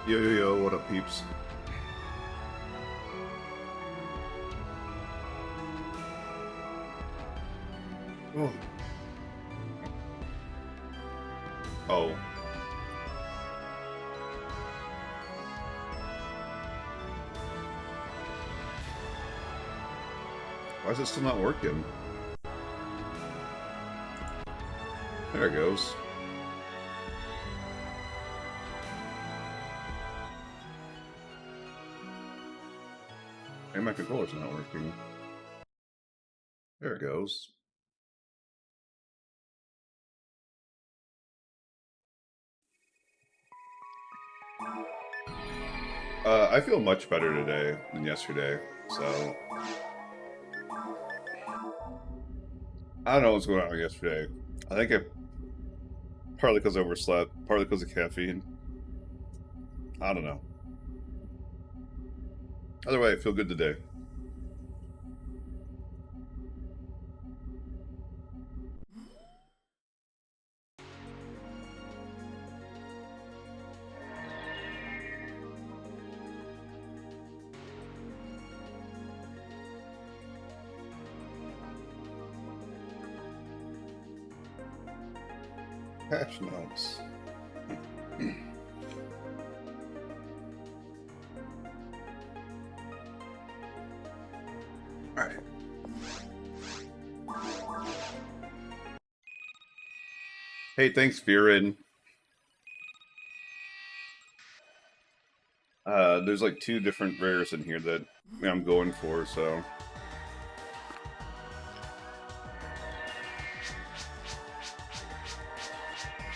Yo, yo, yo, what up, peeps? Oh. Oh. Why is it still not working? There it goes. And my controller's not working. There it goes. I feel much better today than yesterday, so... I don't know what's going on yesterday. I think it... Partly because I overslept, partly because of caffeine. I don't know. Either way, I feel good today. Patch notes. Alright. Hey, thanks, Viren. There's like 2 different rares in here that I'm going for, so...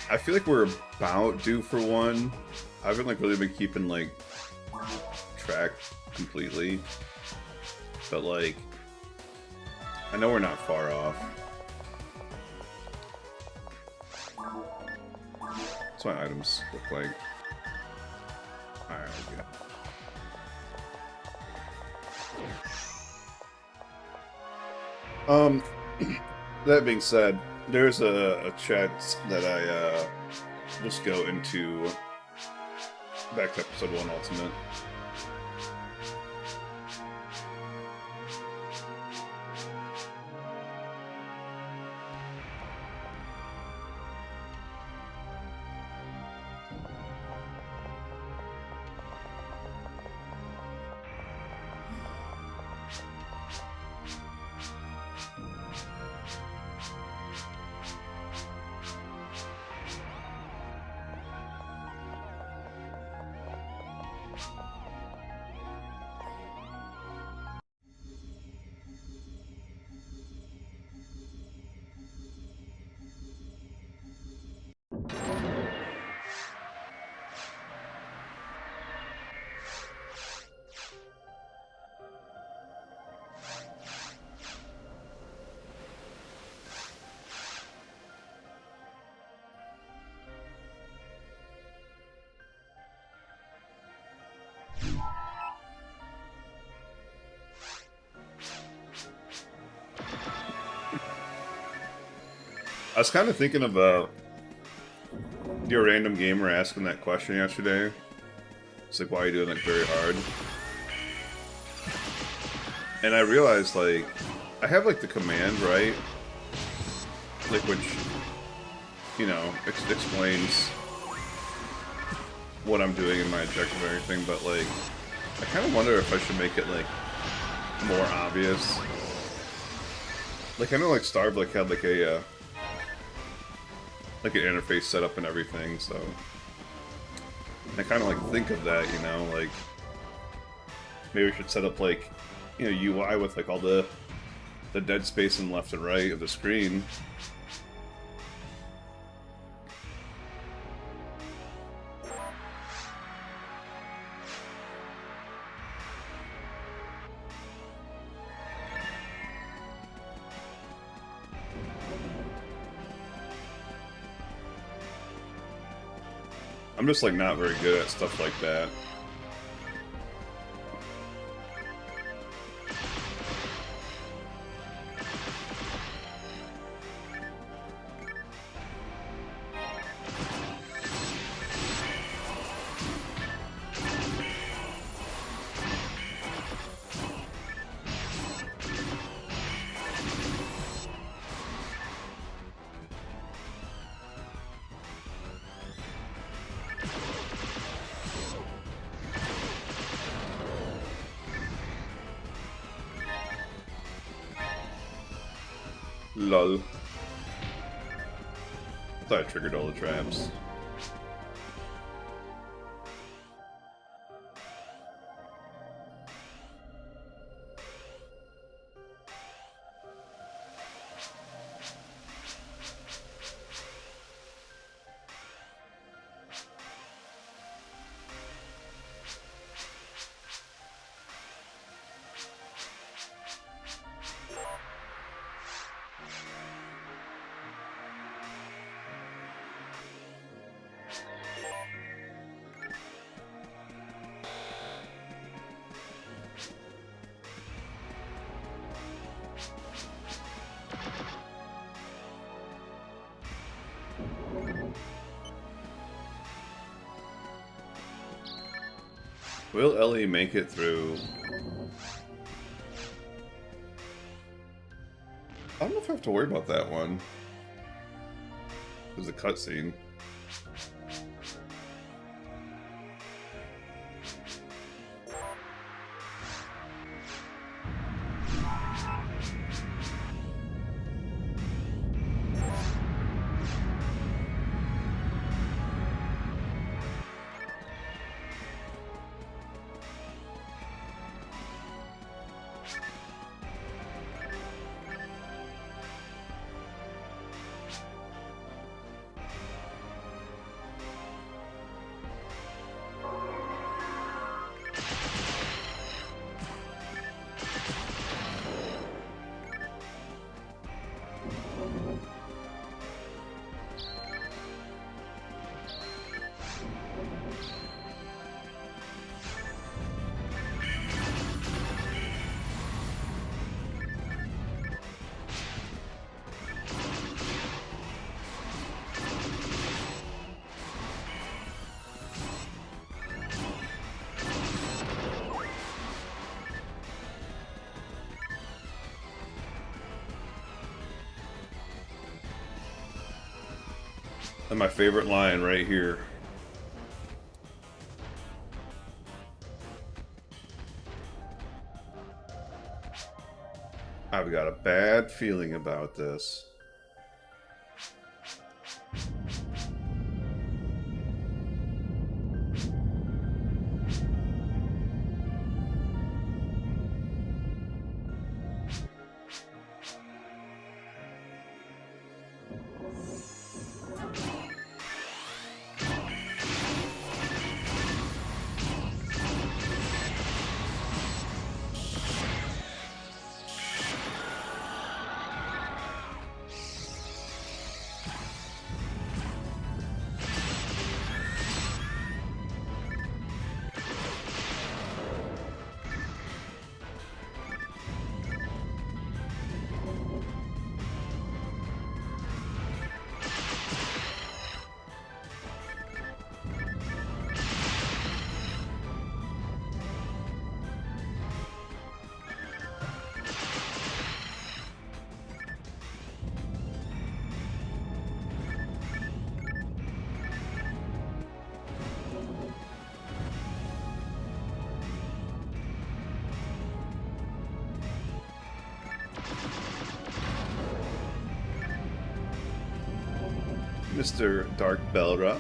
I feel like we're about due for one. I haven't like really been keeping like track completely, but like I know we're not far off. That's what my items look like. Alright, okay. That being said, there's a chat that I just go into back to episode 1 Ultimate. I was kind of thinking about your random gamer asking that question yesterday. It's like, why are you doing it very hard? And I realized, like, I have, like, the command, right? Like, which, you know, explains what I'm doing in my objective and everything, but, like, I kind of wonder if I should make it, like, more obvious. Like, I know, like, Starve, like, had, like, a, like an interface set up and everything, so I kind of like think of that, you know, like maybe we should set up like, you know, UI with like all the dead space in left and right of the screen. I'm just like not very good at stuff like that. Lol. I thought I triggered all the traps. Will Ellie make it through? I don't know if I have to worry about that one. There's a cutscene. And my favorite line right here. I've got a bad feeling about this. Mr. Dark Belra.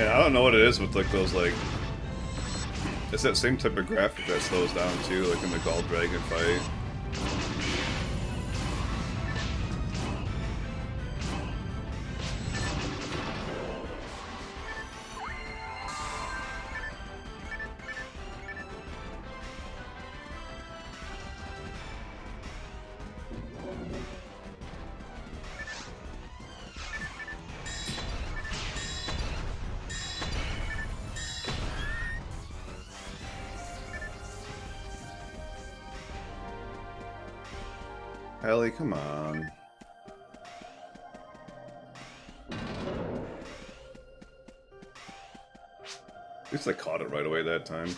Yeah, I don't know what it is with like those like. It's that same type of graphic that slows down too, like in the Gall Dragon fight. Ellie, come on. At least I caught it right away that time.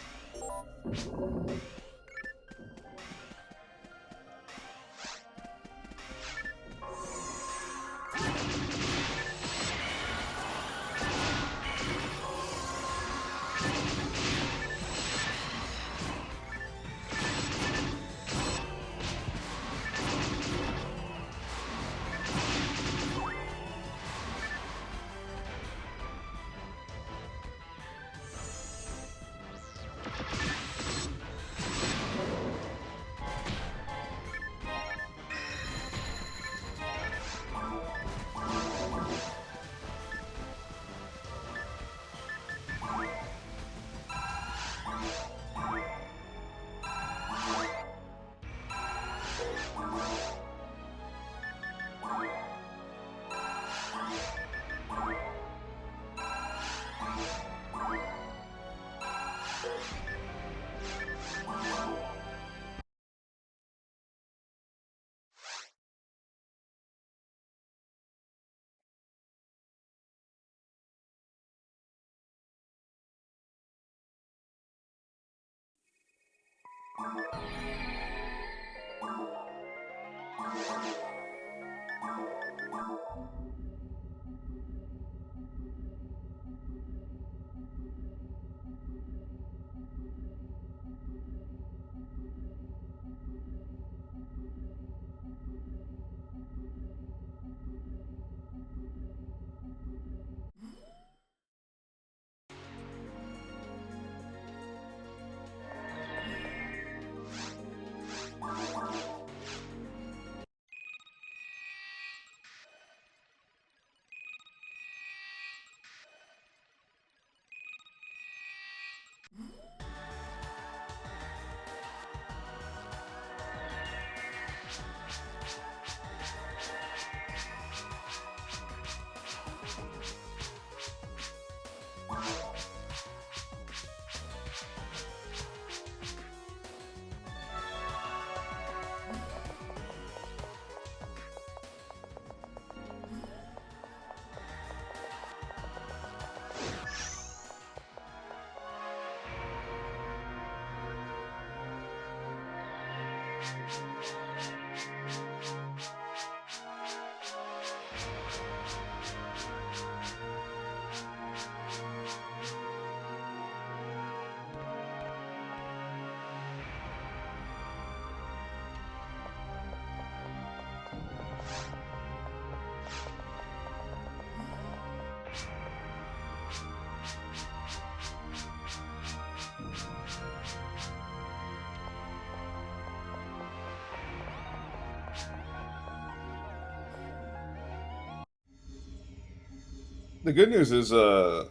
The good news is, VR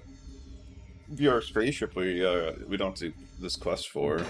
spaceship we don't do this quest for.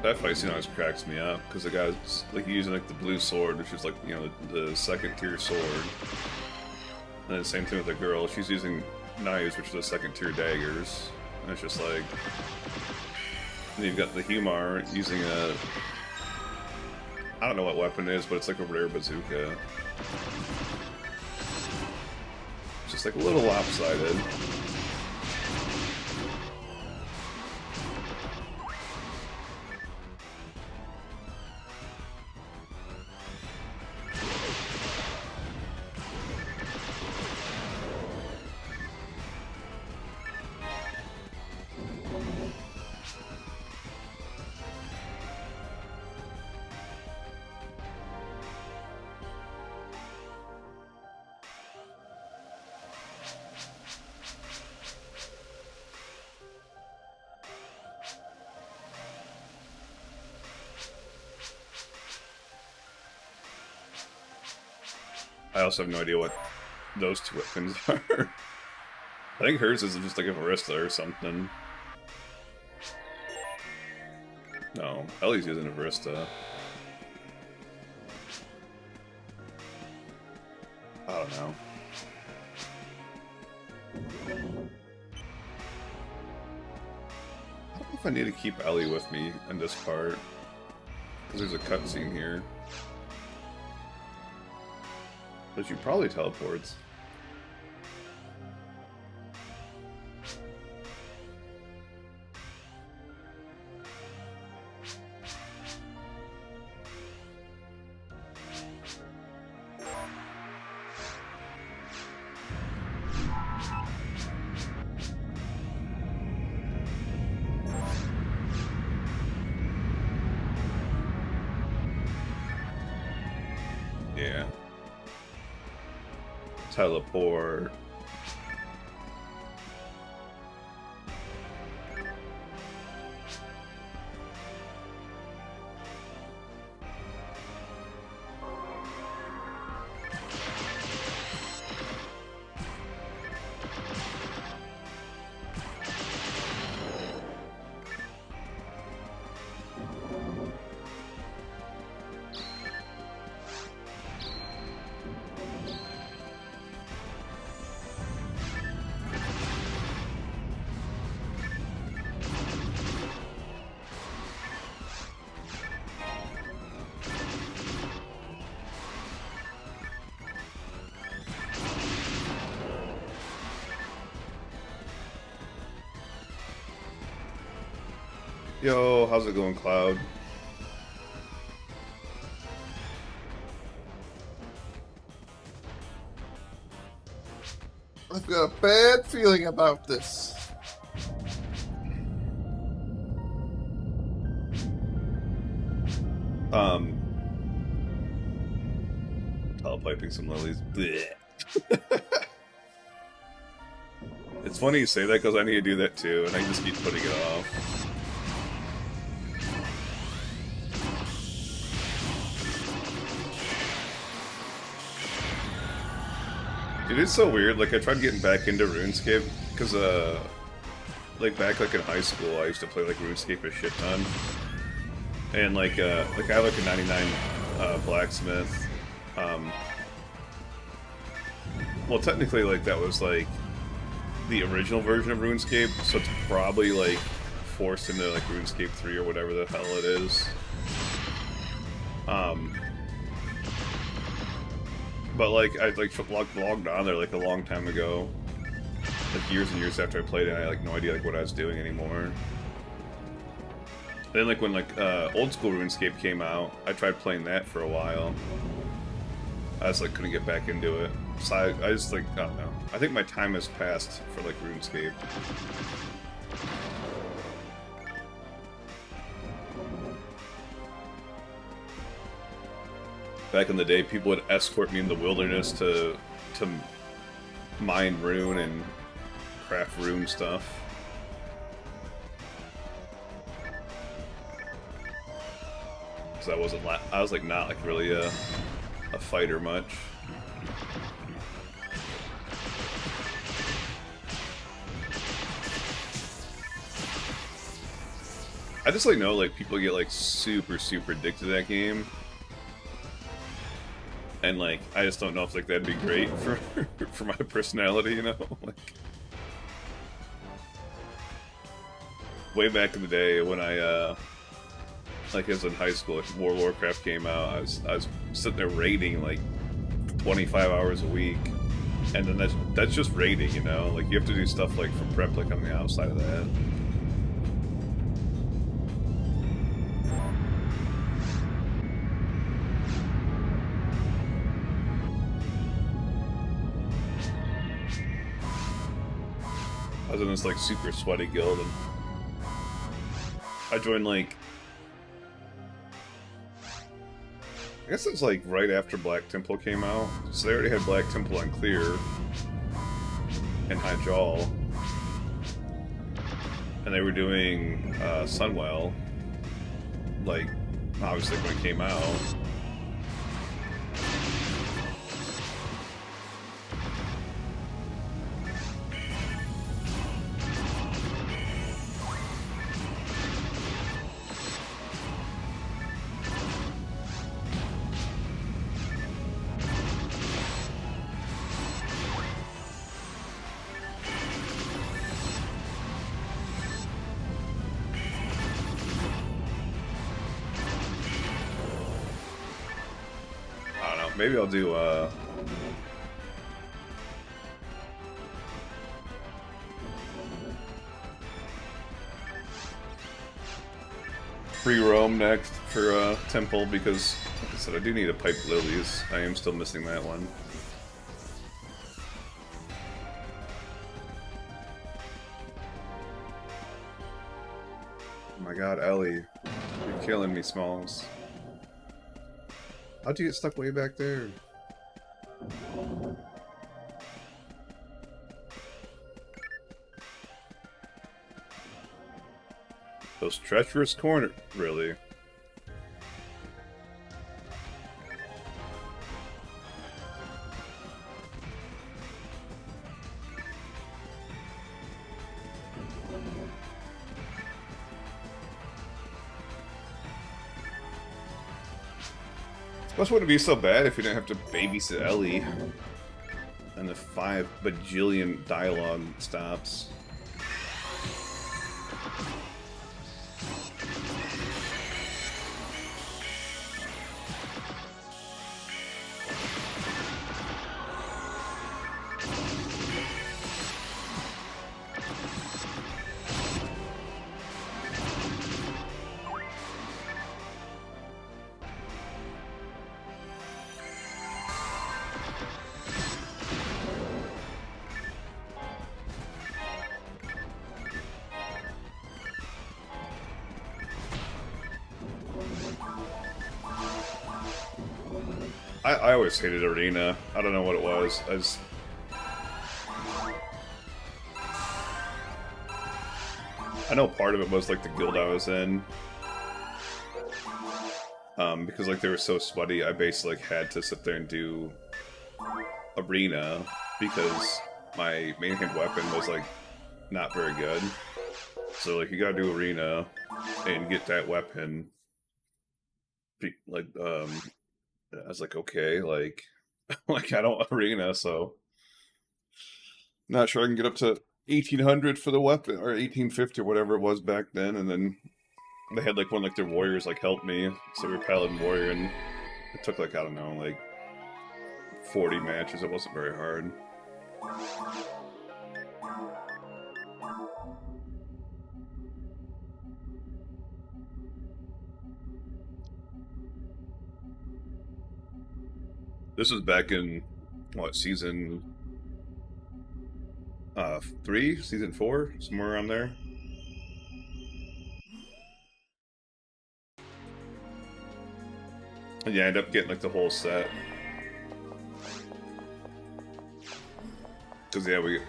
That fight scene always cracks me up because the guy's like using like the blue sword, which is like, you know, the second tier sword. And then same thing with the girl, she's using knives, which are the second tier daggers. And it's just like, and you've got the Humar using a, I don't know what weapon it is, but it's like a rare bazooka. It's just like a little lopsided. I also have no idea what those two weapons are. I think hers is just like a barista or something. No, Ellie's using a barista. I don't know. I don't know if I need to keep Ellie with me in this part, because there's a cutscene here. But she probably teleports. Yeah. Teleport. Yo, how's it going, Cloud? I've got a bad feeling about this. Telepiping some lilies. Blech. It's funny you say that because I need to do that too, and I just keep putting it off. Dude, it's so weird. Like, I tried getting back into RuneScape because, like back like in high school, I used to play like RuneScape a shit ton, and like I have like a 99 blacksmith. Well, technically, like that was like the original version of RuneScape, so it's probably like forced into like RuneScape 3 or whatever the hell it is. But like I like logged on there like a long time ago, like years and years after I played it. I had like no idea like what I was doing anymore. Then like when like old school RuneScape came out, I tried playing that for a while. I just like couldn't get back into it. So I just like, I don't know. I think my time has passed for like RuneScape. Back in the day, people would escort me in the wilderness to mine rune and craft rune stuff. So I was like not like really a fighter much. I just like know like people get like super addicted to that game, and like I just don't know if like that'd be great for for my personality, you know, like. Way back in the day when I, like, as in high school, if World of Warcraft came out, I was sitting there raiding like 25 hours a week, and then that's just raiding, you know. Like you have to do stuff like for prep, like on the outside of that. I was in this like super sweaty guild, and I joined like, I guess it was like right after Black Temple came out, so they already had Black Temple on clear and High Jaw, and they were doing Sunwell, like obviously when it came out. Maybe I'll do, free roam next for, Temple, because, like I said, I do need to pipe lilies. I am still missing that one. Oh my god, Ellie. You're killing me, Smalls. How'd you get stuck way back there? Those treacherous corners, really. Plus, wouldn't it be so bad if you didn't have to babysit Ellie and the 5 bajillion dialogue stops? I always hated Arena. I don't know what it was. I know part of it was like the guild I was in. Because like they were so sweaty, I basically like, had to sit there and do Arena because my main hand weapon was like not very good. So like you gotta do Arena and get that weapon. Like I was like, okay, like like I don't Arena, so not sure I can get up to 1800 for the weapon or 1850 or whatever it was back then. And then they had like one like their warriors like help me, so we were Paladin warrior, and it took like I don't know like 40 matches. It wasn't very hard. This was back in what, season 3, season 4, somewhere around there. And yeah, I ended up getting like the whole set. Cause yeah, we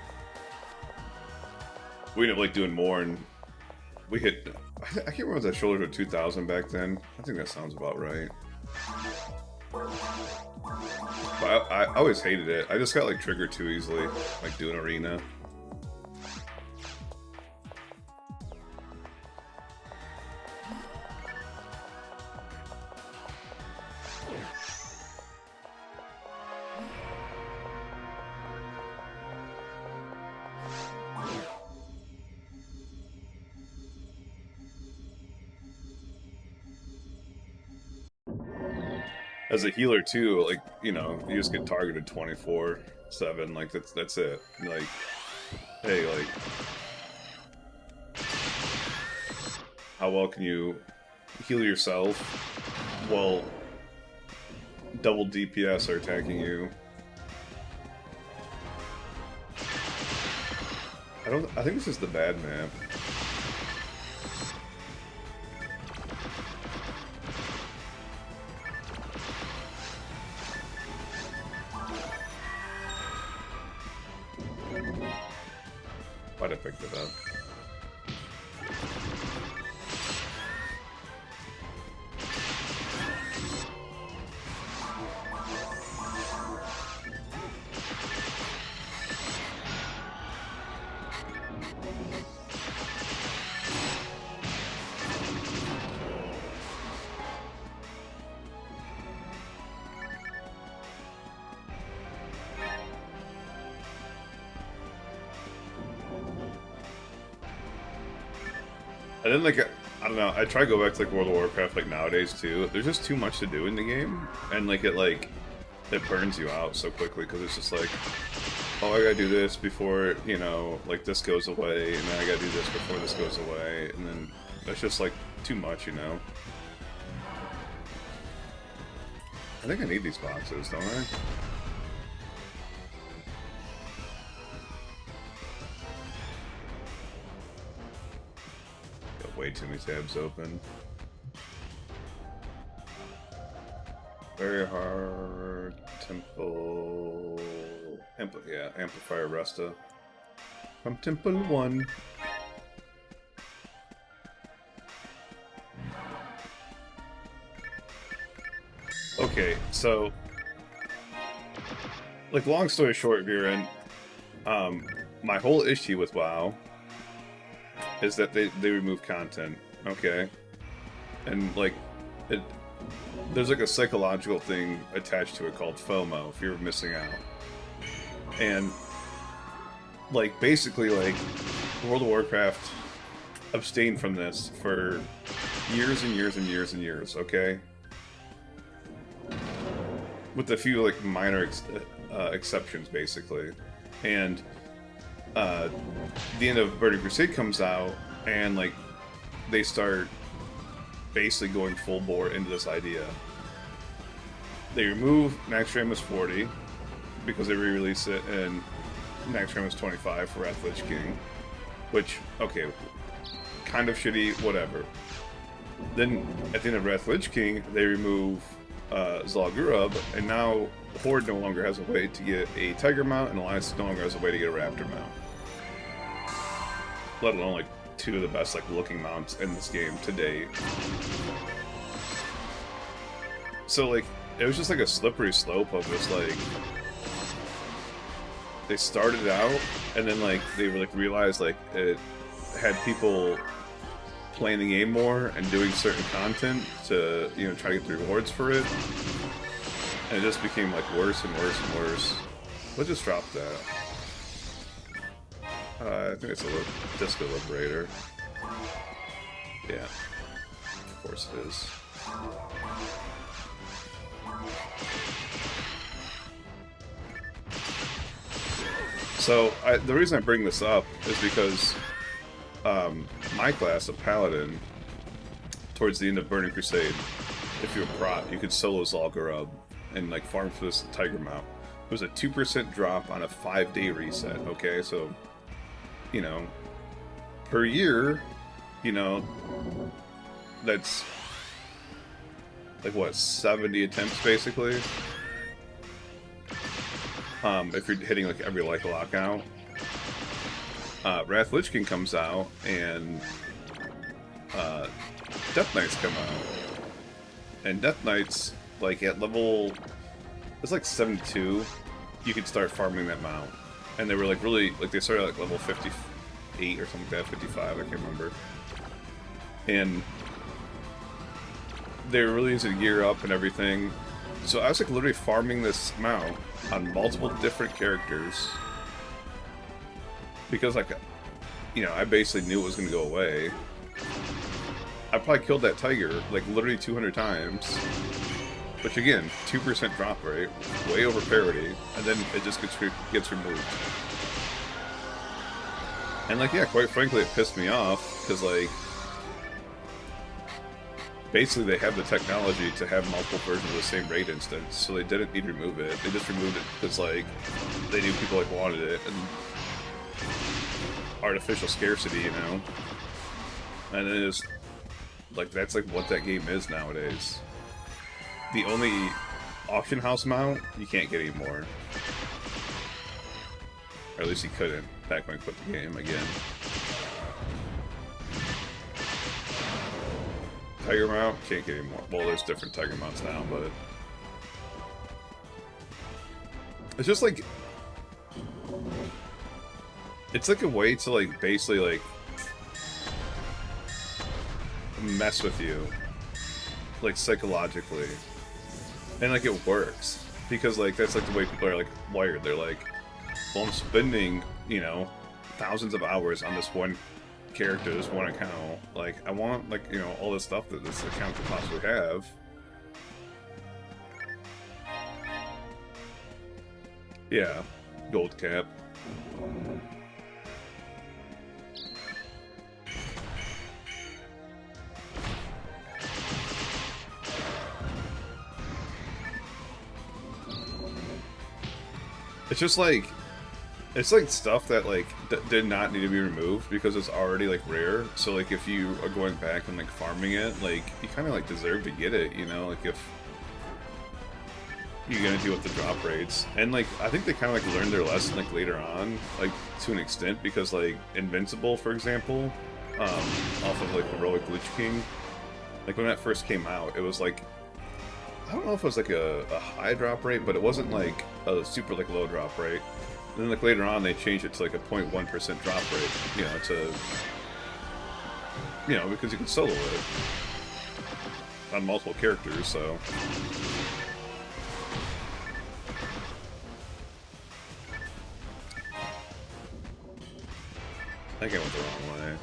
ended up like doing more, and we hit. I can't remember if that shoulder to 2000 back then. I think that sounds about right. But I always hated it. I just got like triggered too easily, like doing Arena. as a healer too, like, you know, you just get targeted 24/7. Like that's it. Like, hey, like, how well can you heal yourself while double DPS are attacking you? I think this is the bad map. Why'd I pick it up? And then, like, I don't know, I try to go back to, like, World of Warcraft, like, nowadays, too. There's just too much to do in the game, and, like, it burns you out so quickly, because it's just like, oh, I gotta do this before, you know, like, this goes away, and then I gotta do this before this goes away, and then it's just, like, too much, you know? I think I need these boxes, don't I? Way too many tabs open. Very hard. Temple. Yeah, Amplifier Resta. From Temple 1. Okay, so. Like, long story short, Viren, my whole issue with WoW is that they remove content, okay? And, like, there's, like, a psychological thing attached to it called FOMO, fear of missing out. And, like, basically, like, World of Warcraft abstained from this for years and years and years and years, okay? With a few, like, minor exceptions, basically. And the end of Burning Crusade comes out, and, like, they start basically going full bore into this idea. They remove Naxxramas 40 because they re-release it in Naxxramas 25 for Wrath of the Lich King, which, okay, kind of shitty, whatever. Then at the end of Wrath of the Lich King, they remove Zal'Gurub, and now Horde no longer has a way to get a Tiger mount, and Alliance no longer has a way to get a Raptor mount. Let alone, like, two of the best, like, looking mounts in this game to date. So, like, it was just like a slippery slope of this, like, they started out, and then, like, they were, like, realized, like, it had people playing the game more and doing certain content to, you know, try to get the rewards for it. And it just became, like, worse and worse and worse. We'll just drop that. I think it's a Disco Liberator. Yeah. Of course it is. So, the reason I bring this up is because my class of Paladin, towards the end of Burning Crusade, if you're a prot, you could solo Zal'Gurub and, like, farm for this Tiger mount. It was a 2% drop on a 5-day reset, okay? So, you know, per year, you know, that's, like, what, 70 attempts, basically? If you're hitting, like, every, like, lockout. Wrath of the Lich King comes out, and Death Knights come out. And Death Knights, like, at level, it's like 72, you could start farming that mount. And they were, like, really, like, they started at, like, level 58 or something like that, 55, I can't remember. And they were really easy to gear up and everything. So I was, like, literally farming this mount on multiple different characters. Because, like, you know, I basically knew it was going to go away. I probably killed that tiger, like, literally 200 times. Which again, 2% drop rate, way over parity, and then it just gets removed. And like, yeah, quite frankly, it pissed me off, because like, basically they have the technology to have multiple versions of the same raid instance, so they didn't need to remove it. They just removed it because like, they knew people like wanted it, and artificial scarcity, you know? And it is, like, that's like what that game is nowadays. The only auction house mount you can't get anymore. Or at least you couldn't back when I quit the game again. Tiger mount, can't get anymore. Well, there's different tiger mounts now, but it's just like, it's like a way to like basically like mess with you, like psychologically. And like it works, because like that's like the way people are like wired. They're like, well, I'm spending, you know, thousands of hours on this one character, this one account. Like, I want, like, you know, all this stuff that this account could possibly have. Yeah, gold cap. It's just like, it's like stuff that like did not need to be removed because it's already like rare. So like if you are going back and like farming it, like you kind of like deserve to get it, you know? Like if you're gonna deal with the drop rates, and like I think they kind of like learned their lesson like later on, like to an extent, because like Invincible, for example, off of like Heroic Lich King, like when that first came out, it was like, I don't know if it was like a high drop rate, but it wasn't like a super like low drop rate. And then like later on they changed it to like a 0.1% drop rate, you know, to, you know, because you can solo it on multiple characters, so. I think I went the wrong way.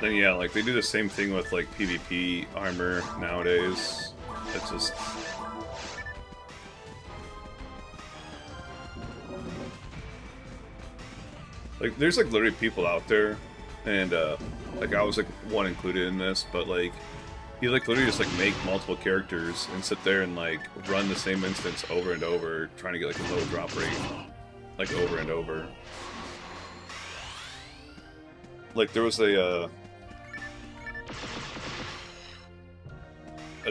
Then yeah, like they do the same thing with like PvP armor nowadays. It's just, like there's like literally people out there, and like I was like one included in this, but like you like literally just like make multiple characters and sit there and like run the same instance over and over, trying to get like a low drop rate, like over and over. Like there was a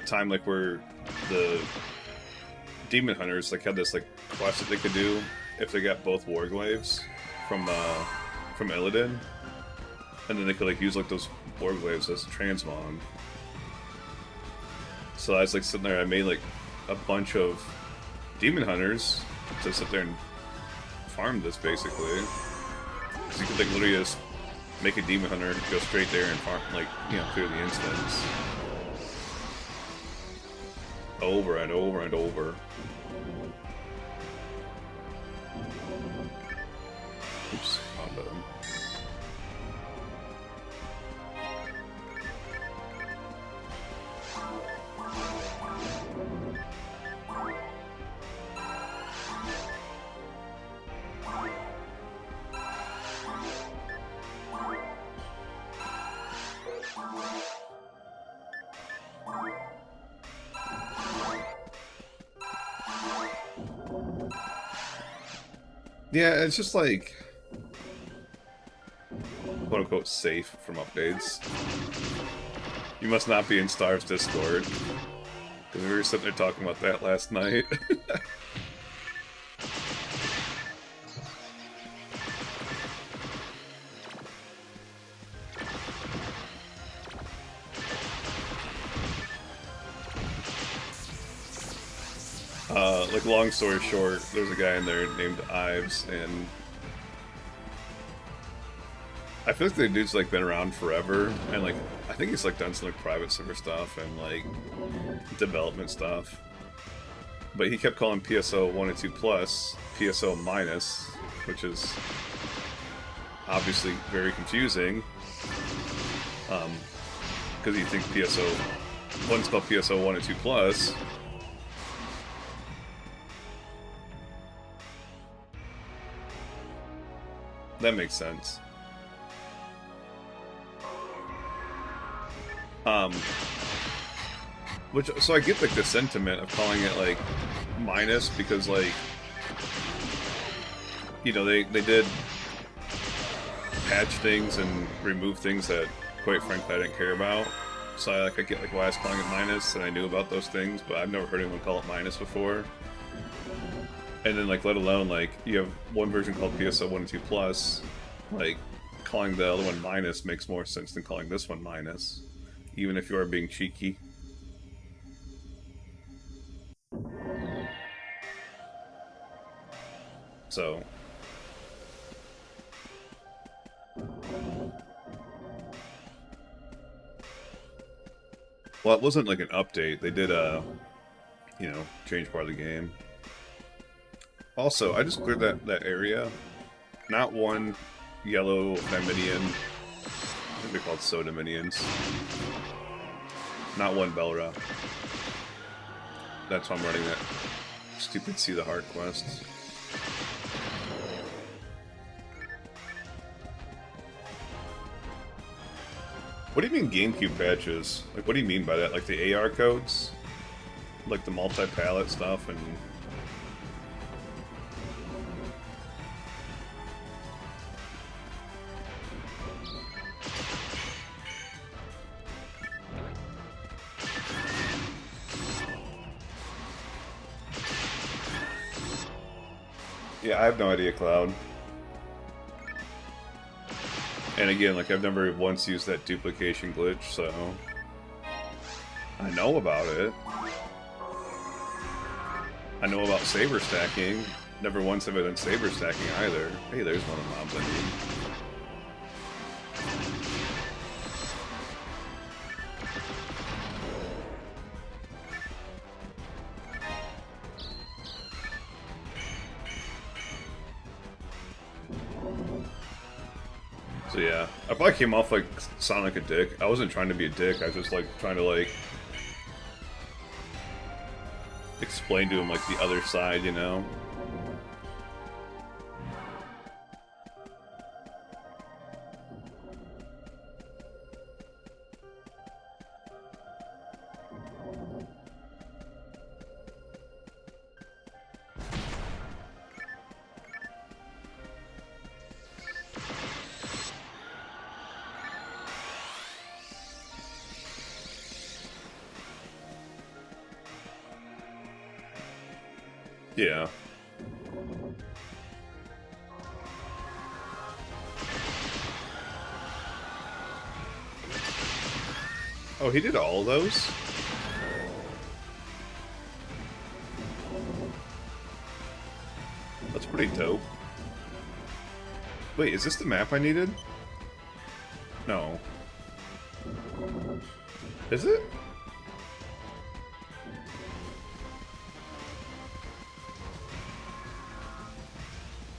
time like where the demon hunters like had this like quest that they could do if they got both warglaives from Illidan, and then they could like use like those warglaives as transmog. So I was like sitting there, I made like a bunch of demon hunters to sit there and farm this basically. So you could like literally just make a demon hunter, go straight there and farm, like, you know, clear the instance. Over and over and over. Oops, combo. Yeah, it's just like, quote-unquote, safe from updates. You must not be in Star's Discord, because we were sitting there talking about that last night. Like, long story short, there's a guy in there named Ives, and I feel like the dude's like been around forever, and like I think he's like done some like private server stuff and like development stuff. But he kept calling PSO 1 and 2 plus PSO minus, which is obviously very confusing. Because you think PSO 1's called PSO 1 and 2 plus. That makes sense. So I get like the sentiment of calling it like minus because like, you know, they did patch things and remove things that quite frankly I didn't care about. So I get like why I was calling it minus, and I knew about those things, but I've never heard anyone call it minus before. And then like let alone like you have one version called PSO 1 and 2 plus, like calling the other one minus makes more sense than calling this one minus, even if you are being cheeky. So well, it wasn't like an update. They did you know, change part of the game. Also, I just cleared that area. Not one yellow Dominion. I think they're called Soda Minions. Not one Belra. That's why I'm running that stupid See the Heart quest. What do you mean GameCube patches? Like, what do you mean by that? Like the AR codes? Like the multi-palette stuff and... Yeah, I have no idea, Cloud. And again, like, I've never once used that duplication glitch, so... I know about it. I know about saber stacking. Never once have I done saber stacking either. Hey, there's one of the mobs I need. So yeah, I probably came off like sounding like a dick. I wasn't trying to be a dick, I was just like trying to like explain to him like the other side, you know? Yeah. Oh, he did all of those? That's pretty dope. Wait, is this the map I needed? No. Is it?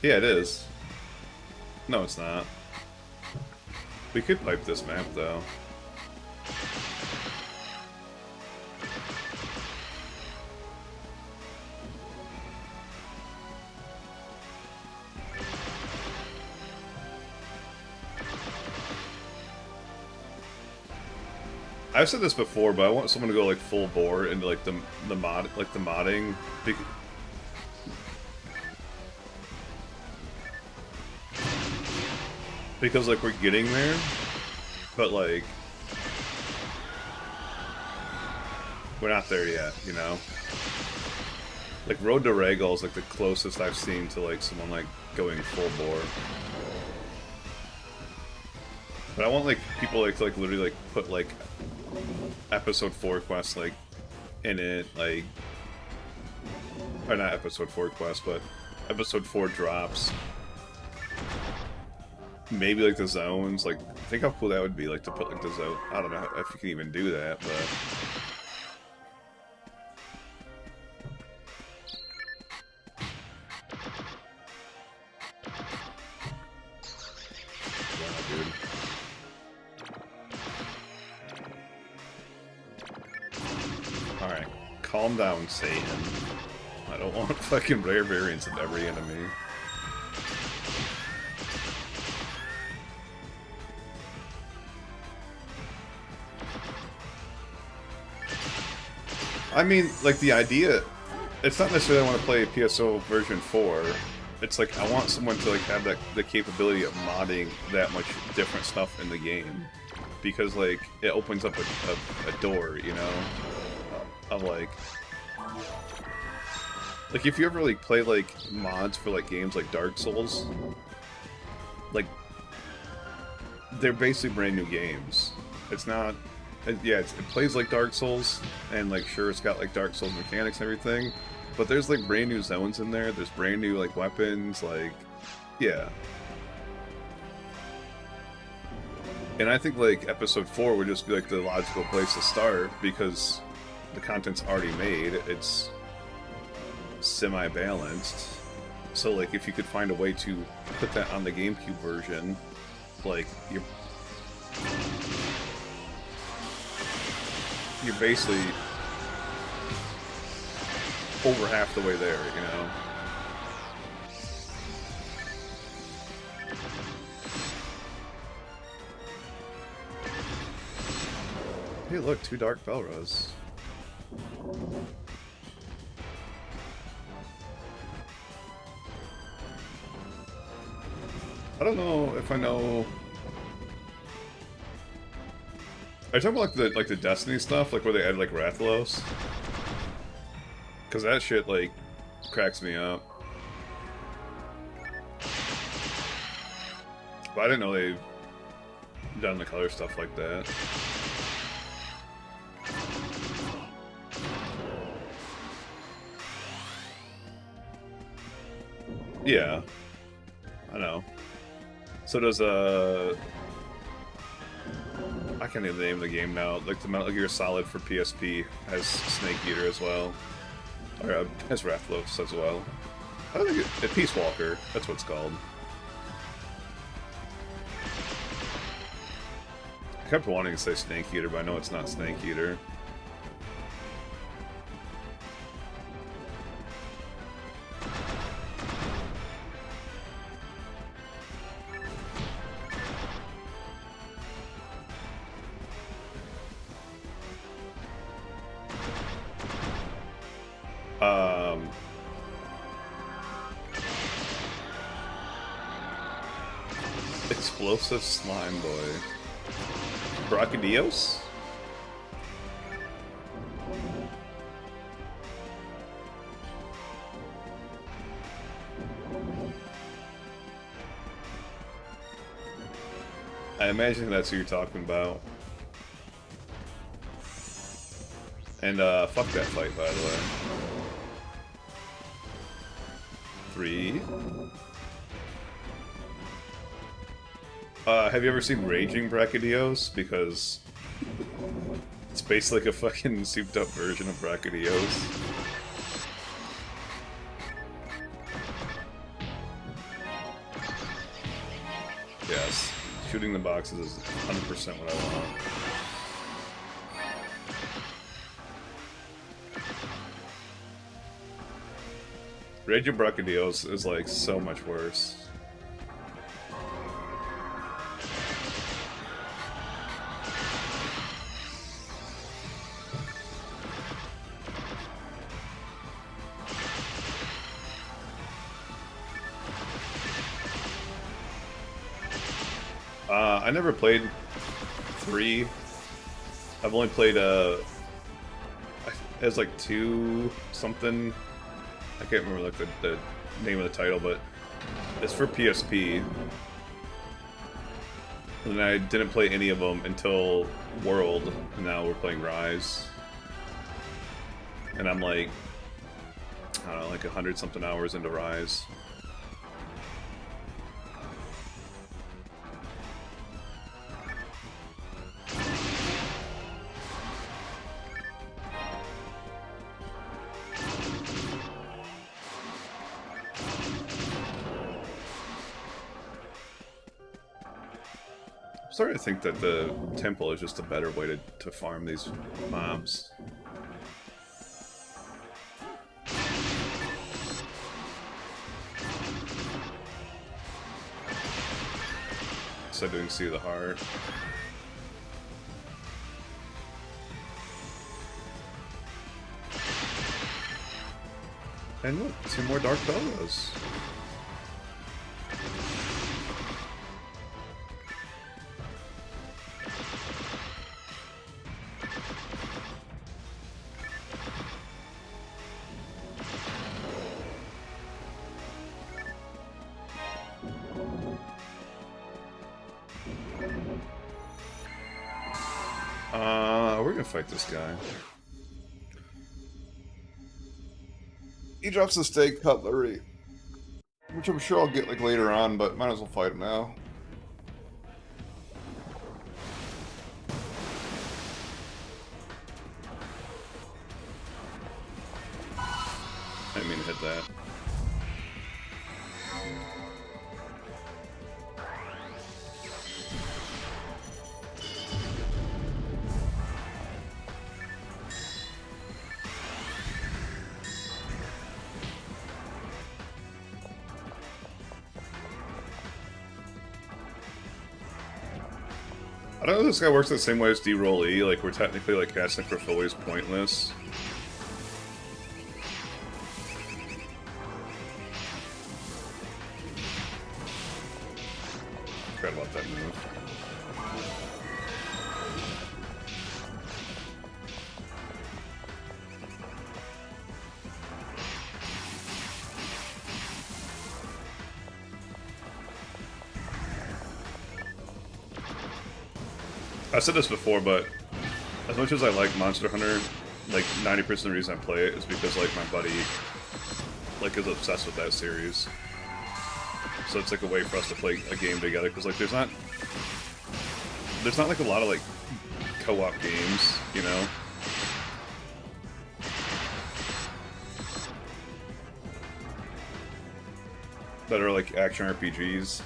Yeah, it is. No, it's not. We could pipe this map, though. I've said this before, but I want someone to go like full bore into like the mod, like the modding. Because like we're getting there, but like we're not there yet, you know. Like Road to Regal is like the closest I've seen to like someone like going full bore. But I want like people like to like literally like put like episode 4 quests like in it, like, or not episode 4 quests, but episode 4 drops. maybe like the zones. Like, think how cool that would be. Like to put like the zone. I don't know if you can even do that, but. Alright, calm down, Satan. I don't want fucking rare variants of every enemy. I mean, like, the idea... It's not necessarily I want to play PSO version 4. It's like, I want someone to, like, have the capability of modding that much different stuff in the game. Because, like, it opens up a door, you know? Of, like... Like, if you ever, like, play, like, mods for, like, games like Dark Souls... Like... They're basically brand new games. It's not... Yeah, it plays like Dark Souls, and, like, sure, it's got, like, Dark Souls mechanics and everything, but there's, like, brand new zones in there, there's brand new, like, weapons, like... Yeah. And I think, like, Episode 4 would just be, like, the logical place to start, because the content's already made, it's semi-balanced. So, like, if you could find a way to put that on the GameCube version, like, you're basically over half the way there, you know? Hey, look, 2 Dark Belras. I don't know if I know... Are you talking about like the Destiny stuff, like where they add like Rathalos? Cause that shit like cracks me up. But I didn't know they've done the color stuff like that. Yeah, I know. So does I can't even name the game now. Like the Metal Gear Solid for PSP has Snake Eater as well, or has Rathalos as well. I think Peace Walker. That's what it's called. I kept wanting to say Snake Eater, but I know it's not Snake Eater. Explosive Slime Boy. Brachydios? I imagine that's who you're talking about. And, fuck that fight, by the way. 3... have you ever seen Raging Brachydios? Because it's basically like a fucking souped up version of Brachydios. Yes, shooting the boxes is 100% what I want. Raging Brachydios is like so much worse. I never played 3. I've only played it was like 2 something. I can't remember like the name of the title, but it's for PSP. And I didn't play any of them until World, and now we're playing Rise. And I'm like, I don't know, like 100 something hours into Rise. starting to think that the temple is just a better way to farm these mobs. Instead of doing Sea of the Heart. And look, 2 more Dark Bellows. We're gonna fight this guy. He drops the steak cutlery, which I'm sure I'll get like later on, but might as well fight him now. I didn't mean to hit that. I don't know if this guy works the same way as D-Roll E, like we're technically like casting Necrophilia is pointless. Forgot about that move. I said this before, but as much as I like Monster Hunter, like 90% of the reason I play it is because like my buddy like is obsessed with that series. So it's like a way for us to play a game together, because like there's not like a lot of like co-op games, you know? That are like action RPGs.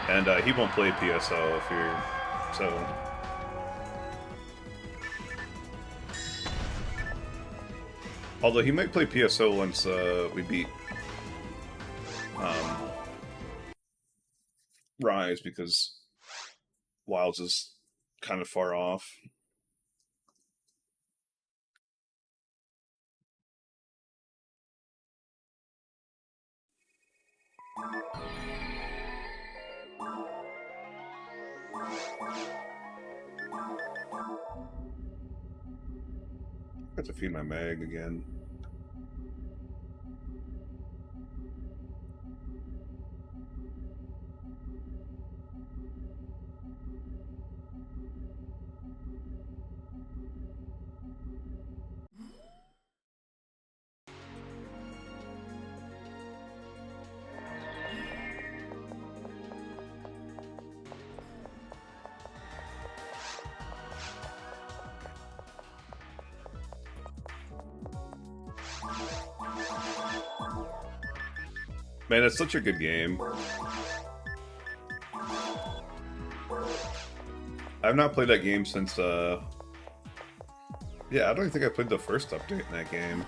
And he won't play PSO if you're... so... Although he might play PSO once we beat Rise, because Wilds is kind of far off. I have to feed my mag again. Man, it's such a good game. I've not played that game since, yeah, I don't even think I played the first update in that game.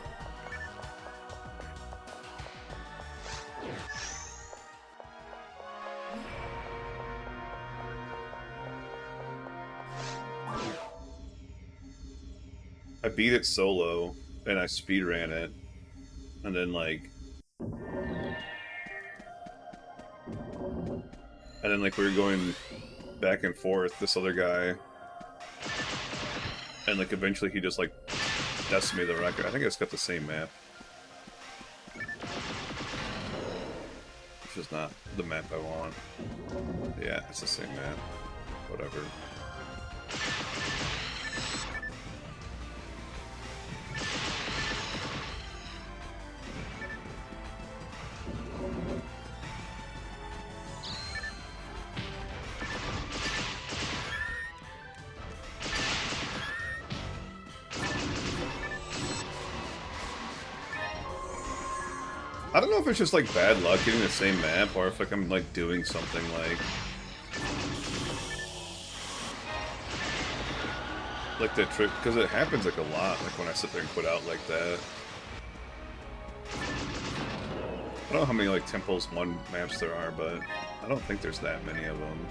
I beat it solo, and I speedran it, and then, like... And then, like, we were going back and forth, this other guy, and, like, eventually he just, like, decimated the record. I think it's got the same map. Which is not the map I want. Yeah, it's the same map. Whatever. I don't know if it's just like bad luck getting the same map, or if like I'm like doing something like like that trick, because it happens like a lot, like when I sit there and put out like that. I don't know how many like Temples 1 maps there are, but I don't think there's that many of them.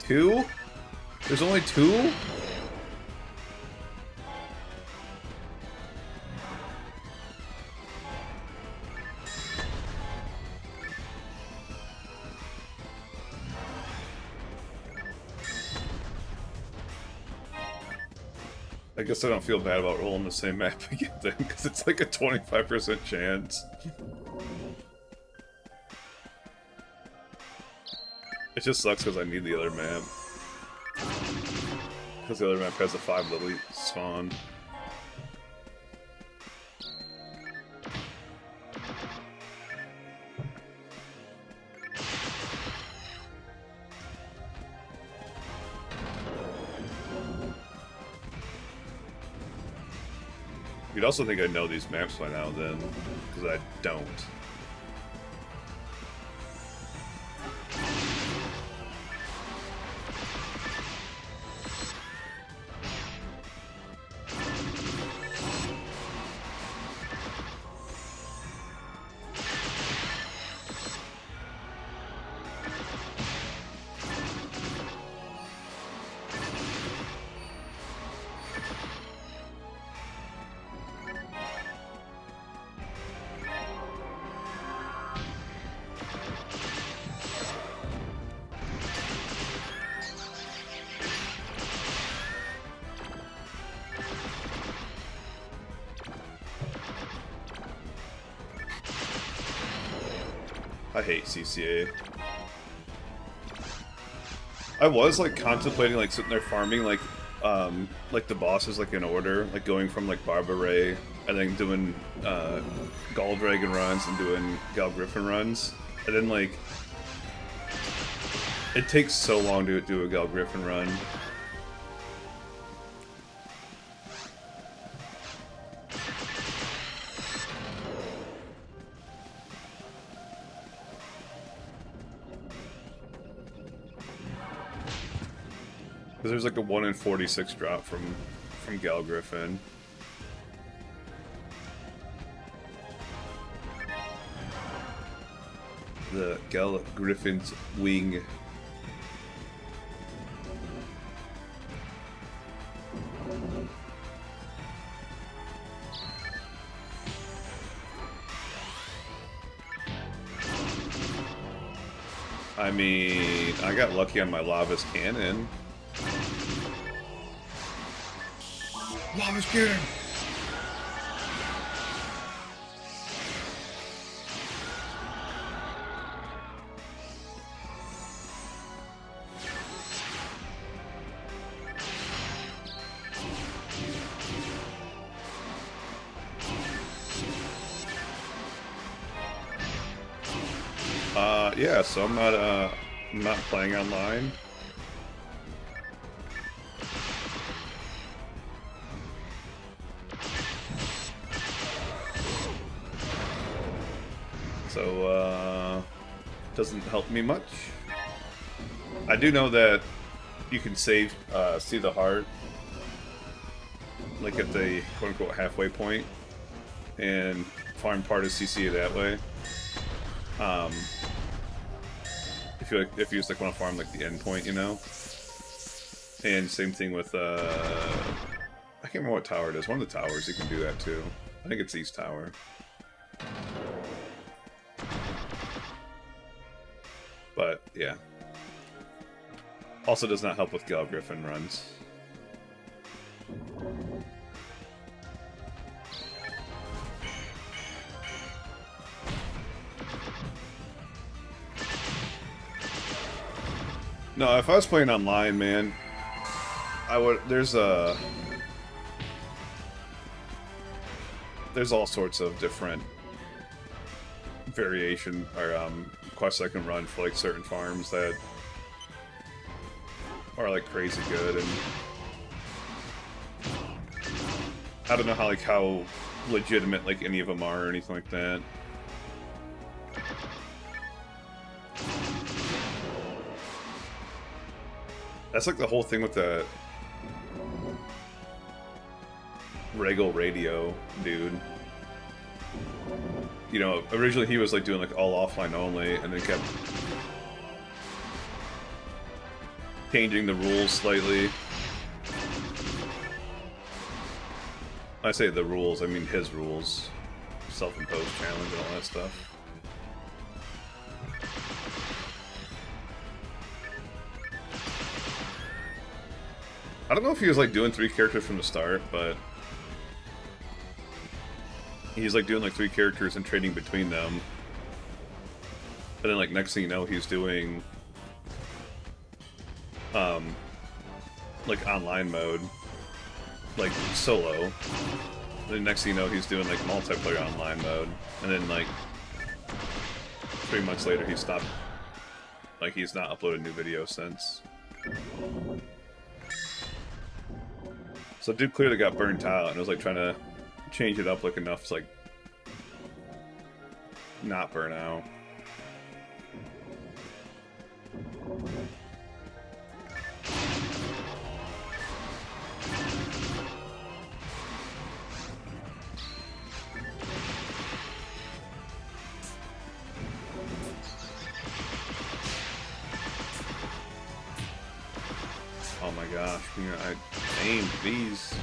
Two? There's only 2? I guess I don't feel bad about rolling the same map again then, because it's like a 25% chance. It just sucks because I need the other map. Because the other map has a 5 lily spawn. You'd also think I'd know these maps by now then, because I don't. I hate CCA. I was like contemplating like sitting there farming like the bosses like in order, like going from like Barbara Ray and then doing Gall Dragon runs and doing Gal Griffin runs. And then like it takes so long to do a Gal Griffin run. Because there's like a 1 in 46 drop from Gal Griffin. The Gal Griffin's wing. I mean, I got lucky on my Lava's cannon. Lava's cannon! Yeah, so I'm not playing online. So, doesn't help me much. I do know that you can save, see the heart, like at the quote-unquote halfway point, and farm part of CCA that way. If you just like want to farm like the end point, you know. And same thing with I can't remember what tower it is. One of the towers you can do that too. I think it's East Tower. But yeah. Also does not help with Gal Griffin runs. No, if I was playing online, man, I would. There's all sorts of different variation or quests I can run for like certain farms that are like crazy good, and I don't know how legitimate like any of them are or anything like that. That's like the whole thing with the Regal Radio dude. You know, originally he was like doing like all offline only, and then kept changing the rules slightly. I say the rules, I mean his rules. Self-imposed challenge and all that stuff. I don't know if he was like doing 3 characters from the start, but he's like doing like 3 characters and trading between them. And then like next thing you know, he's doing like online mode, like solo. And then next thing you know, he's doing like multiplayer online mode. And then like 3 months later, he stopped. Like he's not uploaded new videos since. So dude clearly got burnt out and was like trying to change it up like enough to like not burn out. Oh my gosh, I aimed these.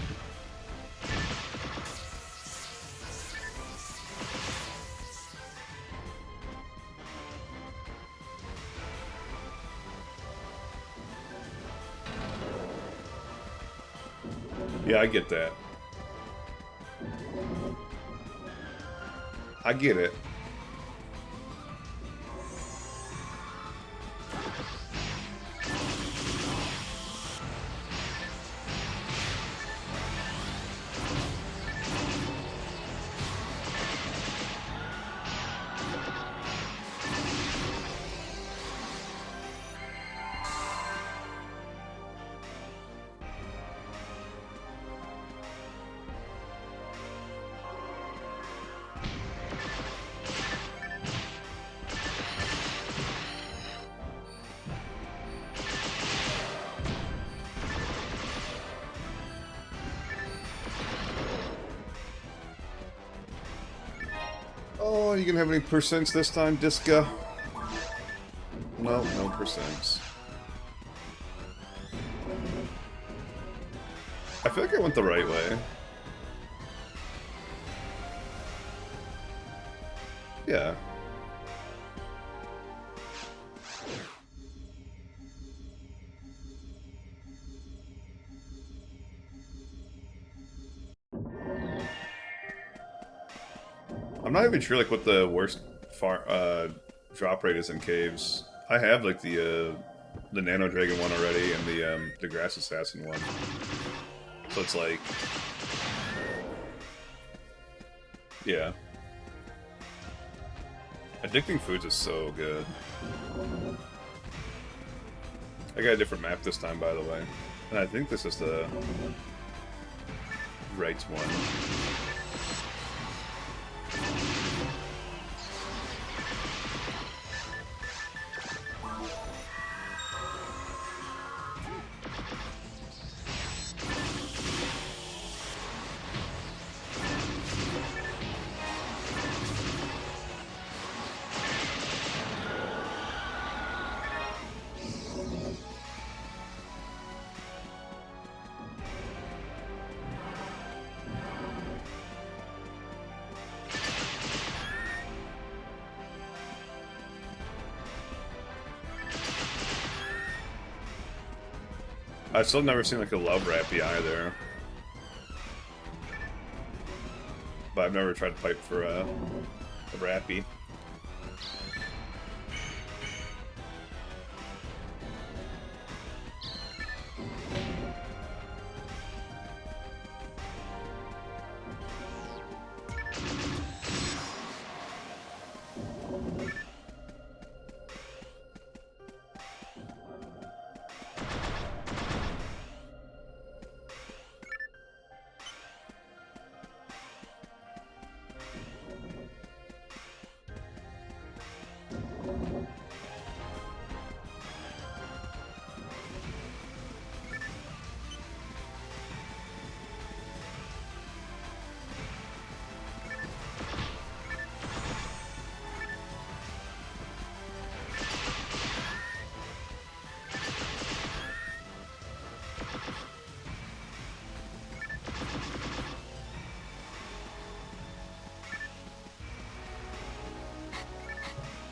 Yeah, I get that. I get it. Oh, you gonna have any percents this time, Disca? No, no percents. I feel like I went the right way. Yeah. I'm not even sure like what the worst drop rate is in caves. I have like the Nano Dragon one already and the Grass Assassin one. So it's like, yeah. Addicting Foods is so good. I got a different map this time, by the way. And I think this is the right one. I've still never seen like a love rappy either. But I've never tried to pipe for a rappy.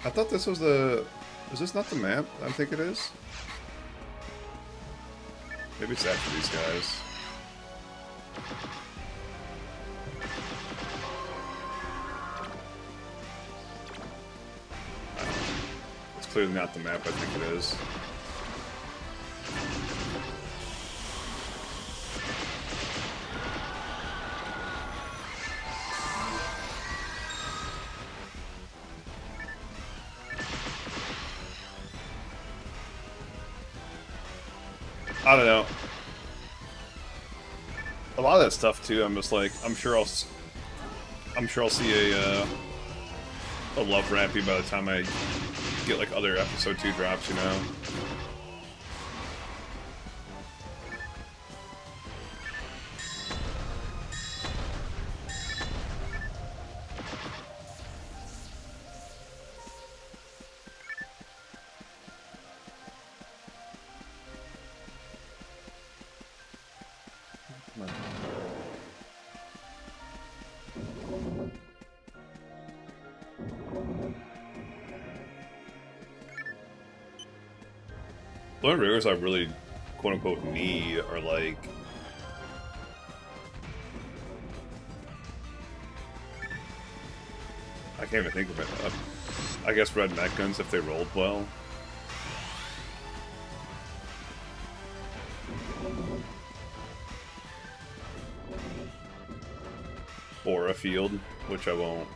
I thought this was the... Is this not the map I think it is? Maybe it's after these guys. It's clearly not the map I think it is. I don't know. A lot of that stuff too. I'm just like, I'm sure I'll see a love rappy by the time I get like other episode 2 drops, you know. The only riggers I really, quote-unquote, need are, like... I can't even think of it. I guess red mech guns if they rolled well. Or a field, which I won't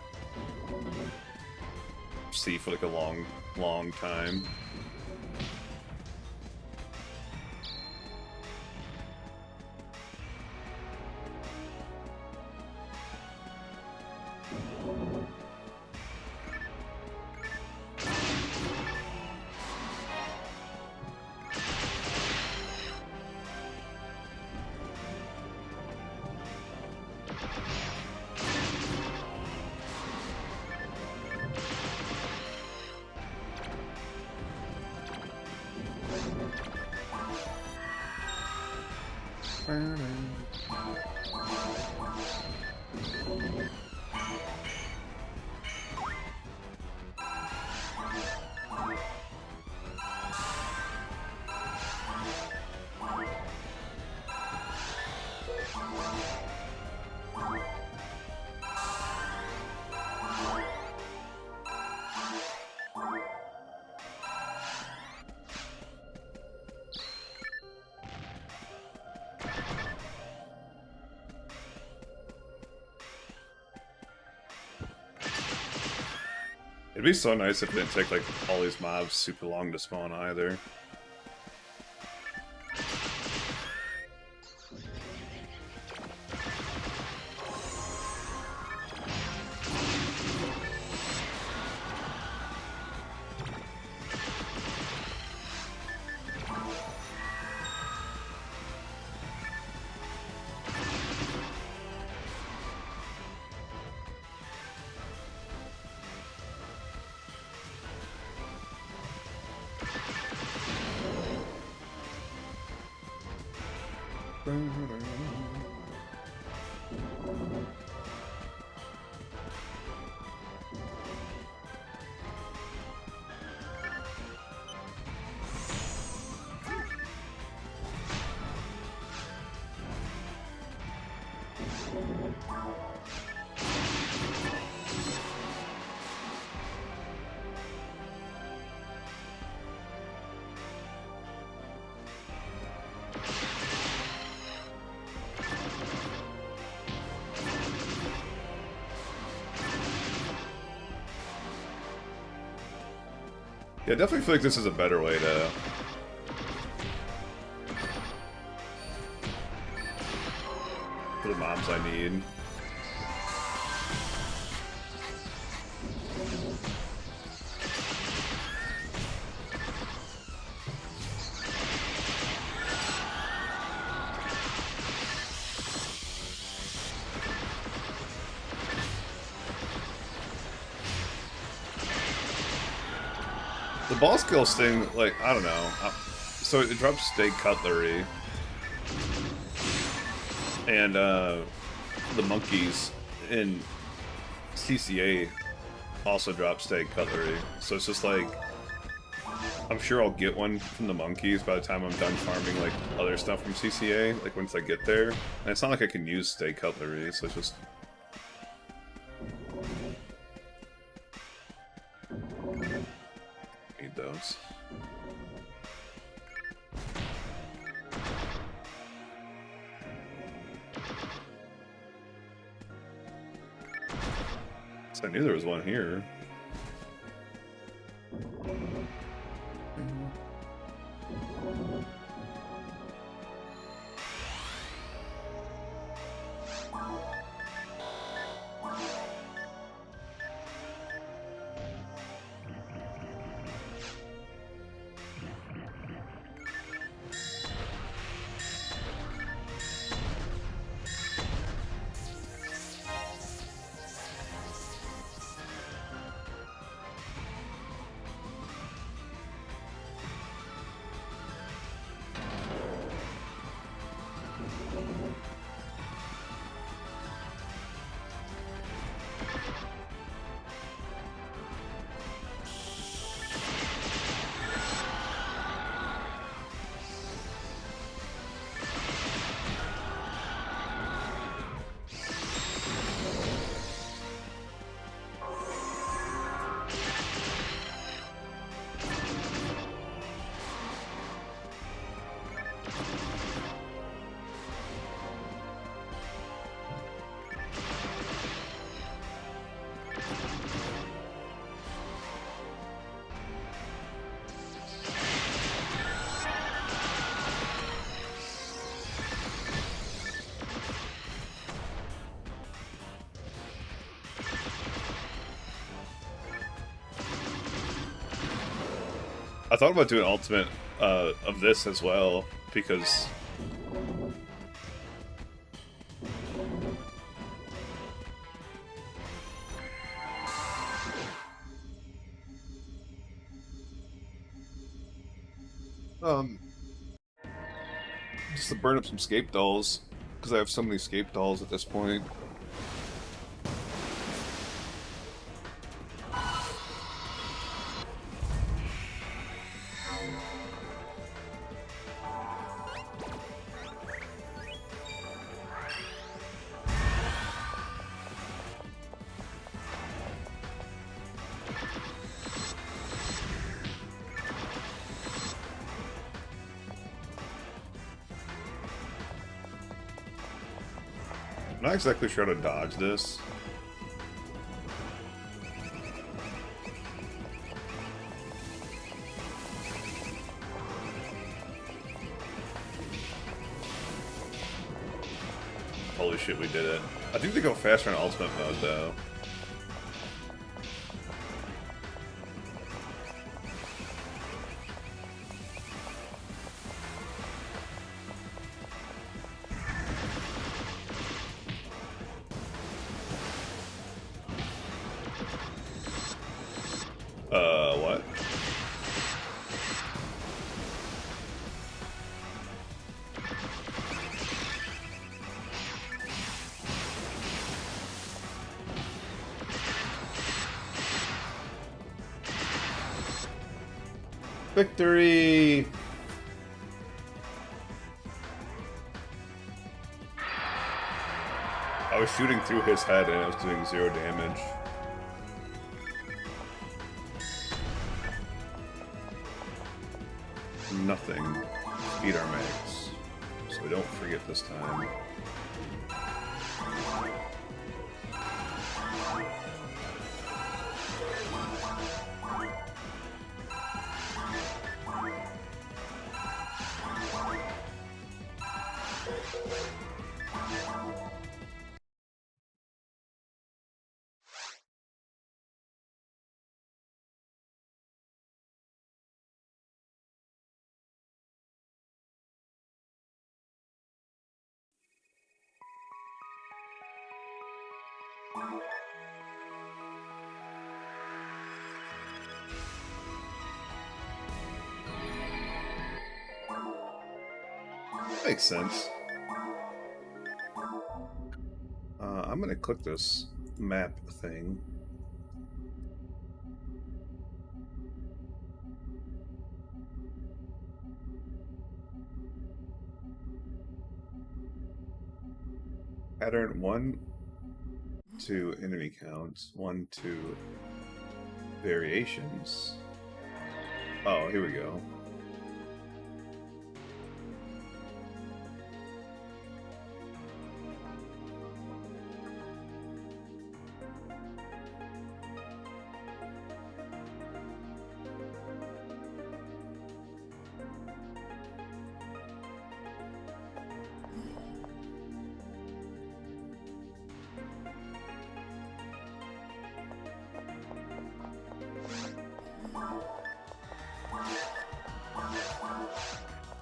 see for, like, a long time. It'd be so nice if it didn't take, like, all these mobs super long to spawn, either. Yeah, I definitely feel like this is a better way to... for the mobs I need. The ball skills thing, like, I don't know. So it drops steak cutlery. And, the monkeys in CCA also drop stag cutlery. So it's just like, I'm sure I'll get one from the monkeys by the time I'm done farming like other stuff from CCA, like once I get there. And it's not like I can use stag cutlery, so it's just... Need those. So I knew there was one here. I thought about doing ultimate of this as well, because just to burn up some scape dolls, because I have so many scape dolls at this point. I'm not exactly sure how to dodge this. Holy shit, we did it. I think they go faster in ultimate mode, though. What? Victory! I was shooting through his head and I was doing 0 damage. Nothing. Feed our mags. So we don't forget this time. Makes sense. I'm gonna click this map thing. Pattern 1 to enemy counts, 1 to variations. Oh, here we go.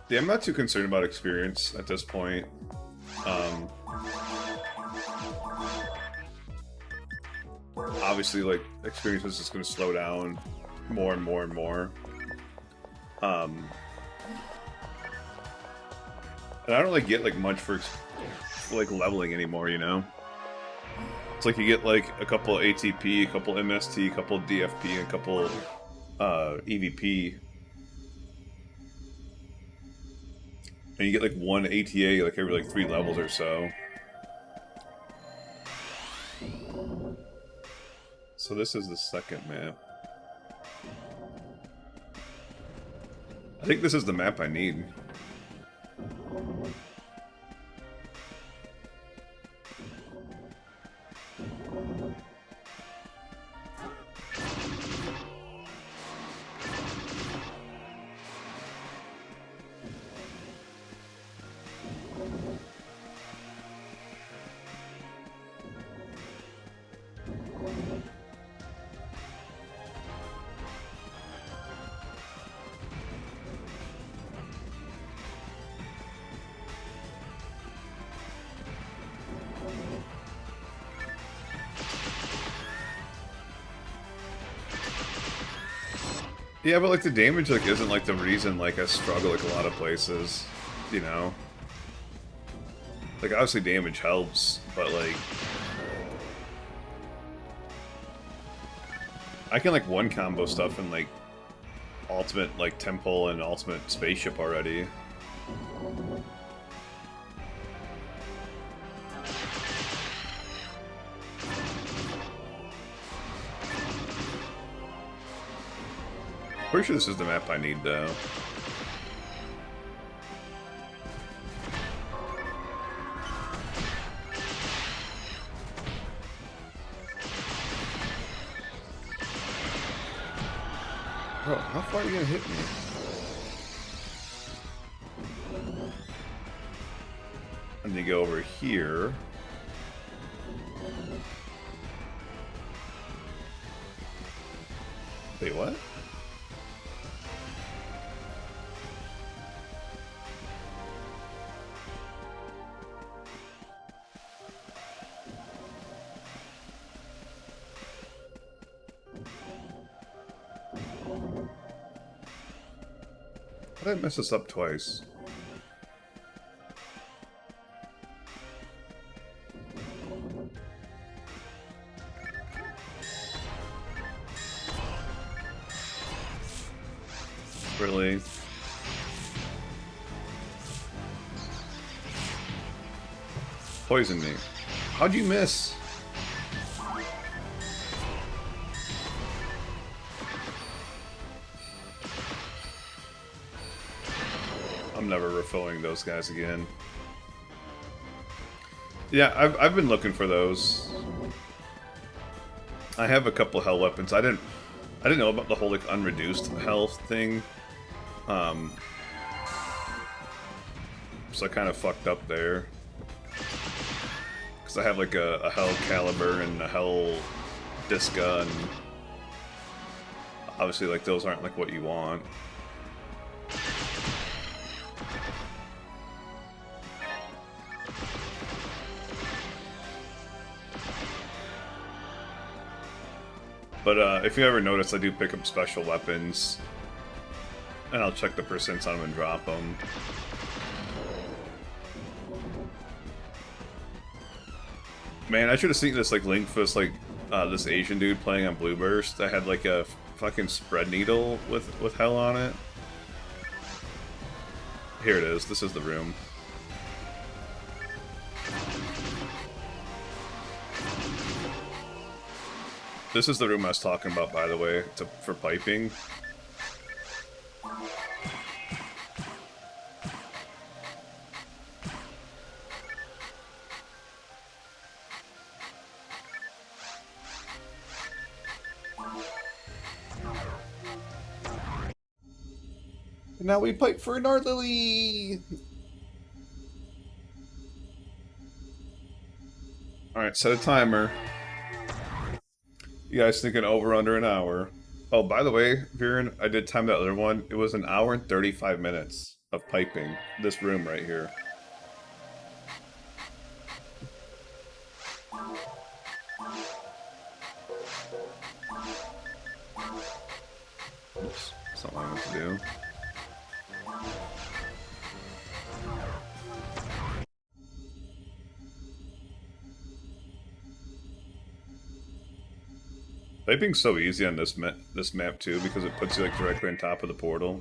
Yeah, I'm not too concerned about experience at this point. Obviously, like, experience is just going to slow down more and more and more. And I don't really get, like, much for, like, leveling anymore, you know? It's like you get, like, a couple ATP, a couple MST, a couple DFP, and a couple EVP. And you get like one ATA like every like 3 levels or so. So this is the second map. I think this is the map I need. Yeah, but like the damage like isn't like the reason like I struggle like a lot of places, you know? Like obviously damage helps, but like I can like one combo stuff in like ultimate like temple and ultimate spaceship already. Pretty sure this is the map I need, though. Bro, how far are you gonna hit me? And you go over here. Wait, what? How did I mess this up twice? Really? Poison me. How'd you miss? I'm never refilling those guys again. Yeah, I've been looking for those. I have a couple hell weapons. I didn't know about the whole like unreduced health thing. So I kind of fucked up there. Because I have like a hell caliber and a hell disca, and obviously like those aren't like what you want. But if you ever notice, I do pick up special weapons. And I'll check the percents on them and drop them. Man, I should have seen this like link for this like this Asian dude playing on Blue Burst that had like a fucking spread needle with hell on it. Here it is. This is the room. This is the room I was talking about, by the way, for piping. And now we pipe for an Lily. Alright, set a timer. You guys thinking over under an hour. Oh, by the way, Viren, I did time that other one. It was an hour and 35 minutes of piping. This room right here. Oops, that's not what I meant to do. Piping's so easy on this map too because it puts you like directly on top of the portal.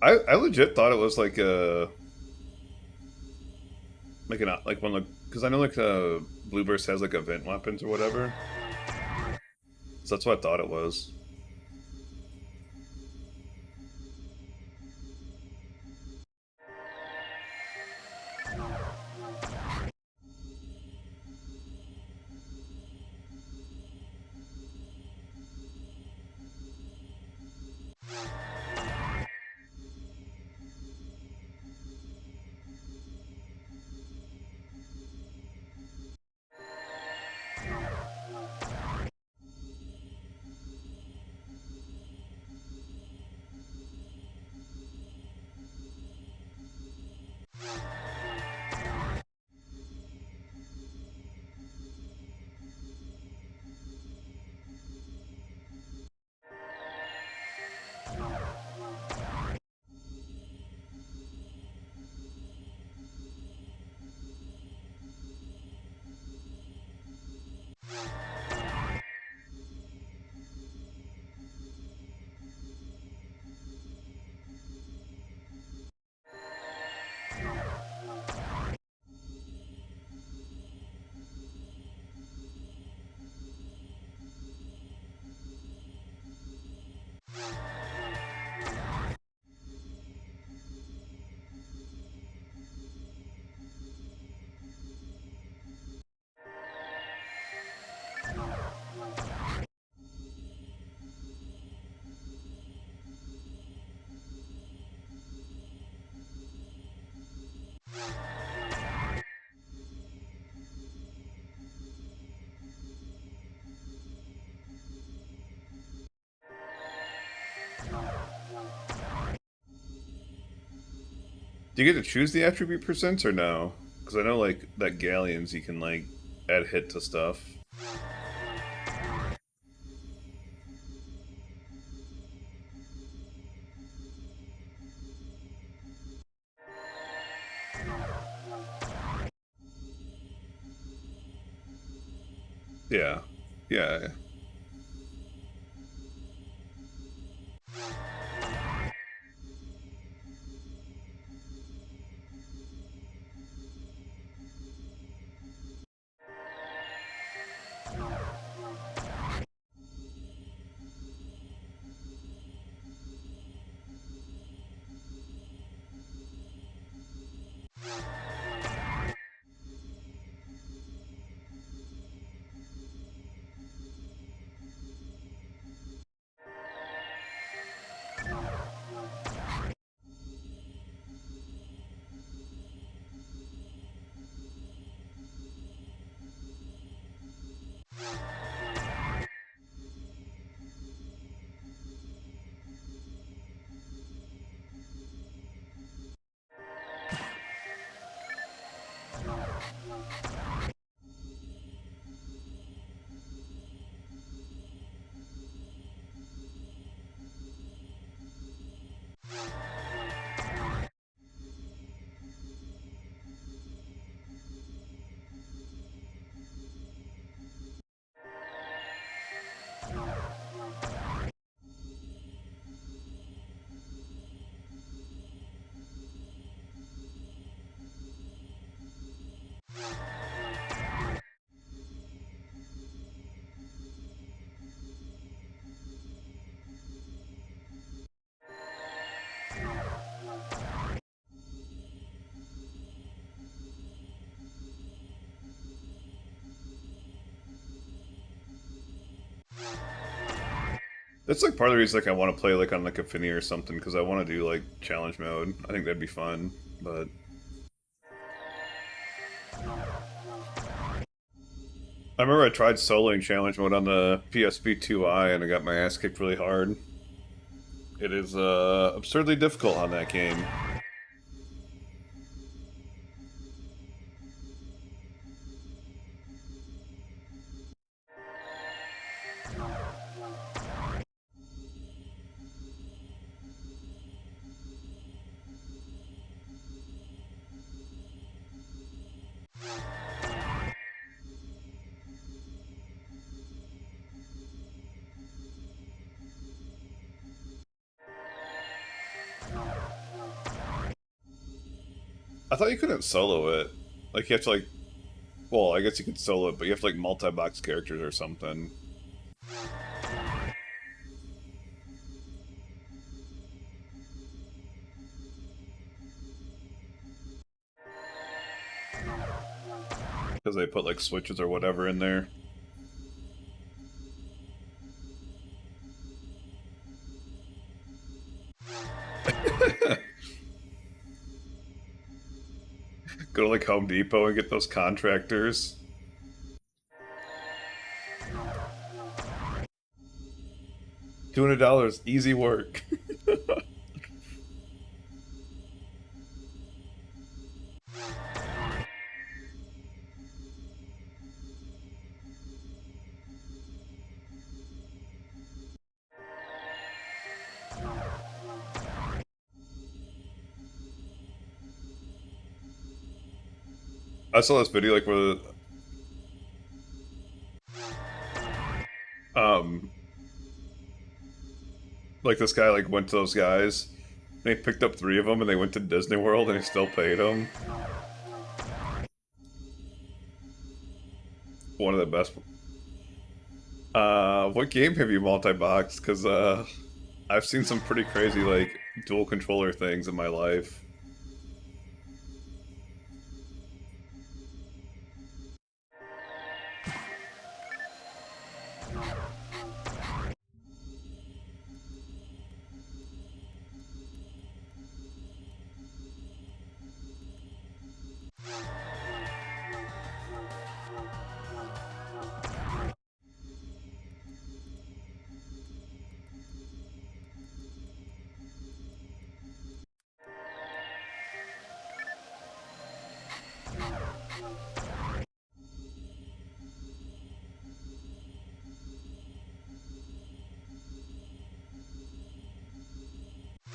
I legit thought it was like a like one of because I know like Blue Burst has like event weapons or whatever. So that's what I thought it was. Do you get to choose the attribute percents or no? Because I know like that galleons you can like add hit to stuff. Yeah. Yeah. That's like part of the reason like I want to play like on like a Fini or something because I want to do like challenge mode. I think that'd be fun, but I remember I tried soloing challenge mode on the PSP 2i and I got my ass kicked really hard. It is absurdly difficult on that game. I thought you couldn't solo it. Like you have to like, well, I guess you could solo it, but you have to like multi-box characters or something. Because they put like switches or whatever in there. Go to like Home Depot and get those contractors. $200, easy work. I saw this video like where um like this guy like went to those guys and he picked up 3 of them and they went to Disney World and he still paid them. One of the best. What game have you multi-boxed? Because I've seen some pretty crazy like dual controller things in my life.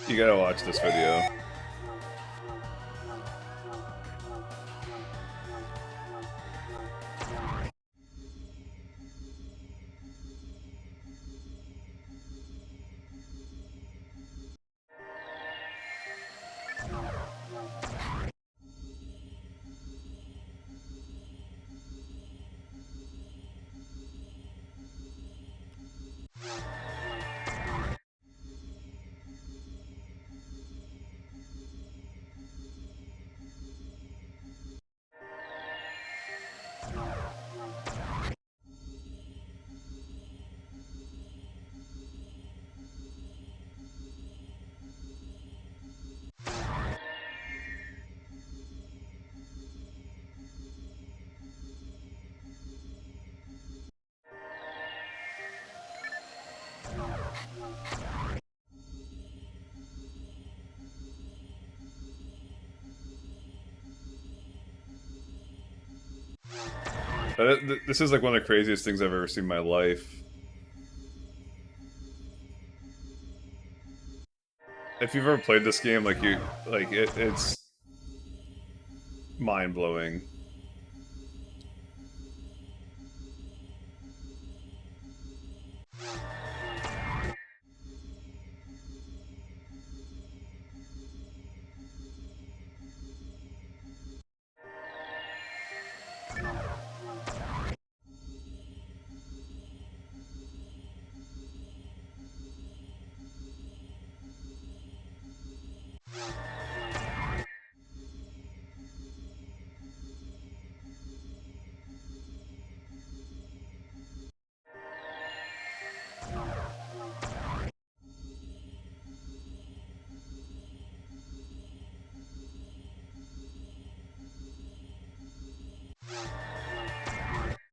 You gotta watch this video. This is like one of the craziest things I've ever seen in my life. If you've ever played this game, like it's mind blowing.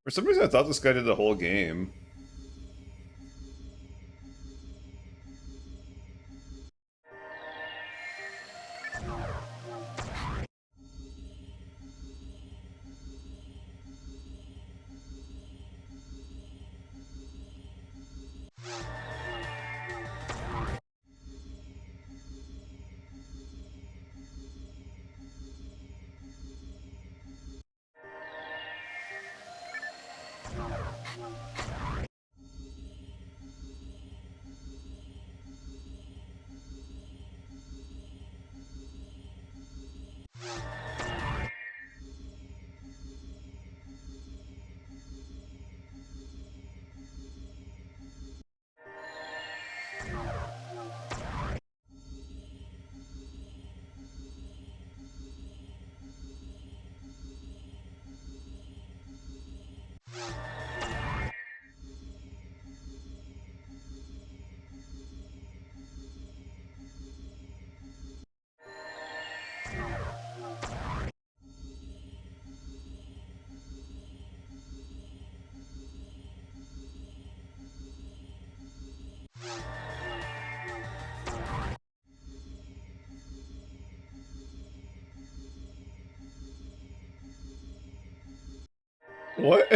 For some reason, I thought this guy did the whole game. What?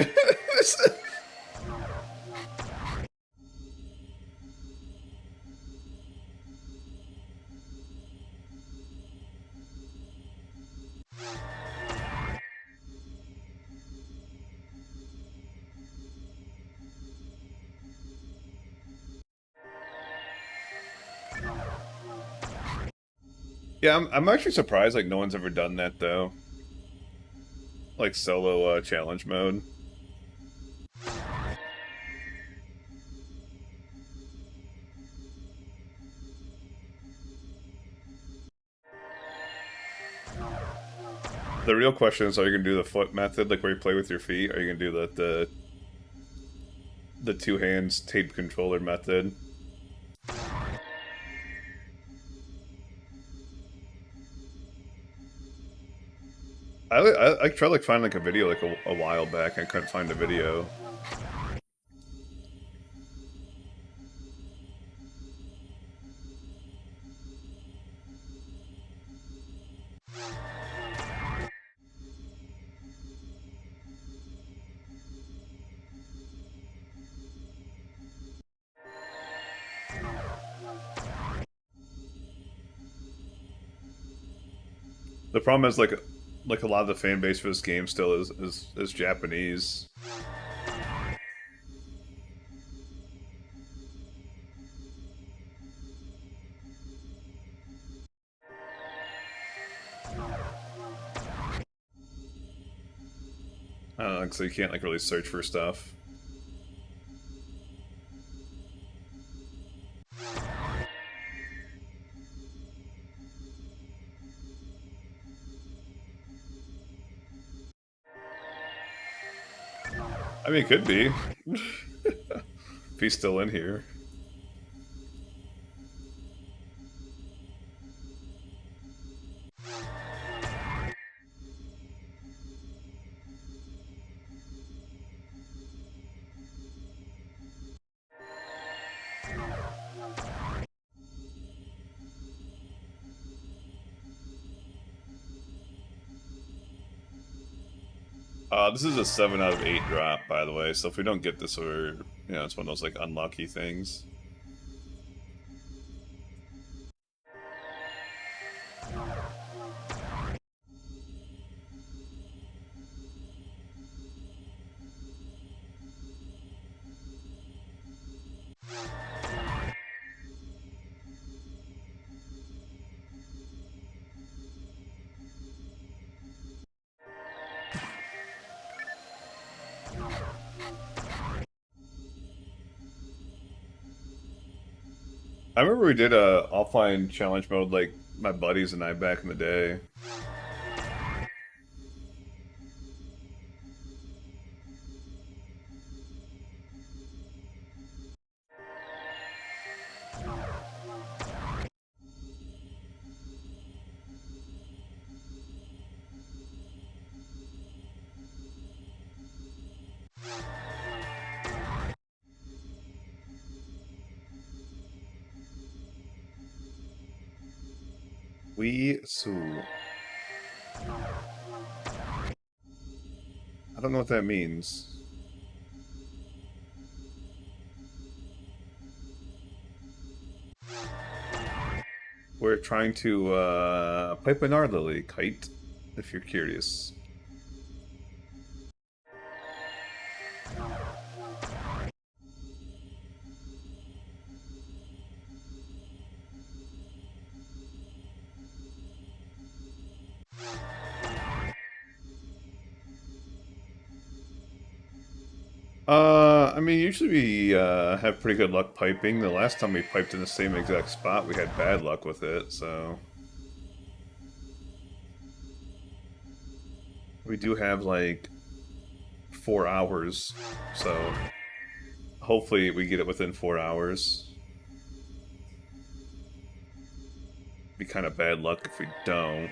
Yeah, I'm actually surprised like no one's ever done that though. Like solo challenge mode. The real question is, are you gonna do the foot method, like where you play with your feet? Or are you gonna do the two hands tape controller method? I tried like finding like a video like a while back. I couldn't find a video. The problem is like a lot of the fan base for this game still is Japanese. So you can't like really search for stuff. I mean, it could be if he's still in here. This is a 7 out of 8 drop, by the way. So if we don't get this, we're it's one of those like unlucky things. I remember we did a offline challenge mode like my buddies and I back in the day. We Sue. I don't know what that means. We're trying to pipe an our lily kite, if you're curious. I mean, usually we have pretty good luck piping. The last time we piped in the same exact spot, we had bad luck with it, so... We do have, like, 4 hours, so... Hopefully we get it within 4 hours. Be kind of bad luck if we don't.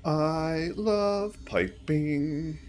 I love piping.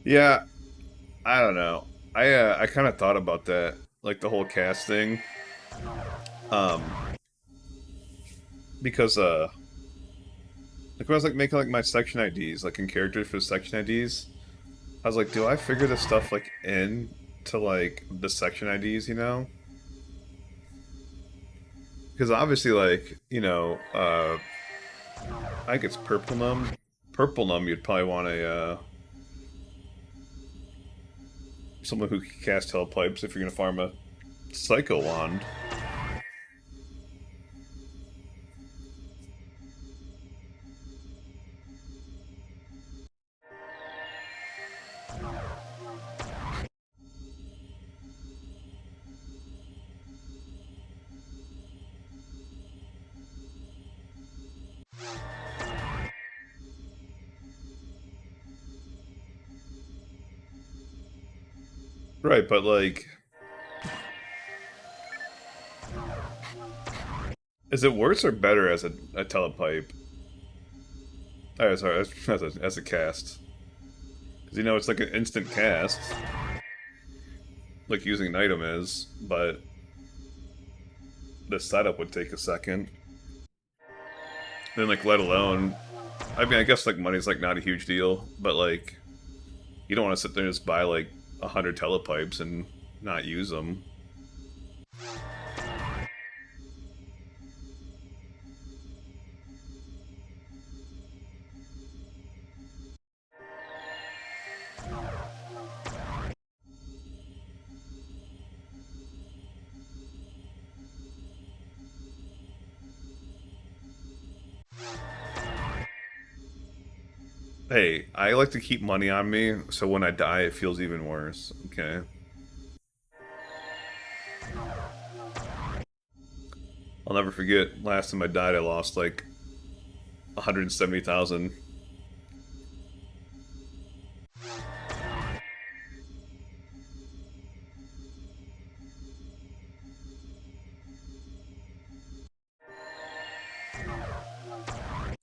Yeah, I don't know. I kind of thought about that, like the whole cast thing, because like when I was like making like my section IDs, like in characters for section IDs, I was like, do I figure this stuff like in to like the section IDs, you know? Because obviously, like I think it's purple num. Purple num, you'd probably want a someone who can cast hell pipes if you're gonna farm a psycho wand. Right, but like, is it worse or better as a telepipe? Oh, sorry, as a cast. Because, you know, it's like an instant cast. Like using an item is, but the setup would take a second. Then, like, let alone... I mean, I guess, like, money's, like, not a huge deal, but, like, you don't want to sit there and just buy, like, 100 telepipes and not use them. Hey, I like to keep money on me, so when I die, it feels even worse, okay? I'll never forget, last time I died, I lost, like, 170,000.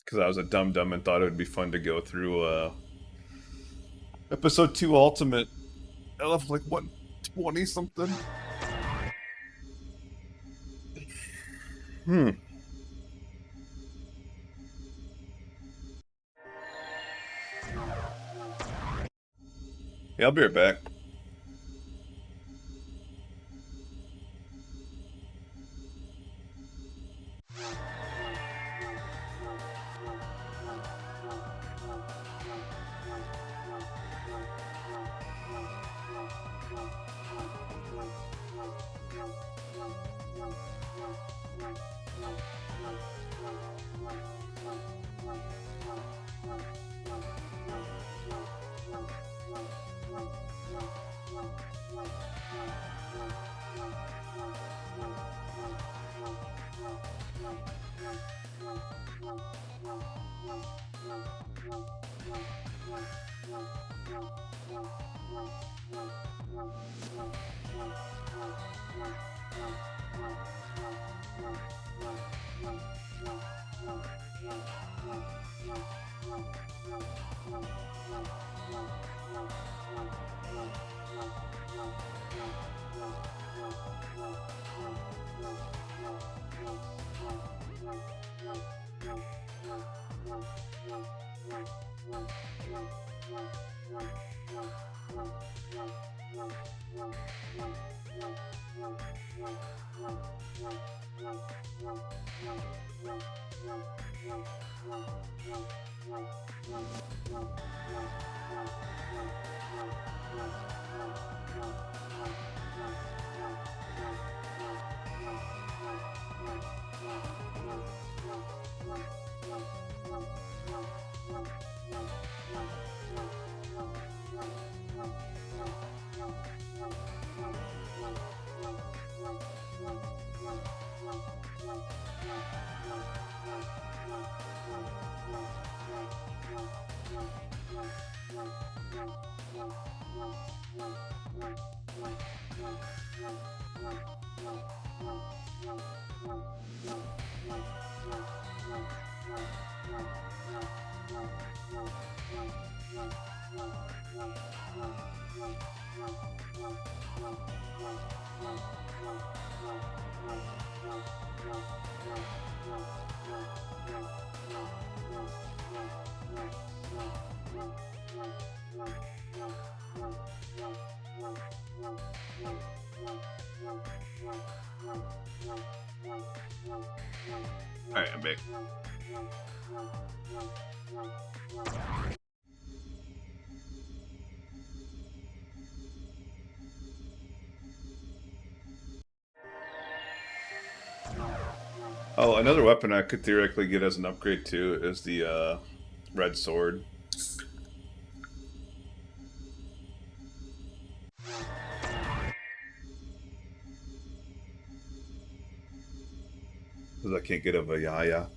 Because I was a dum-dum and thought it would be fun to go through, Episode 2 Ultimate. I left, like, what, 20-something? Hmm. Yeah, I'll be right back. Alright, I'm back. Oh, another weapon I could theoretically get as an upgrade too is the red sword. Because I can't get a Vayaya.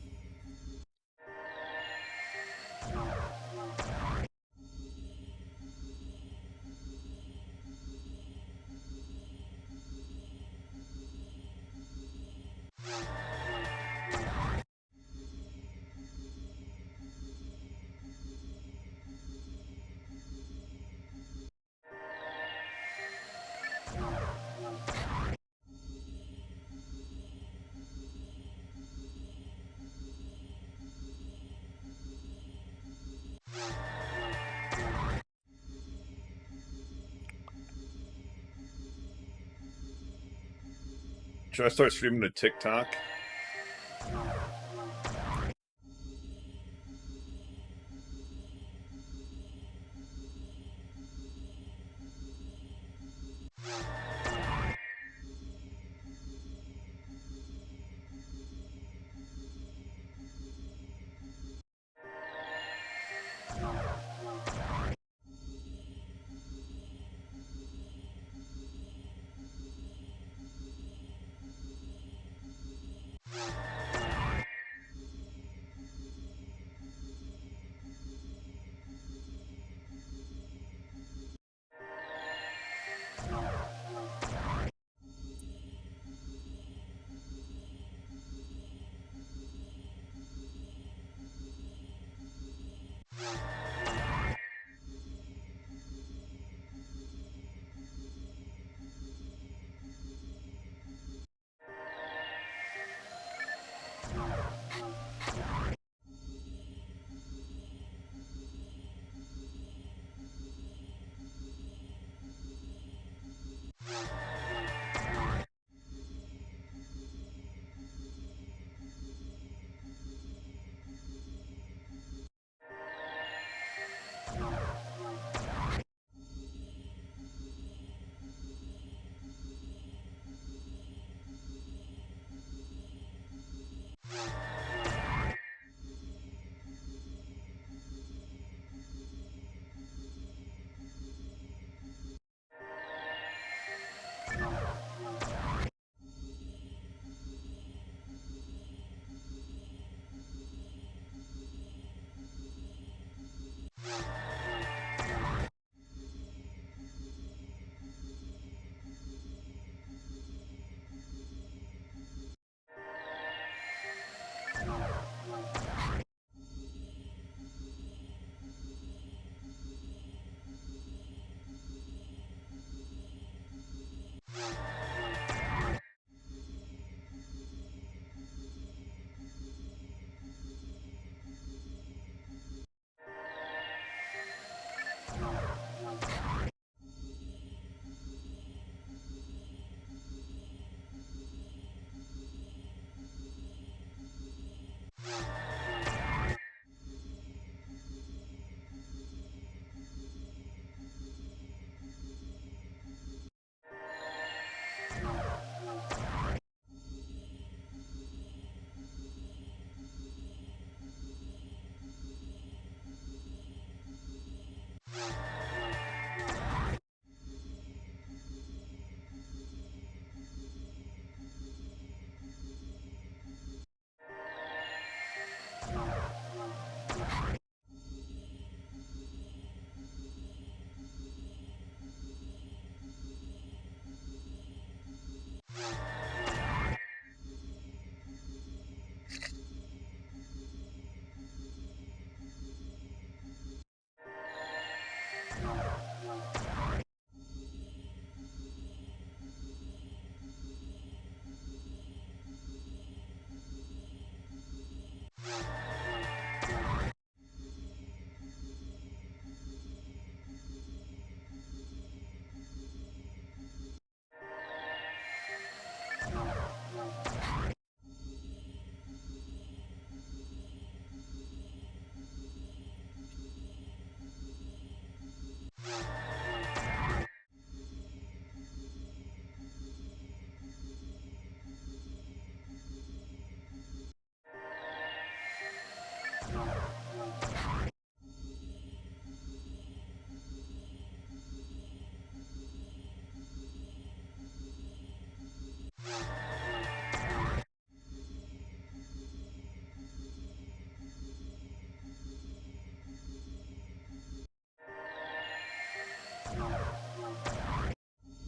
Should I start streaming to TikTok?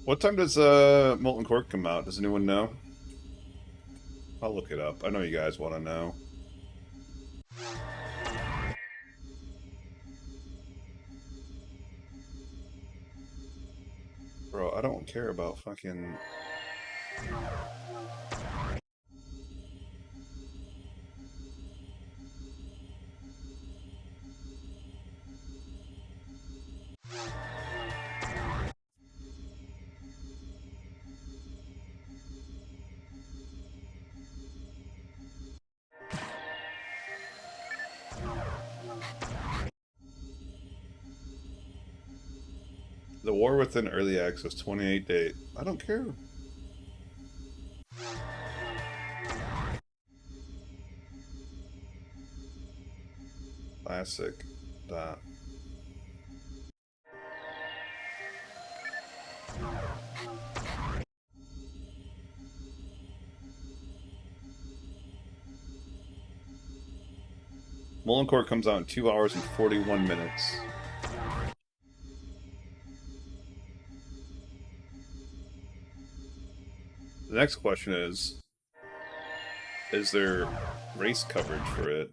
What time does Molten Core come out? Does anyone know? I'll look it up. I know you guys want to know. Bro, I don't care about fucking... The War Within Early Access 28 date. I don't care. Classic. Dot. Mullen Court comes out in 2 hours and 41 minutes. The next question is there race coverage for it?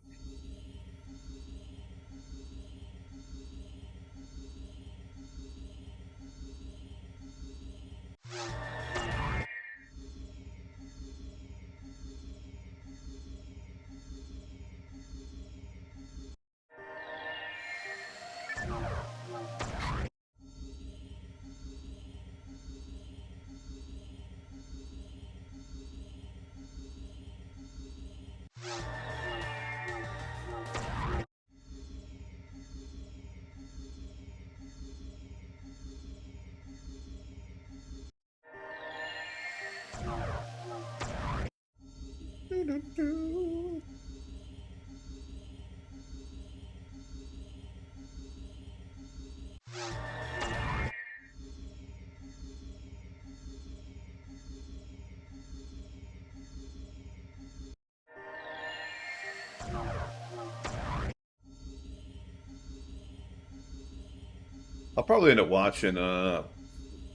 I'll probably end up watching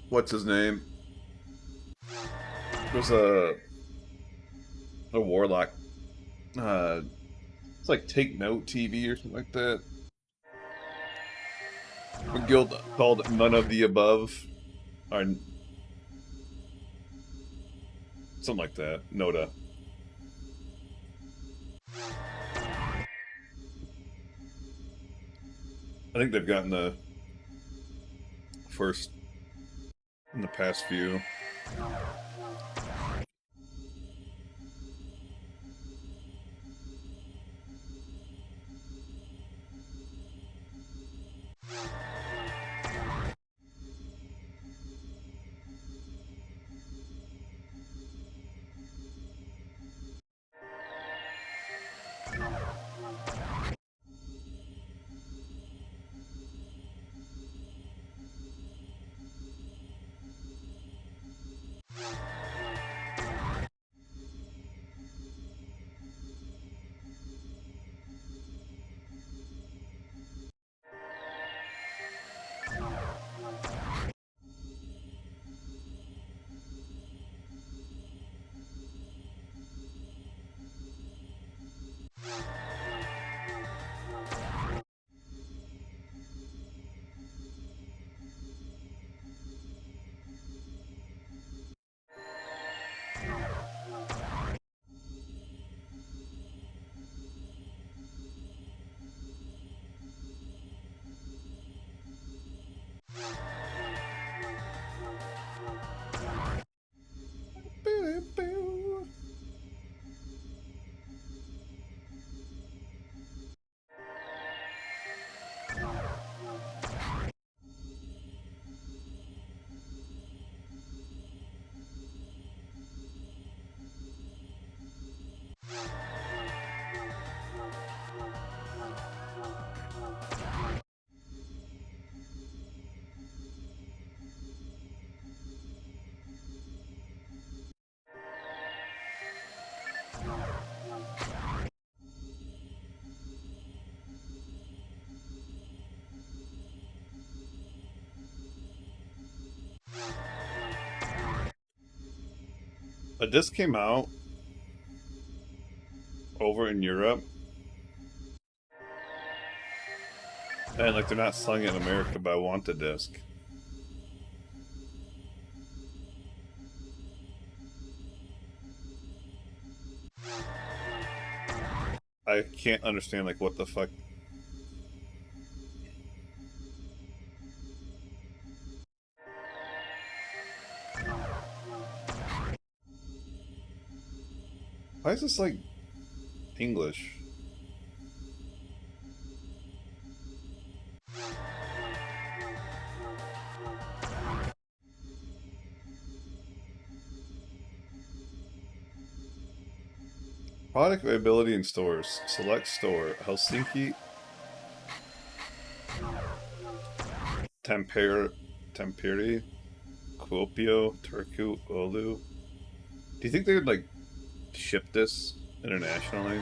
what's his name? There's a warlock it's like Take Note TV or something like that. A guild called None of the Above. Or something like that. Noda. I think they've gotten the first in the past few. A disc came out over in Europe, and like they're not selling it in America, but I want the disc. I can't understand like what the fuck. Why is this like English? Product availability in stores. Select store. Helsinki. Tampere. Kuopio. Turku. Oulu. Do you think they would, like, ship this internationally?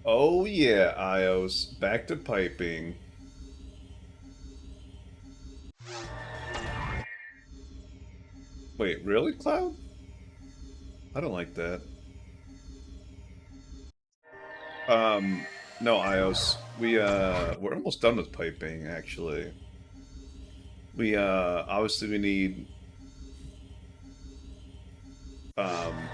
Oh yeah, iOS. Back to piping. Wait, really, Cloud? I don't like that. No, iOS. We're almost done with piping, actually. Obviously we need um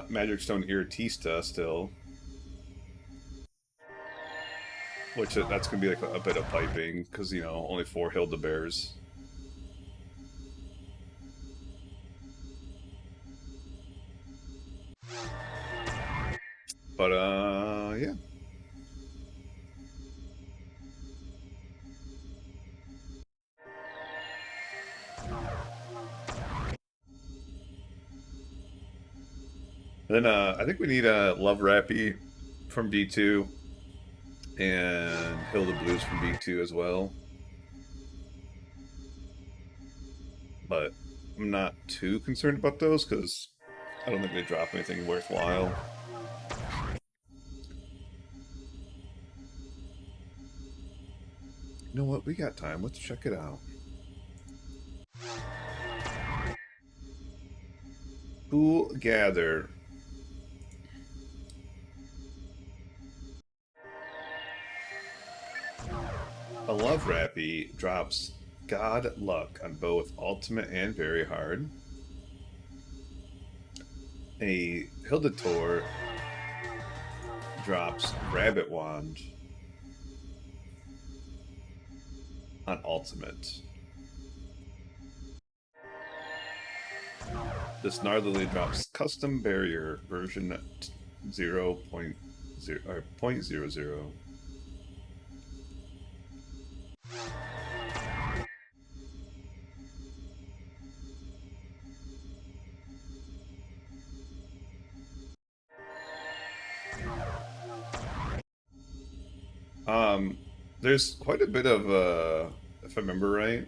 Magic Stone Iritista still, which that's gonna be like a bit of piping because only 4 Hilda Bears. But yeah. Then I think we need a Love Rappy from B2 and Hilda Blues from B2 as well. But I'm not too concerned about those because I don't think they drop anything worthwhile. You know what? We got time. Let's check it out. Who gather? A Love Rappy drops God Luck on both Ultimate and Very Hard. A Hildator drops Rabbit Wand on Ultimate. This Gnarly drops Custom Barrier version 0.0 or 0.00. There's quite a bit of, if I remember right.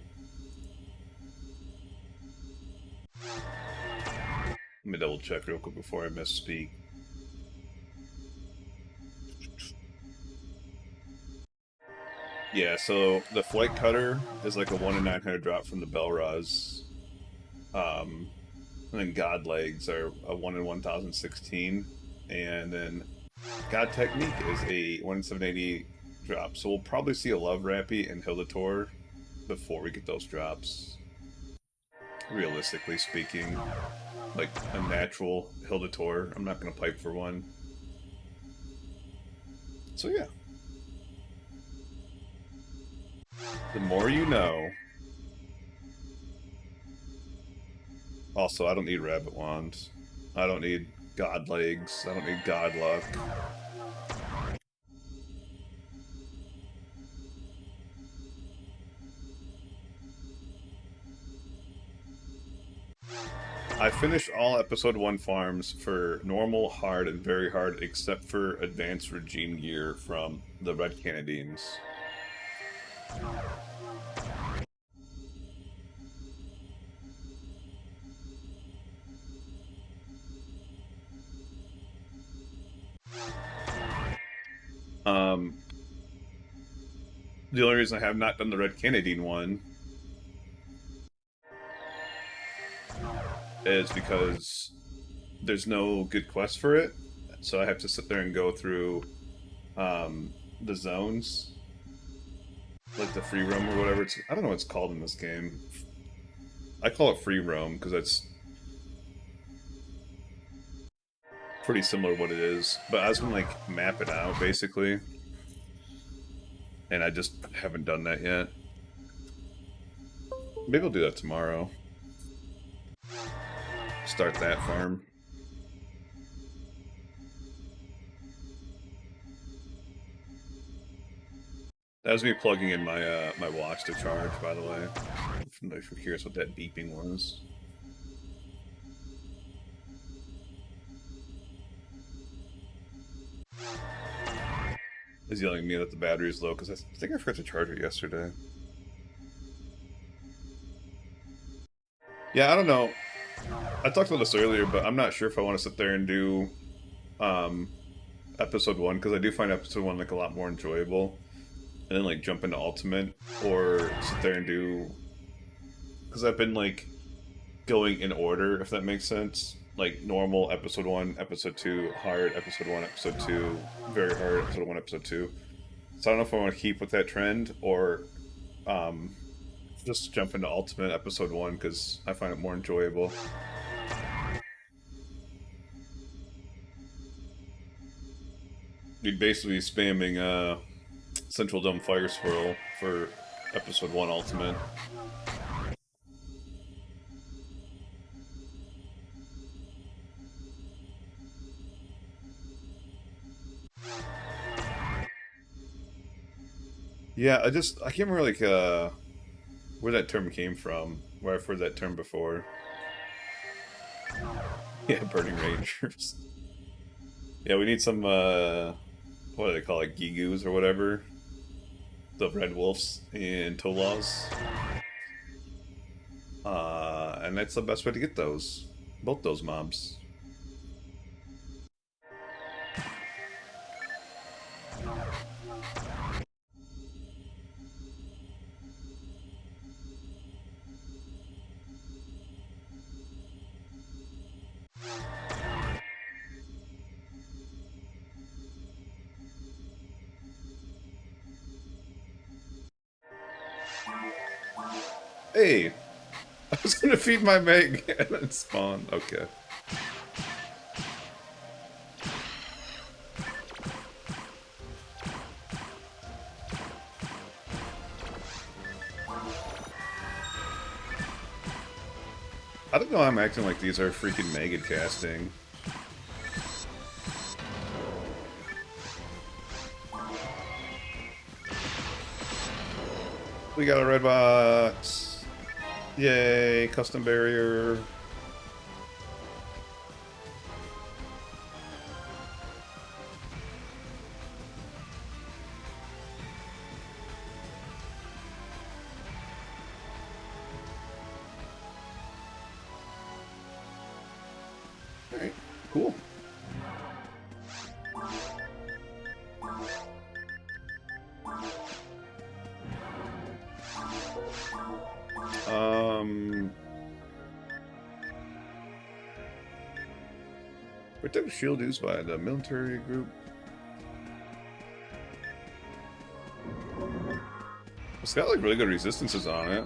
Let me double check real quick before I misspeak. Yeah, so the flight cutter is like a 1 in 900 drop from the Belraz. And then God legs are a 1 in 1016. And then God Technique is a 1 in 780 drop. So we'll probably see a Love Rappy and Hildator before we get those drops. Realistically speaking. Like a natural Hildator. I'm not going to pipe for one. So yeah. The more you know. Also, I don't need Rabbit Wands. I don't need God Legs. I don't need God Luck. I finished all episode 1 farms for normal, hard, and very hard, except for advanced regime gear from the Red Canadians. The only reason I have not done the Red Canadian one is because there's no good quest for it, so I have to sit there and go through the zones, like the free roam or whatever. I don't know what it's called in this game. I call it free roam because it's pretty similar to what it is, but I was gonna like map it out basically, and I just haven't done that yet. Maybe I'll do that tomorrow. Start that farm. That was me plugging in my my watch to charge, by the way. If you're curious what that beeping was. He's yelling at me that the battery is low because I think I forgot to charge it yesterday. Yeah, I don't know. I talked about this earlier, but I'm not sure if I want to sit there and do episode 1 because I do find episode 1 like a lot more enjoyable, and then like jump into ultimate or sit there and do, because I've been like going in order, if that makes sense. Like normal episode 1, episode 2, hard episode 1, episode 2, very hard episode 1, episode 2. So I don't know if I want to keep with that trend or just jump into ultimate episode 1 because I find it more enjoyable. You'd basically be spamming Central Dome Fire Swirl for episode 1 ultimate. Yeah, I can't remember like where that term came from. Where I've heard that term before. Yeah, Burning Rangers. Yeah, we need some what do they call it, Gigus or whatever? The Red Wolves in Tolas. And that's the best way to get those. Both those mobs. Hey! I was gonna feed my Meg and then spawn. Okay. I don't know why I'm acting like these are freaking mega casting. We got a red box. Yay, custom barrier. Cool. Protective shield used by the military group. It's got like really good resistances on it.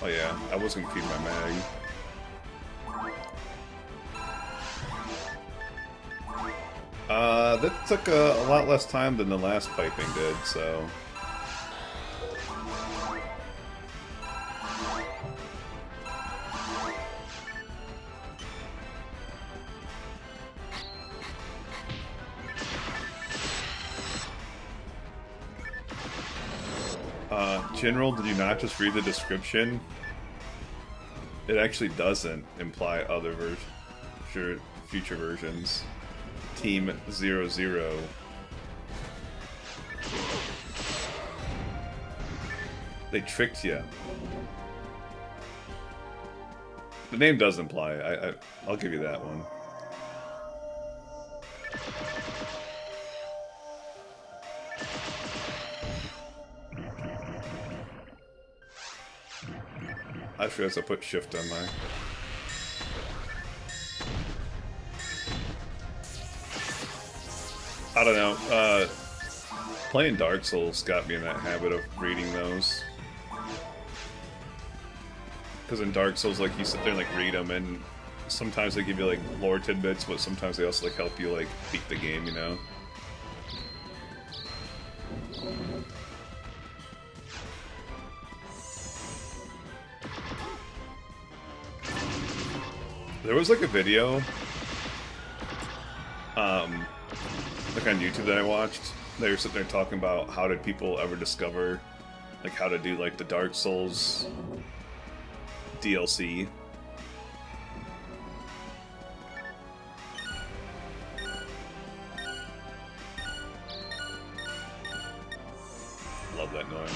Oh yeah, I wasn't gonna feed my mag. That took a lot less time than the last piping did, so... General, did you not just read the description? It actually doesn't imply other future versions. Team 00. They tricked you. The name does imply. I'll give you that one. I forgot to put shift on my... I don't know. Playing Dark Souls got me in that habit of reading those. Because in Dark Souls, like, you sit there and, like, read them, and sometimes they give you, like, lore tidbits, but sometimes they also, like, help you, like, beat the game, you know? There was, like, a video, like, on YouTube that I watched. They were sitting there talking about how did people ever discover, like, how to do, like, the Dark Souls DLC. Love that noise.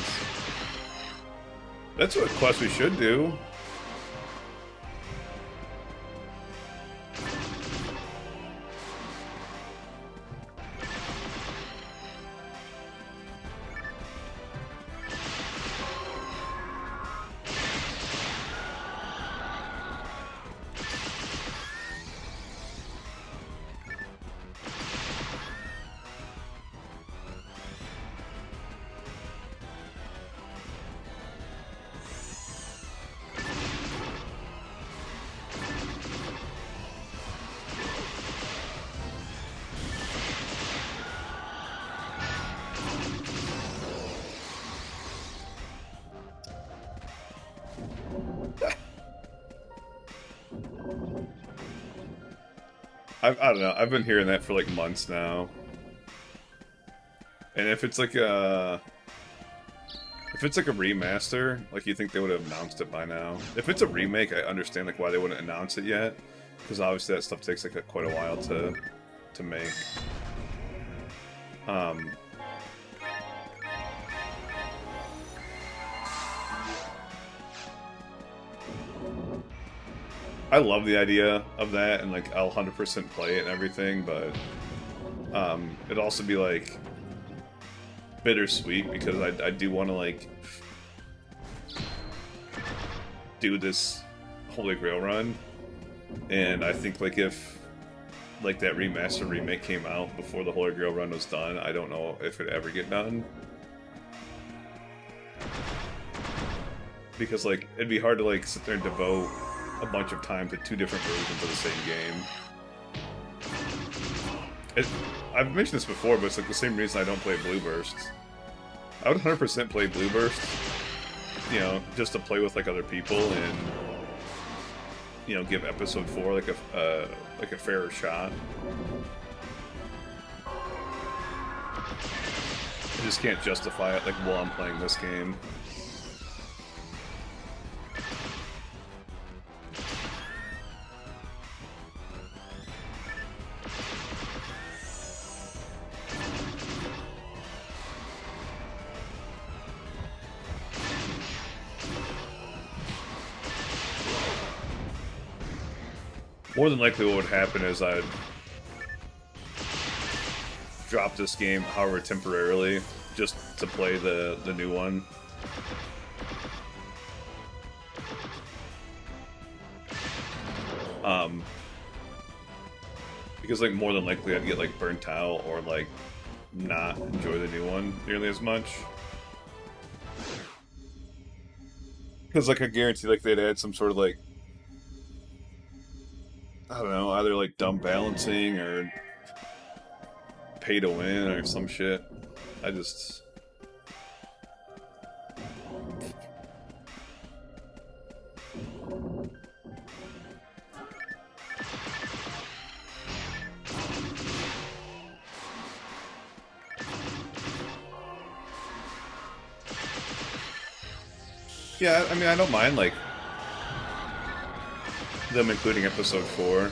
That's what quest we should do. I don't know, I've been hearing that for like months now. And if it's like a... If it's like a remaster, like you think they would have announced it by now. If it's a remake, I understand like why they wouldn't announce it yet. Because obviously that stuff takes like quite a while to make. I love the idea of that, and like I'll 100% play it and everything, but it'd also be like bittersweet because I do want to like do this Holy Grail run, and I think like if like that remaster remake came out before the Holy Grail run was done, I don't know if it'd ever get done. Because like it'd be hard to like sit there and devote a bunch of time to two different versions of the same game. I've mentioned this before, but it's like the same reason I don't play Blue Burst. I would 100% play Blue Burst, you know, just to play with like other people and, you know, give episode 4 like a fairer shot. I just can't justify it like while I'm playing this game. more than likely what would happen is I'd drop this game, however temporarily, just to play the new one. Because like more than likely I'd get like burnt out or like not enjoy the new one nearly as much. Because like I guarantee like they'd add some sort of like, I don't know, either like dumb balancing or pay to win or some shit. I just... Yeah, I mean, I don't mind, like, them including episode 4.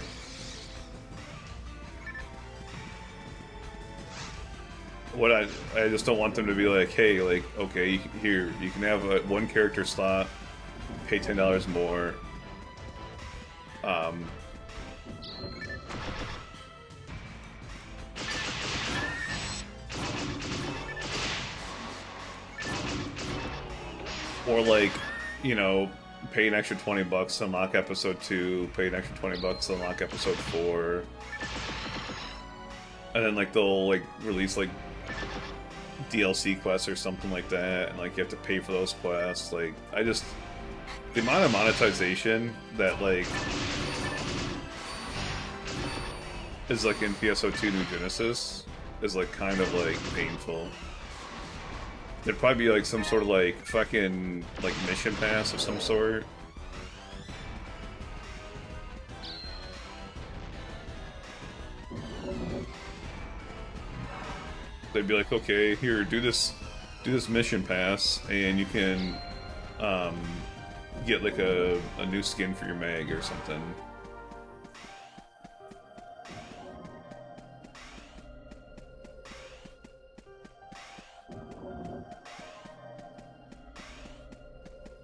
What I just don't want them to be like, hey, like, okay, here, you can have a one character slot, pay $10 more. Or like, you know, pay an extra $20 to unlock episode 2, pay an extra $20 to unlock episode 4. And then like they'll like release like DLC quests or something like that, and like you have to pay for those quests. Like, I just... the amount of monetization that like is like in PSO2 New Genesis is like kind of like painful. There'd probably be like some sort of like fucking like mission pass of some sort. They'd be like, okay, here, do this mission pass, and you can get like a new skin for your mag or something.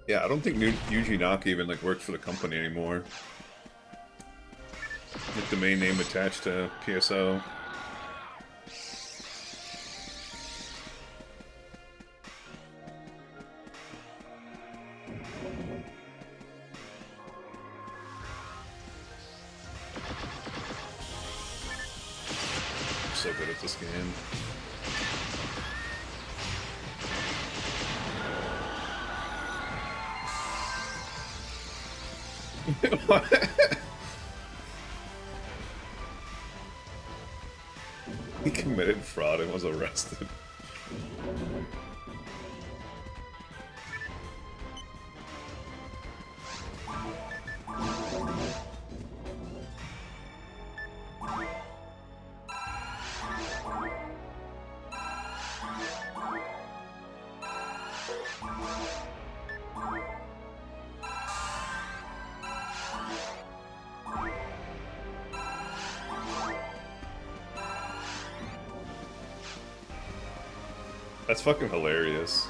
Yeah, I don't think Yuji Naka even like works for the company anymore. Like the main name attached to PSO. I'm so good at this game. What? He committed fraud and was arrested. That's fucking hilarious.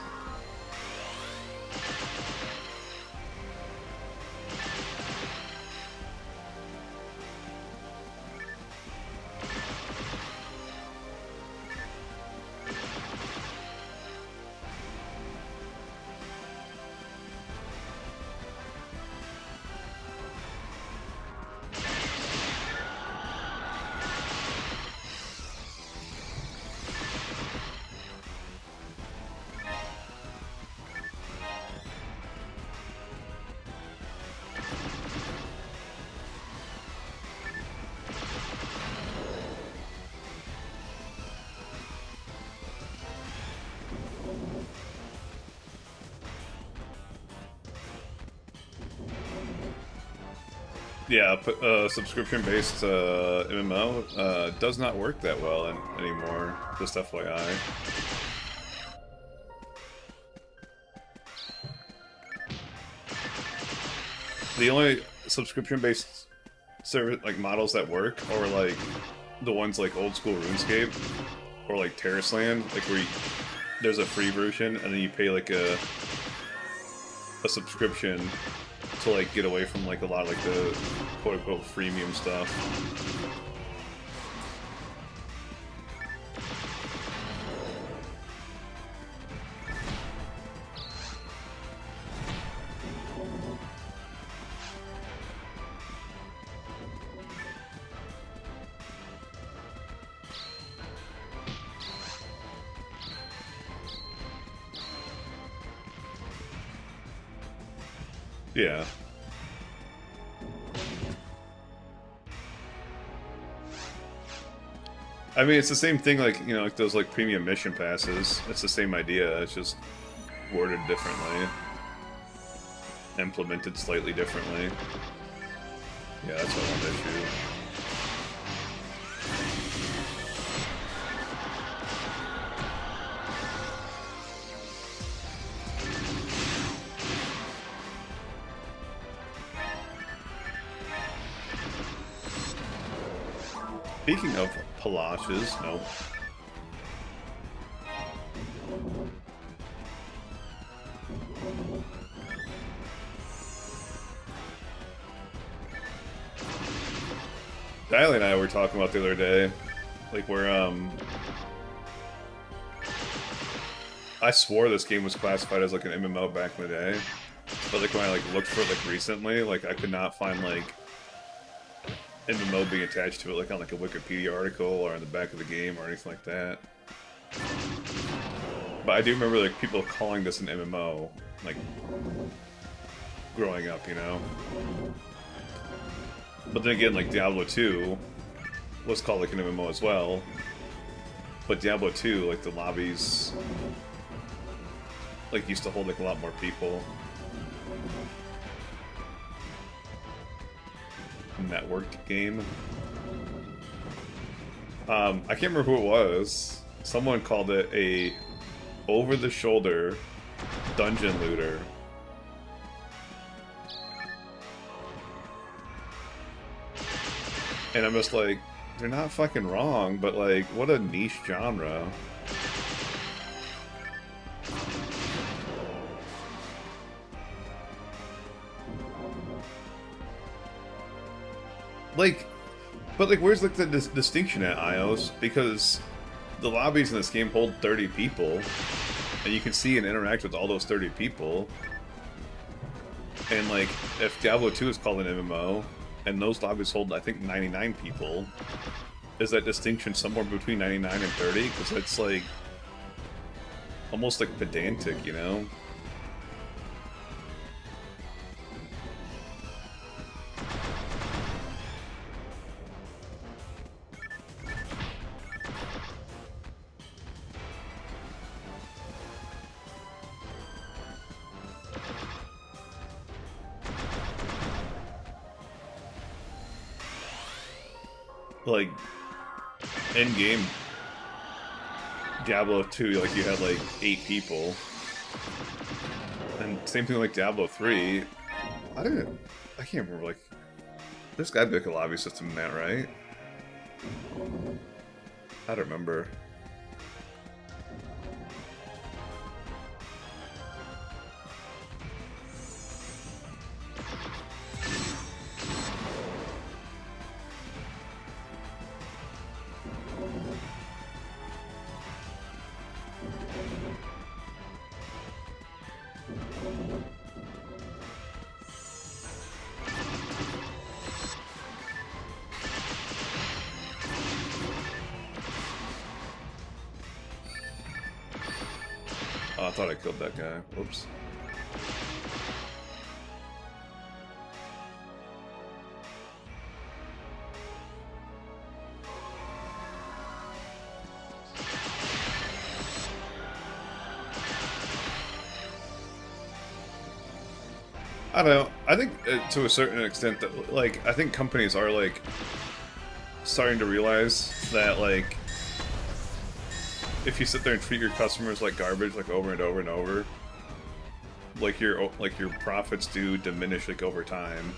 Yeah, subscription-based MMO does not work that well anymore, just FYI. The only subscription-based service like models that work are like the ones like old school RuneScape or like Terrace Land, like where there's a free version and then you pay like a subscription to like get away from like a lot of like the quote-unquote freemium stuff. Yeah. I mean, it's the same thing, like, you know, like those, like, premium mission passes. It's the same idea, it's just worded differently. Implemented slightly differently. Yeah, that's one issue. Speaking of Palashes, no. Diley and I were talking about the other day, like where I swore this game was classified as like an MMO back in the day, but like when I like looked for it like recently, like I could not find like MMO being attached to it, like on like a Wikipedia article or on the back of the game or anything like that. But I do remember like people calling this an MMO, like growing up, you know. But then again, like Diablo 2 was called like an MMO as well. But Diablo 2, like the lobbies, like used to hold like a lot more people. Networked game. I can't remember who it was. Someone called it a over-the-shoulder dungeon looter. And I'm just like, they're not fucking wrong, but like, what a niche genre. Like, but like, where's like the distinction at IOS? Because the lobbies in this game hold 30 people, and you can see and interact with all those 30 people. And like, if Diablo 2 is called an MMO, and those lobbies hold, I think, 99 people, is that distinction somewhere between 99 and 30? Because it's like, almost like pedantic, you know? Like, in-game Diablo 2, like, you had, like, 8 people. And same thing like Diablo 3. I can't remember, like, there's gotta be, like, a lobby system in that, right? I don't remember. Oh, I thought I killed that guy. Whoops. I don't know. I think to a certain extent that, like, I think companies are, like, starting to realize that, like, if you sit there and treat your customers like garbage, like, over and over and over, like, your profits do diminish, like, over time.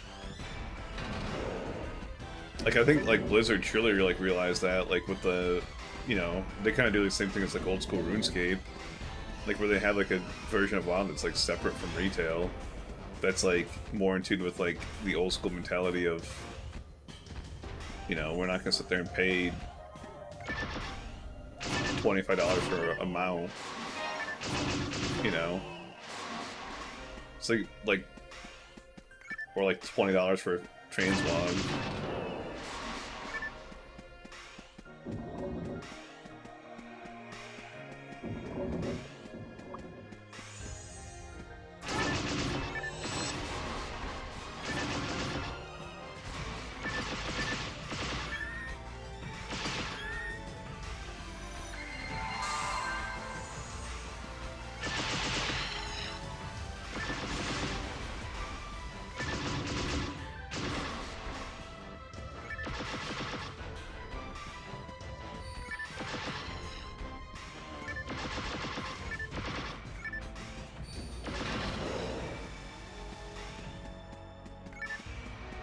Like, I think, like, Blizzard surely, like, realized that, like, with the, you know, they kind of do the same thing as, like, old school RuneScape. Like, where they have, like, a version of WoW that's, like, separate from retail. that's like more in tune with like the old school mentality of, you know, we're not gonna sit there and pay $25 for a mount. You know, it's like or like $20 for a translog.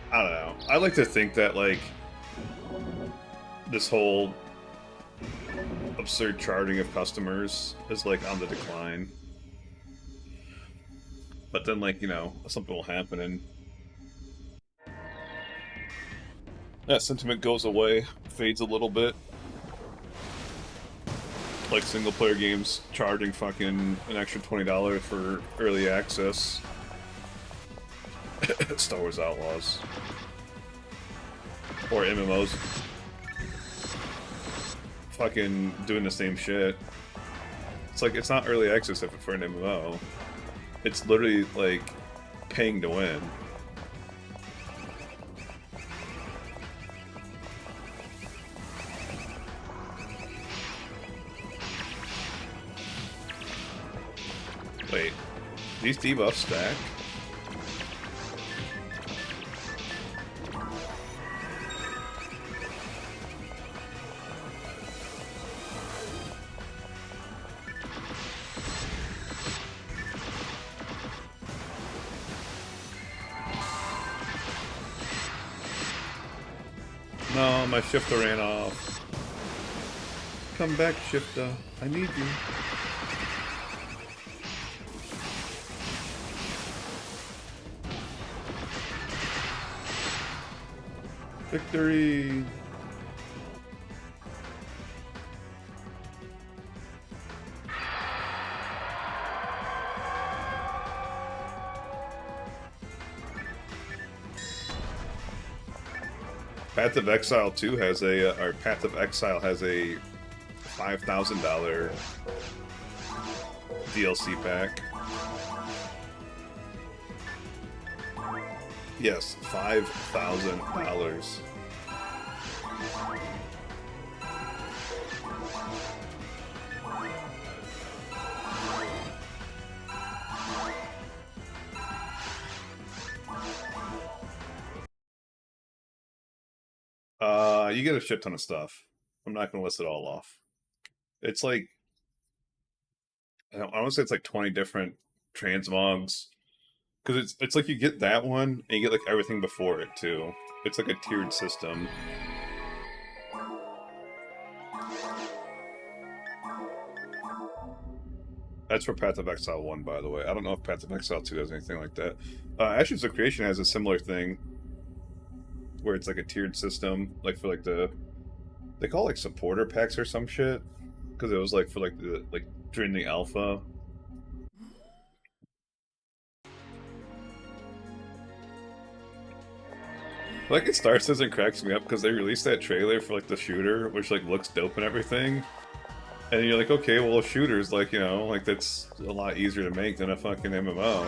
I don't know. I like to think that, like, this whole absurd charging of customers is, like, on the decline. But then, like, you know, something will happen and that sentiment goes away, fades a little bit. Like single-player games charging fucking an extra $20 for early access. Star Wars Outlaws. Or MMOs fucking doing the same shit. It's like, it's not early access for an MMO. It's literally, like, paying to win. Wait, these debuffs stack? No, my shifter ran off. Come back, shifter. I need you. Victory! Path of Exile 2 has a, or Path of Exile has a $5,000 DLC pack. Yes, $5,000. You get a shit ton of stuff. I'm not going to list it all off. It's like, I want to say it's like 20 different transmogs. Because it's like you get that one, and you get like everything before it too. It's like a tiered system. That's for Path of Exile 1, by the way. I don't know if Path of Exile 2 has anything like that. Ashes of Creation has a similar thing, where it's like a tiered system, like for like the, they call it like supporter packs or some shit, because it was like for like the, like during the alpha. Like, it Star Citizen cracks me up because they released that trailer for like the shooter, which like looks dope and everything. And you're like, okay, well, a shooter's like, you know, like that's a lot easier to make than a fucking MMO.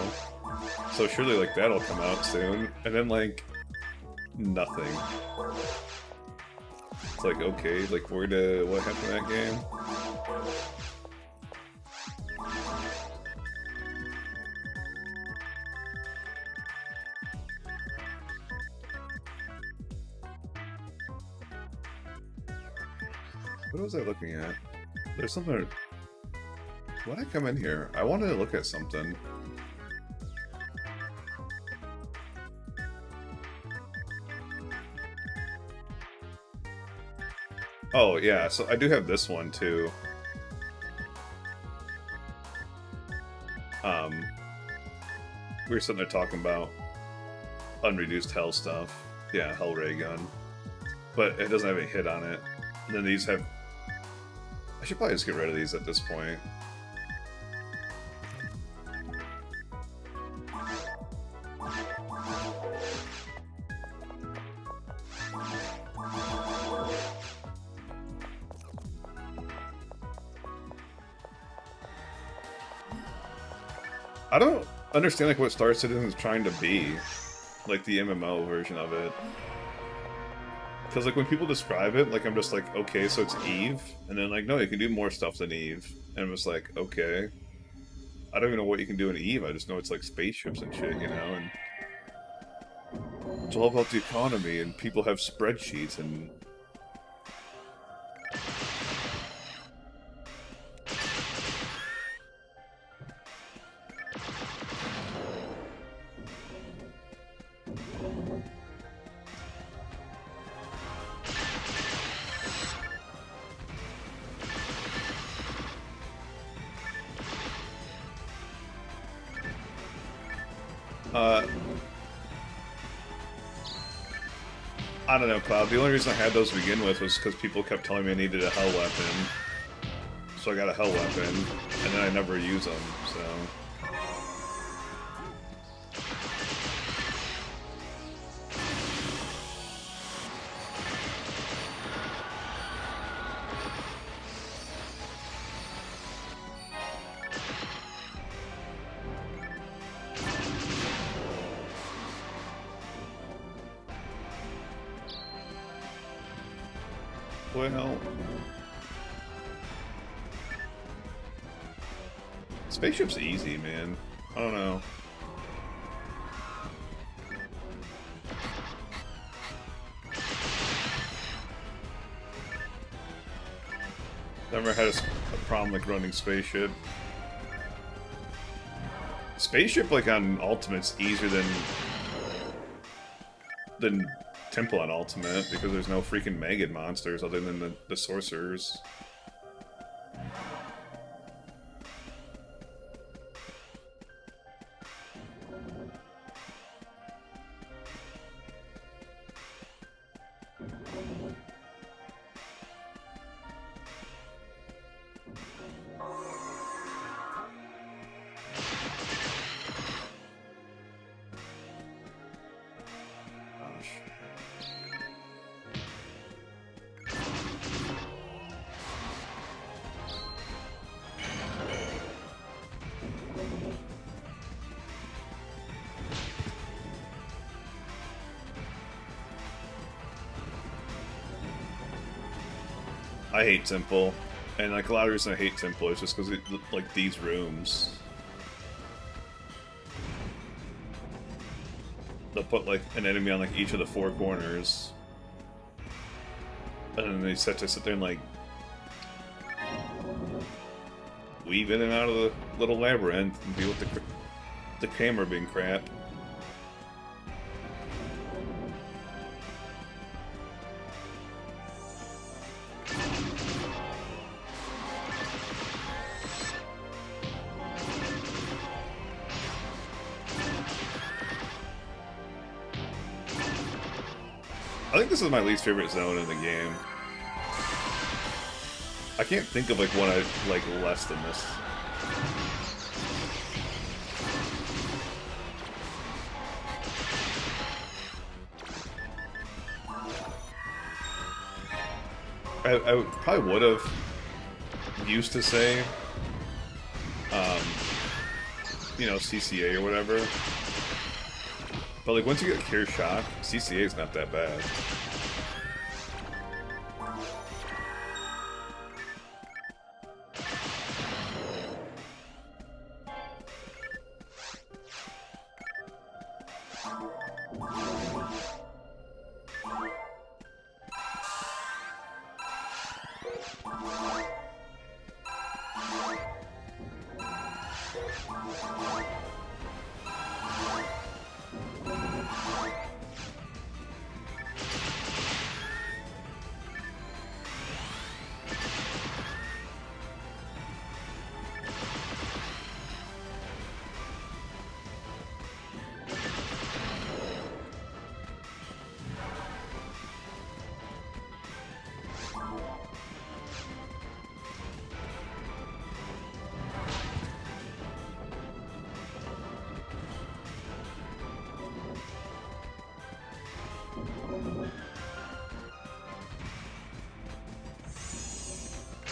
So surely like that'll come out soon. And then like nothing. It's like, okay, like what happened to that game? What was I looking at? There's something. Why did I come in here? I wanted to look at something. Oh, yeah, so I do have this one, too. we were sitting there talking about unreduced hell stuff. Yeah, hell ray gun. But it doesn't have any hit on it. And then these have... I should probably just get rid of these at this point. I don't understand like what Star Citizen is trying to be, like the MMO version of it. Because like when people describe it, like I'm just like, okay, so it's Eve, and then like, no, you can do more stuff than Eve, and I'm just like, okay, I don't even know what you can do in Eve. I just know it's like spaceships and shit, you know, and it's all about the economy, and people have spreadsheets and. I don't know, Cloud. The only reason I had those to begin with was because people kept telling me I needed a hell weapon. So I got a hell weapon, and then I never use them, so... Well... Spaceship's easy, man. I don't know. Never had a problem like running Spaceship. Spaceship, like on Ultimate's easier than Temple on Ultimate, because there's no freaking Megan monsters other than the sorcerers. I hate Temple, and like a lot of reason I hate Temple is just because like these rooms, they'll put like an enemy on like each of the four corners, and then they sit there and like weave in and out of the little labyrinth and deal with the camera being crap. I think this is my least favorite zone in the game. I can't think of like one I like less than this. I probably would have used to say, you know, CCA or whatever. But like once you get Cure Shock, CCA is not that bad.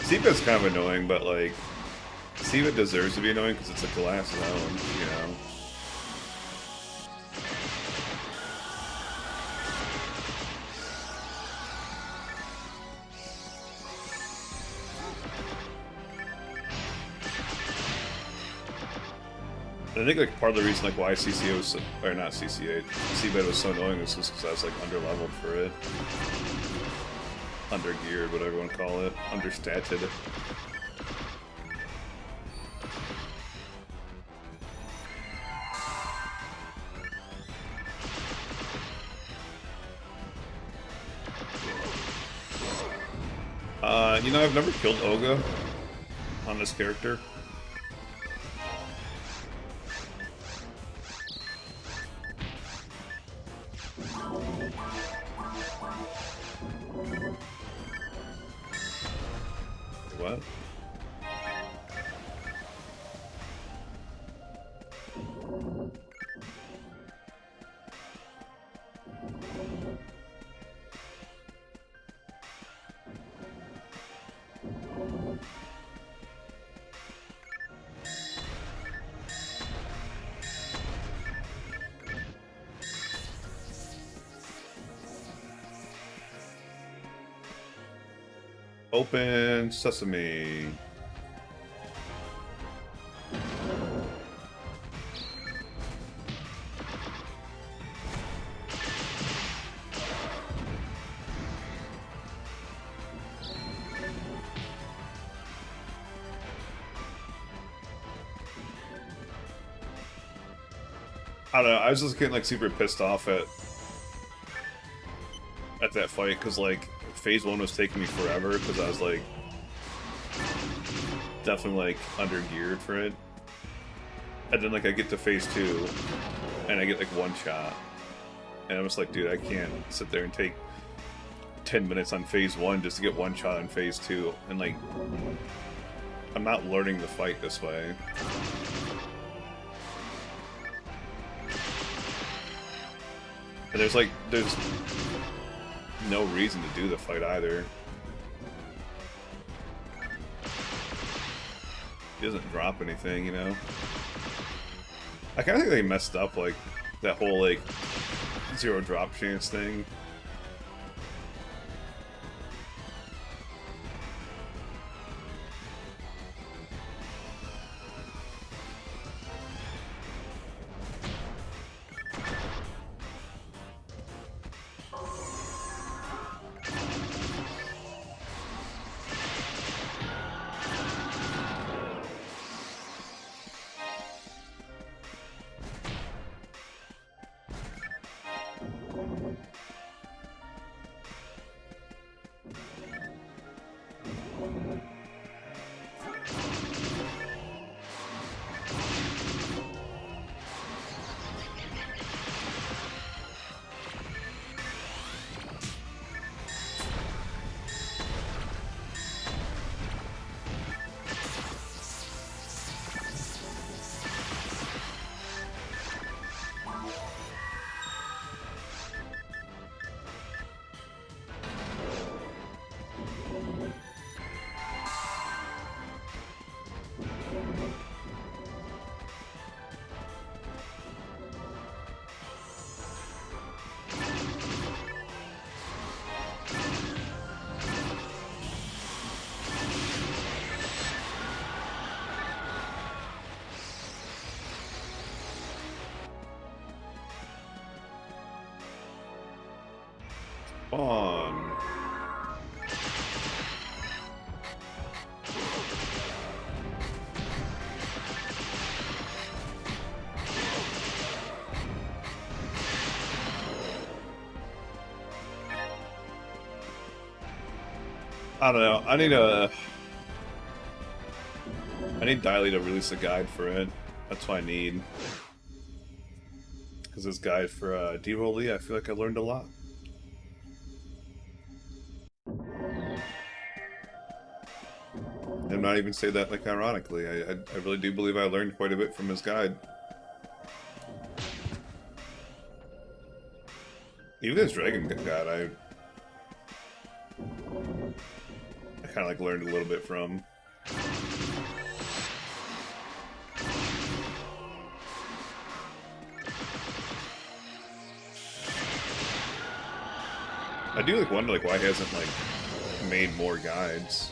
Seabed's kind of annoying, but like, Seabed deserves to be annoying because it's a glass zone, you know. I think like part of the reason like why CCA was so, or not CCA, Seabed was so annoying was just because I was like underleveled for it, undergeared, whatever you want to call it, understated. You know, I've never killed Olga on this character. What? Open sesame. I don't know, I was just getting like super pissed off at that fight because like phase 1 was taking me forever because I was like definitely like under geared for it, and then like I get to phase 2 and I get like one shot and I'm just like, dude, I can't sit there and take 10 minutes on phase 1 just to get one shot on phase 2, and like I'm not learning the fight this way. And there's no reason to do the fight either. He doesn't drop anything, you know? I kinda think they messed up, like, that whole, like, 0 drop chance thing. On. I don't know. I need Diley to release a guide for it. That's what I need. Because this guide for D-Rolly, I feel like I learned a lot. I'm not even say that like ironically. I really do believe I learned quite a bit from his guide. Even his dragon guide, I kind kind of like learned a little bit from. I do like wonder like why he hasn't like made more guides.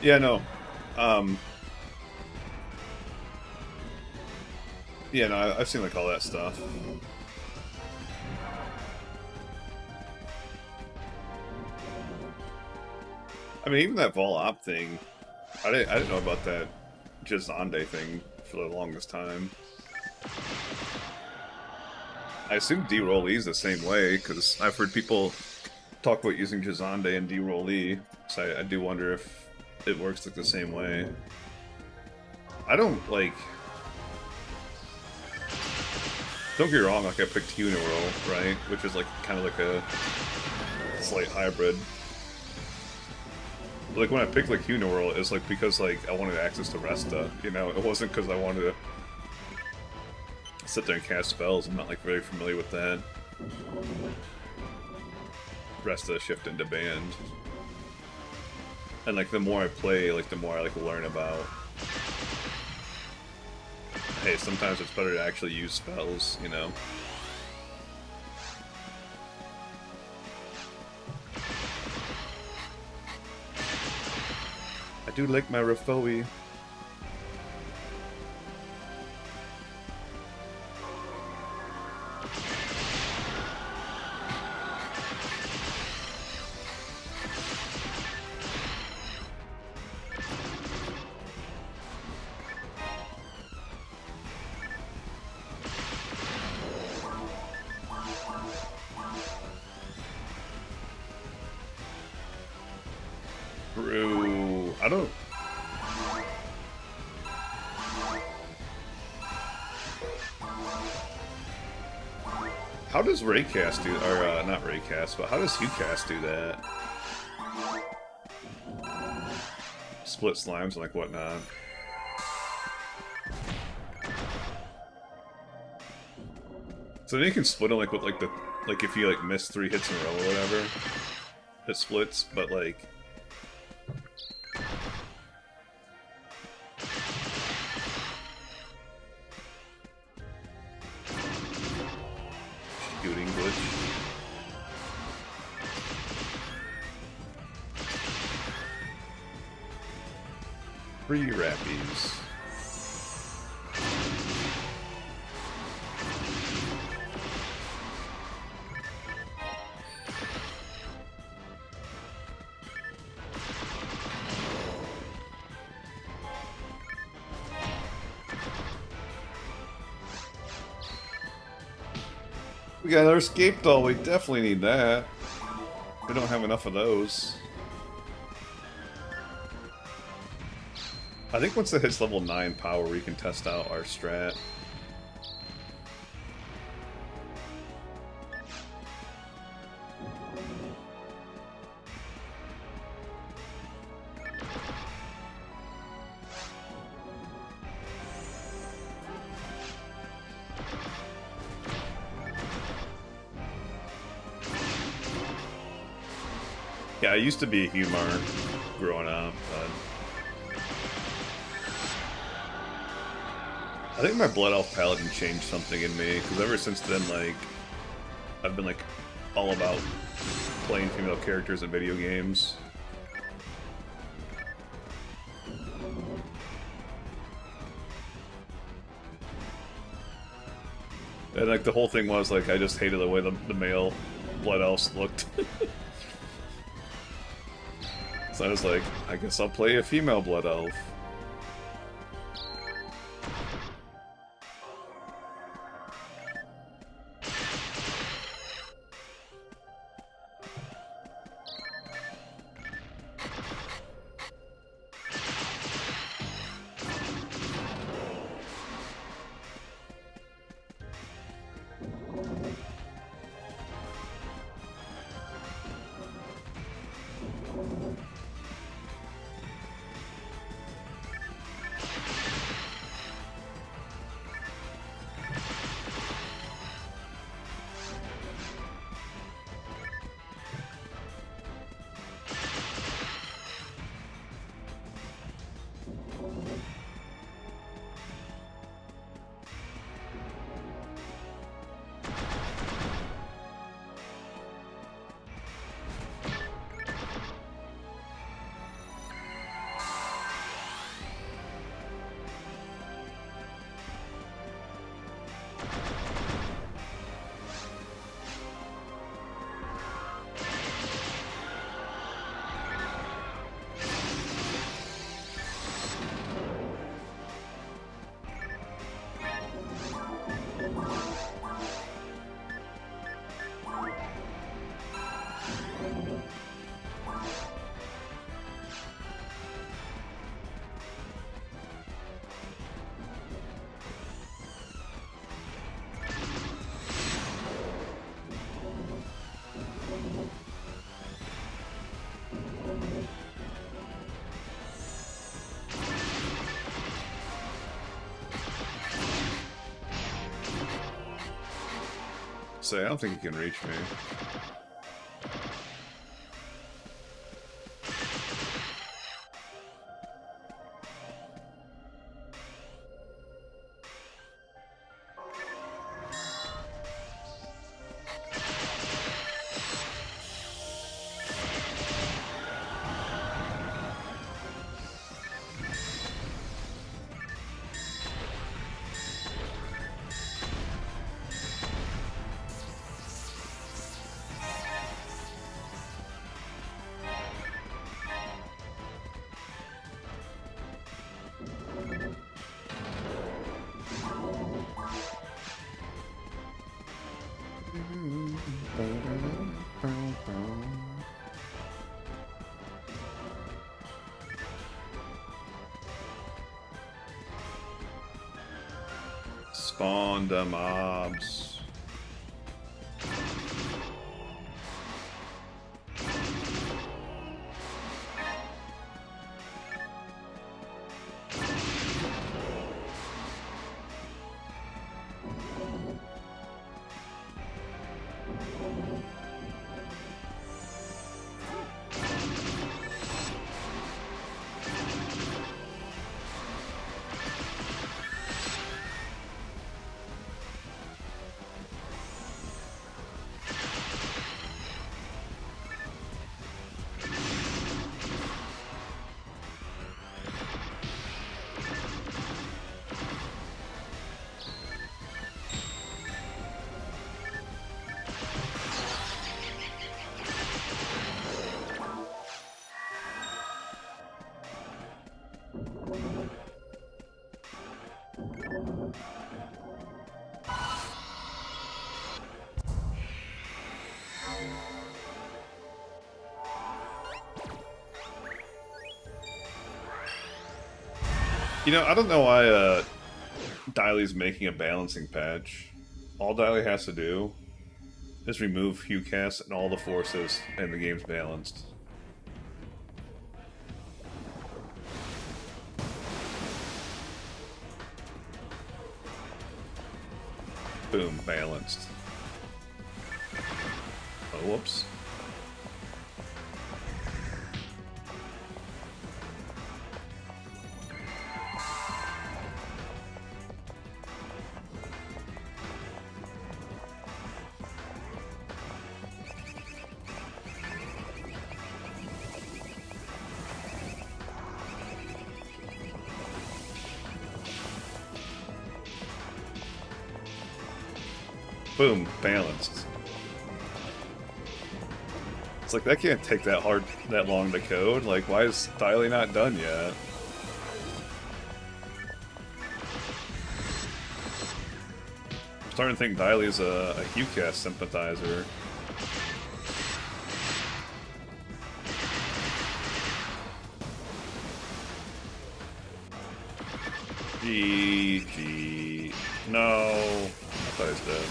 Yeah, no. Yeah, no, I've seen like all that stuff. I mean, even that Vol Op thing, I didn't know about that Jizande thing for the longest time. I assume D-Roll E is the same way, because I've heard people talk about using Jizande and D-Roll E, so I do wonder if it works like the same way. I don't, like... Don't get me wrong, like I picked Uniroll, right? Which is like kind of like a slight hybrid. But like when I picked like Uniroll, it's like because like I wanted access to Resta, you know? It wasn't because I wanted to sit there and cast spells. I'm not like very familiar with that. Resta shift into band. And like the more I play, like the more I like learn about, hey, sometimes it's better to actually use spells, you know? I do like my Rafoi. Brew. I don't... How does Raycast do... Or, not Raycast, but how does HuCast do that? Split slimes and, like, whatnot. So then you can split them, like, with, like, the... Like, if you, like, miss 3 hits in a row or whatever, it splits, but, like... Shooting glitch. Free Rappies. We got another escape doll, we definitely need that. We don't have enough of those. I think once it hits level 9 power, we can test out our strat. Yeah, I used to be a Humar growing up, but... I think my Blood Elf Paladin changed something in me, because ever since then, like, I've been, like, all about playing female characters in video games. And like the whole thing was like I just hated the way the male Blood Elves looked. So I was like, I guess I'll play a female Blood Elf. Say, I don't think he can reach me. Spawn the mobs. You know, I don't know why Diley's making a balancing patch. All Diley has to do is remove Hue Cast and all the forces, and the game's balanced. Boom, balanced. Oh, whoops. Boom, balanced. It's like, that can't take that long to code. Like, why is Styly not done yet? I'm starting to think Diley's a HuCast sympathizer. GG. No. I thought he was dead.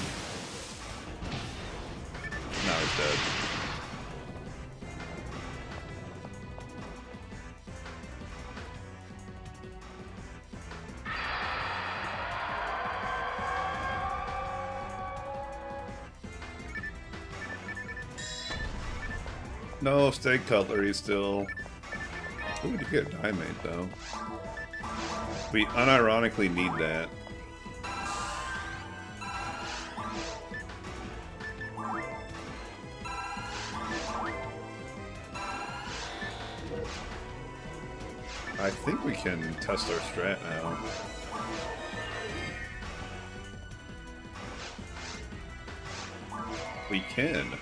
Now he's dead. No, steak cutlery still. Who would you get diamond though? We unironically need that. I think we can test our strat now. We can.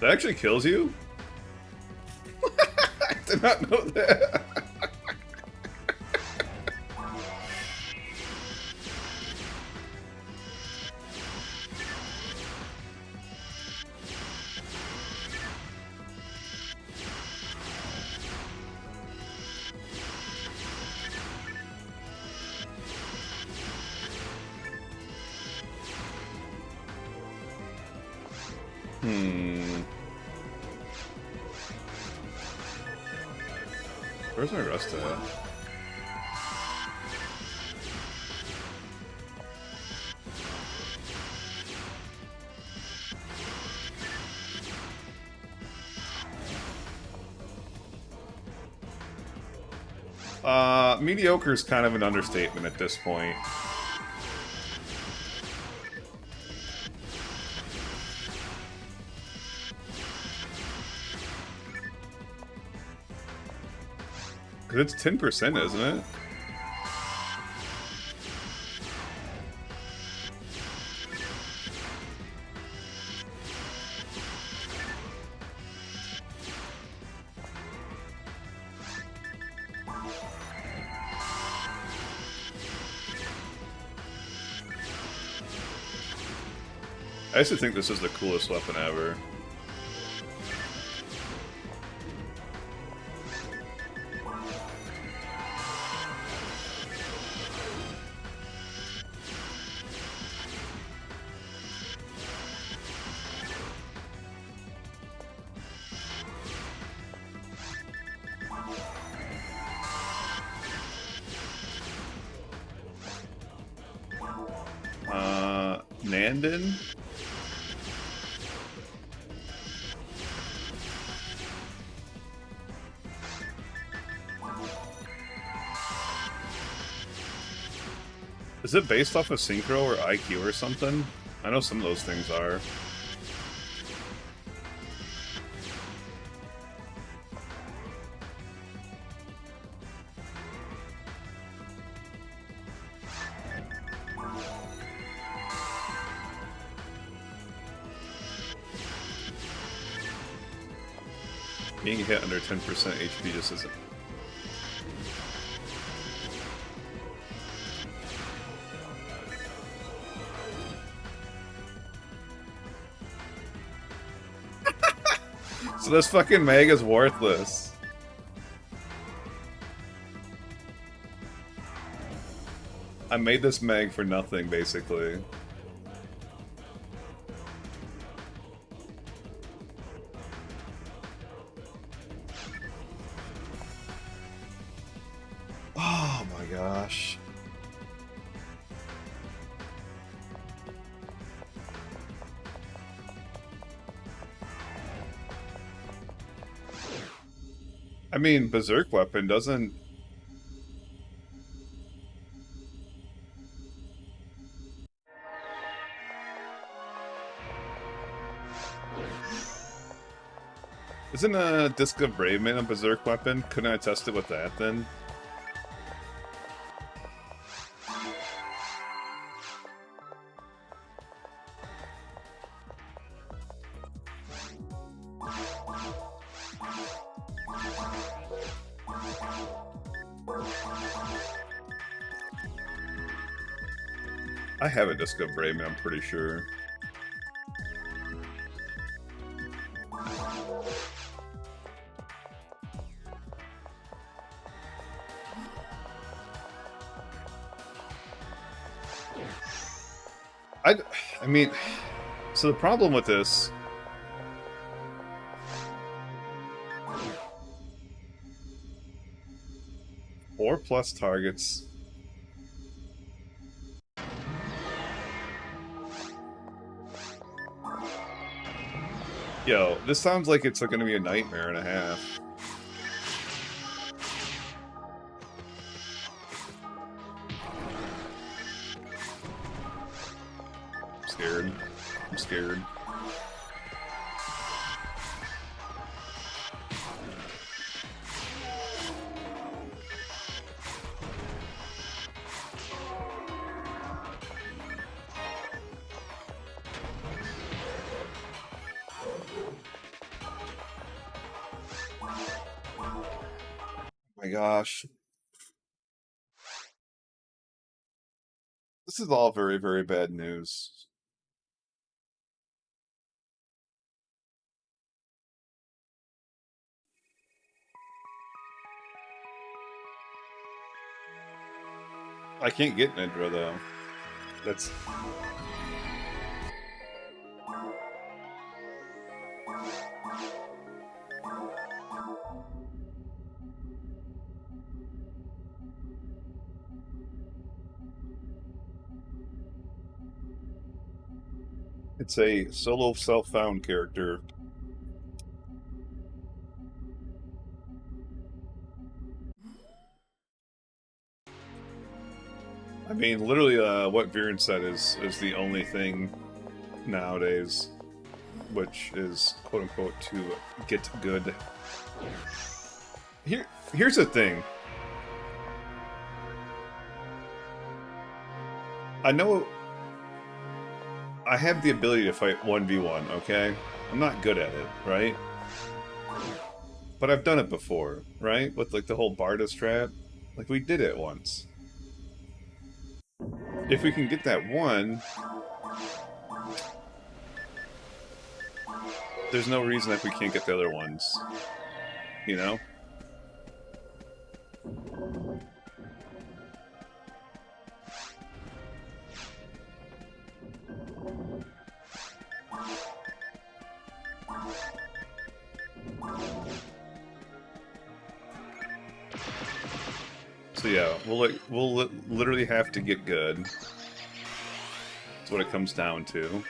That actually kills you? I did not know that. Where's my rest at? Mediocre is kind of an understatement at this point. Because it's 10%, isn't it? I used to think this is the coolest weapon ever. Nandon? Is it based off of Synchro or IQ or something? I know some of those things are. Being hit under 10% HP just isn't. So this fucking mag is worthless. I made this mag for nothing, basically. Oh my gosh. I mean, Berserk weapon doesn't Isn't a Disc of Brave Man a berserk weapon? Couldn't I test it with that then? I have a Disc of Brave Man, I'm pretty sure. I mean, so the problem with this... Four plus targets. Yo, this sounds like it's going to be a nightmare and a half. I'm scared. I'm scared. Oh my gosh. This is all very, very bad news. I can't get Nidra though. That's... It's a solo self-found character. I mean, literally, what Viren said is the only thing nowadays, which is quote unquote to get good. Here's the thing. I know I have the ability to fight 1v1, okay? I'm not good at it, right? But I've done it before, right? With like the whole Barda strat. Like we did it once. If we can get that one, there's no reason that we can't get the other ones. You know? So yeah, we'll literally have to get good. That's what it comes down to.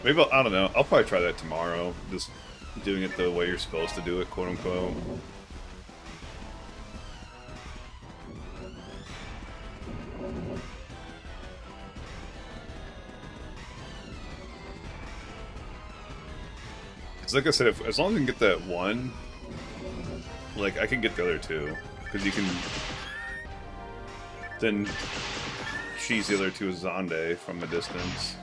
Maybe I don't know. I'll probably try that tomorrow. Just doing it the way you're supposed to do it, quote unquote. Because like I said, as long as I can get that one, like I can get the other two. Because you can then cheese the other two with Zonde from a distance.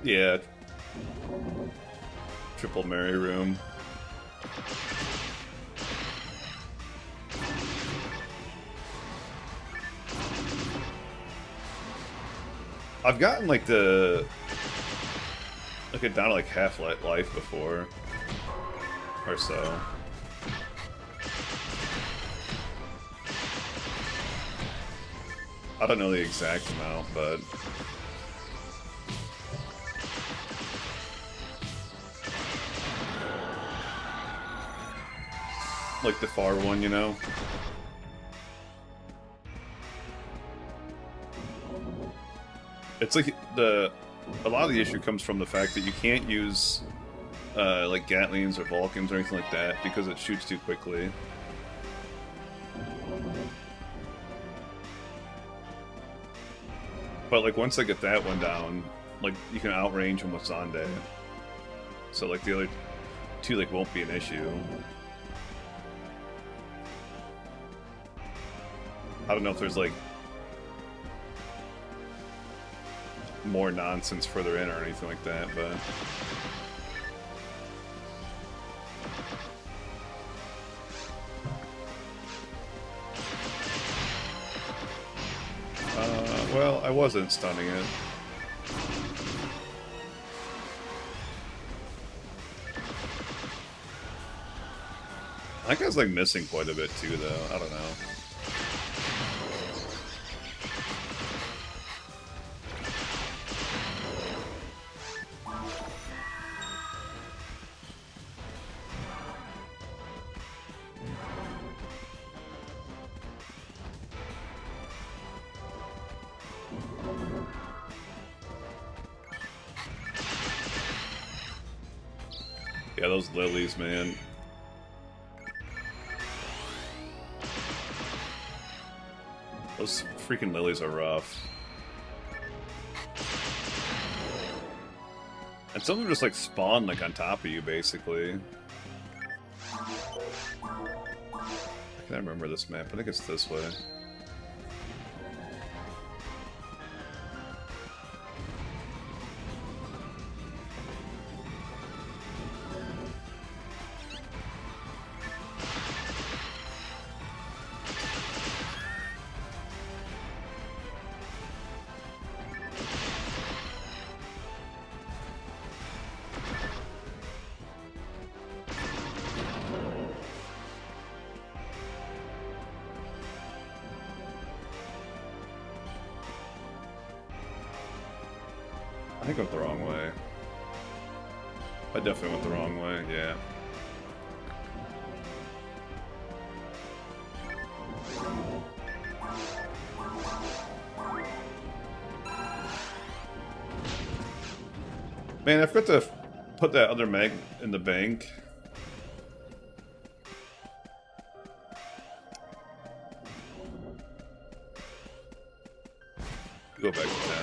Yeah. Triple Mary room. I've gotten like it down to like half life before, or so. I don't know the exact amount, but like the far one, you know. It's like a lot of the issue comes from the fact that you can't use like Gatlings or Vulcans or anything like that because it shoots too quickly. But like once I get that one down, like you can outrange them with Zonde. So like the other two like won't be an issue. I don't know if there's like more nonsense further in or anything like that, but well, I wasn't stunning it. I think I was like missing quite a bit too, though. I don't know. Yeah, those lilies, man. Those freaking lilies are rough. And some of them just like spawn like on top of you, basically. I can't remember this map. I think it's this way. I think I went the wrong way. I definitely went the wrong way, yeah. Man, I forgot to put that other mag in the bank. Go back to town.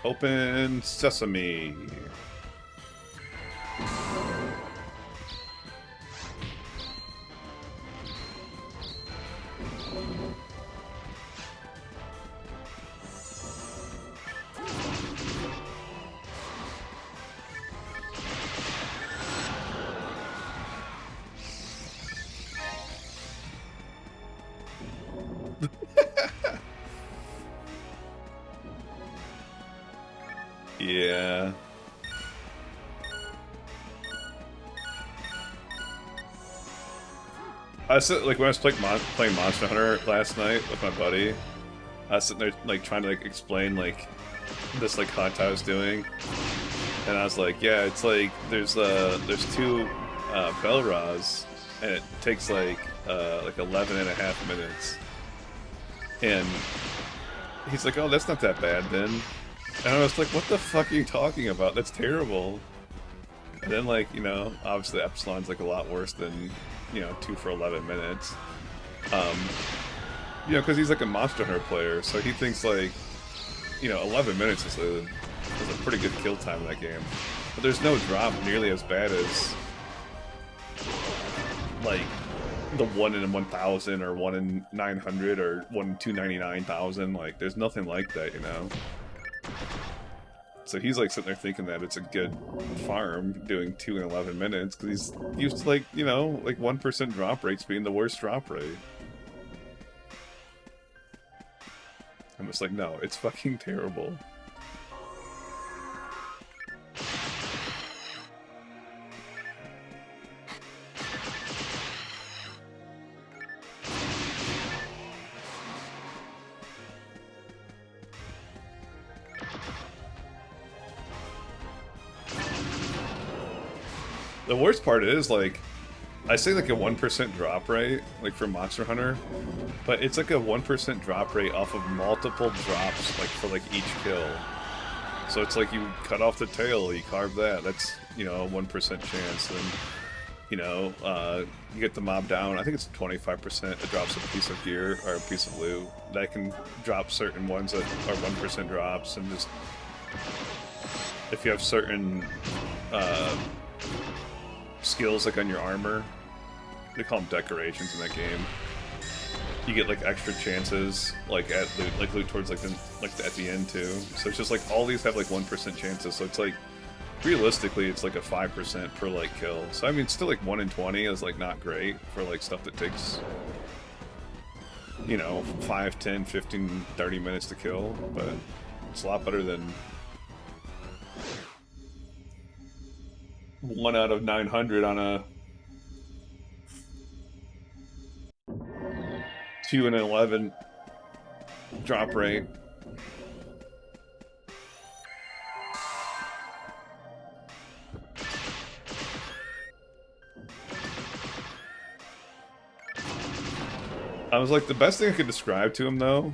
Open sesame. Yeah. I was like when I was playing Monster Hunter last night with my buddy, I was sitting there like trying to like explain like this like hunt I was doing, and I was like, yeah, it's like there's two Belras, and it takes like 11 and a half minutes, and he's like, oh, that's not that bad then. And I was like, what the fuck are you talking about? That's terrible. And then, like, you know, obviously Epsilon's like a lot worse than, you know, 2 for 11 minutes. You know, because he's like a Monster Hunter player, so he thinks like, you know, 11 minutes is a pretty good kill time in that game. But there's no drop nearly as bad as, like, the 1 in 1,000 or 1 in 900 or 1 in 299,000. Like, there's nothing like that, you know? So he's like sitting there thinking that it's a good farm doing 2 in 11 minutes because he's used to, like, you know, like 1% drop rates being the worst drop rate. I'm just like, no, it's fucking terrible. The worst part is, like, I say like a 1% drop rate, like for Monster Hunter, but it's like a 1% drop rate off of multiple drops, like for like each kill. So it's like you cut off the tail, you carve that, that's, you know, a 1% chance, and, you know, you get the mob down, I think it's 25%, it drops a piece of gear, or a piece of loot, that can drop certain ones that are 1% drops, and just, if you have certain, skills like on your armor, they call them decorations in that game. You get like extra chances, like at loot towards like at the end too. So it's just like all these have like 1% chances. So it's like realistically, it's like a 5% per like kill. So I mean, still like 1 in 20 is like not great for like stuff that takes, you know, 5, 10, 15, 30 minutes to kill, but it's a lot better than 1 out of 900 on a 2 and 11 drop rate. I was like, the best thing I could describe to him though,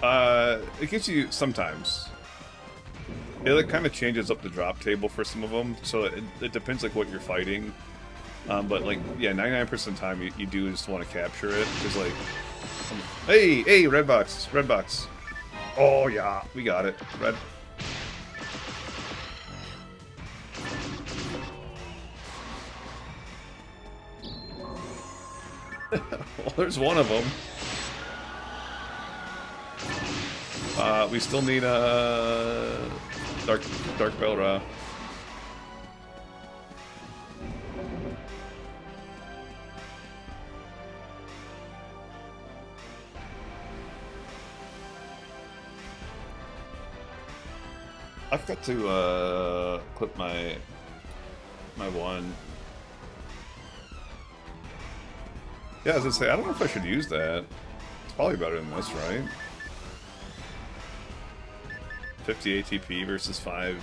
it gives you sometimes. It like kind of changes up the drop table for some of them, so it depends like what you're fighting. But like, yeah, 99% of the time you do just want to capture it, because like, hey, red box. Oh yeah, we got it, red. Well, there's one of them. We still need Dark Belra. I've got to clip my one. Yeah, I was gonna say, I don't know if I should use that. It's probably better than this, right? 50 ATP versus 5.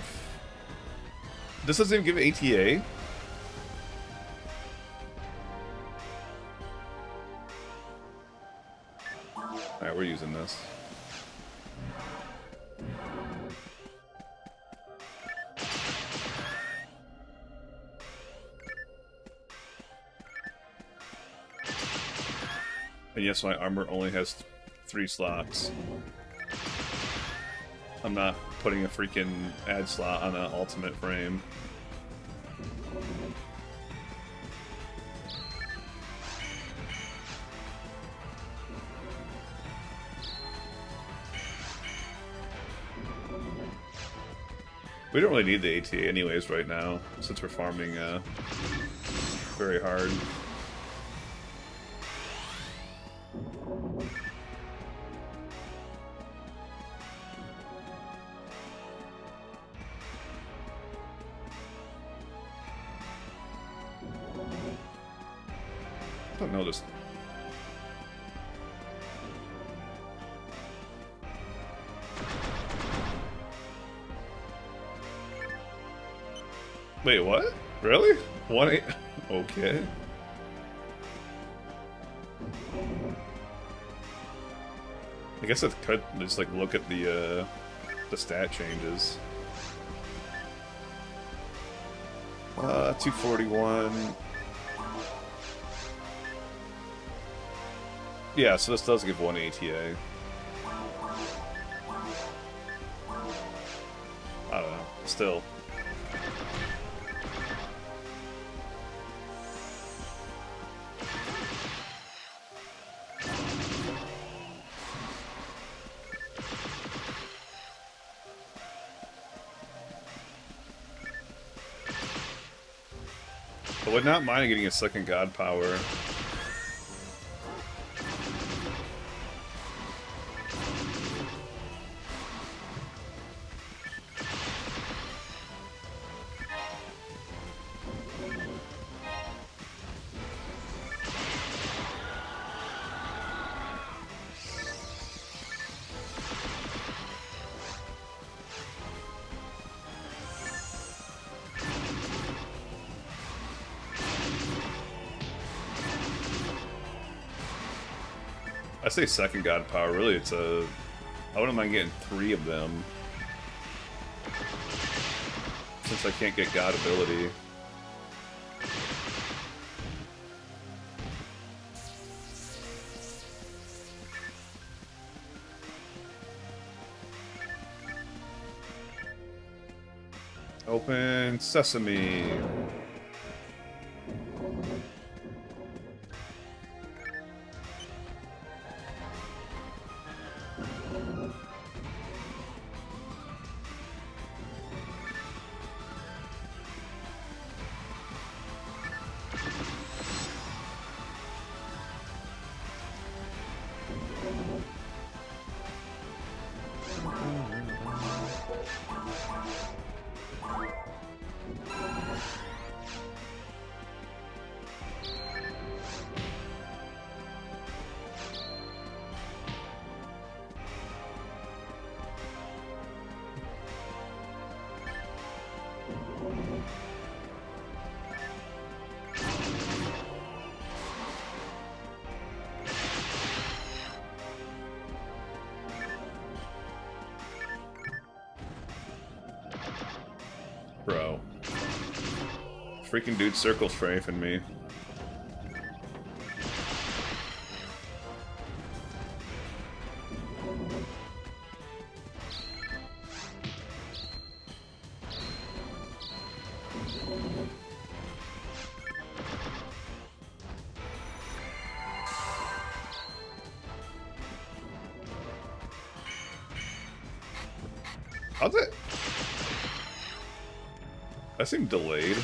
This doesn't even give ATA? Alright, we're using this. And yes, my armor only has 3 slots. I'm not putting a freaking add slot on an ultimate frame. We don't really need the ATA anyways right now, since we're farming very hard. I don't know this. Wait, what? Really? 1-8? Okay. I guess I could just like look at the stat changes. 241. Yeah, so this does give 1 ATA. I don't know. Still. I would not mind getting a second god power. I say second god power, really it's a... I wouldn't mind getting 3 of them. Since I can't get god ability. Open sesame. Bro. Freaking dude circle strafing me. How's it? That seemed delayed.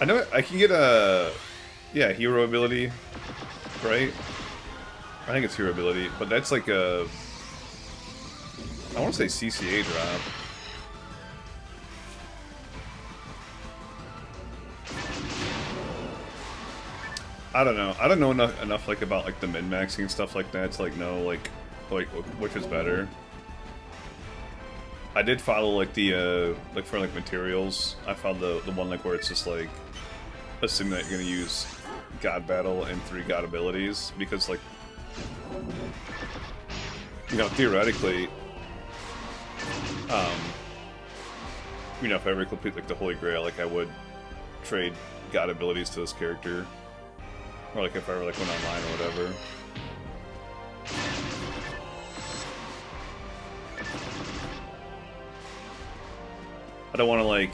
I know I can get a... Yeah, hero ability, right? I think it's hero ability, but that's like a... I want to say CCA drop. I don't know. I don't know enough like about like the min-maxing and stuff like that to like know like which is better. I did follow like the like for like materials. I found the one like where it's just like assuming that you're gonna use God Battle and 3 God abilities because like you know theoretically you know if I ever complete like the Holy Grail like I would trade God abilities to this character. Or like if I ever like went online or whatever. I don't want to like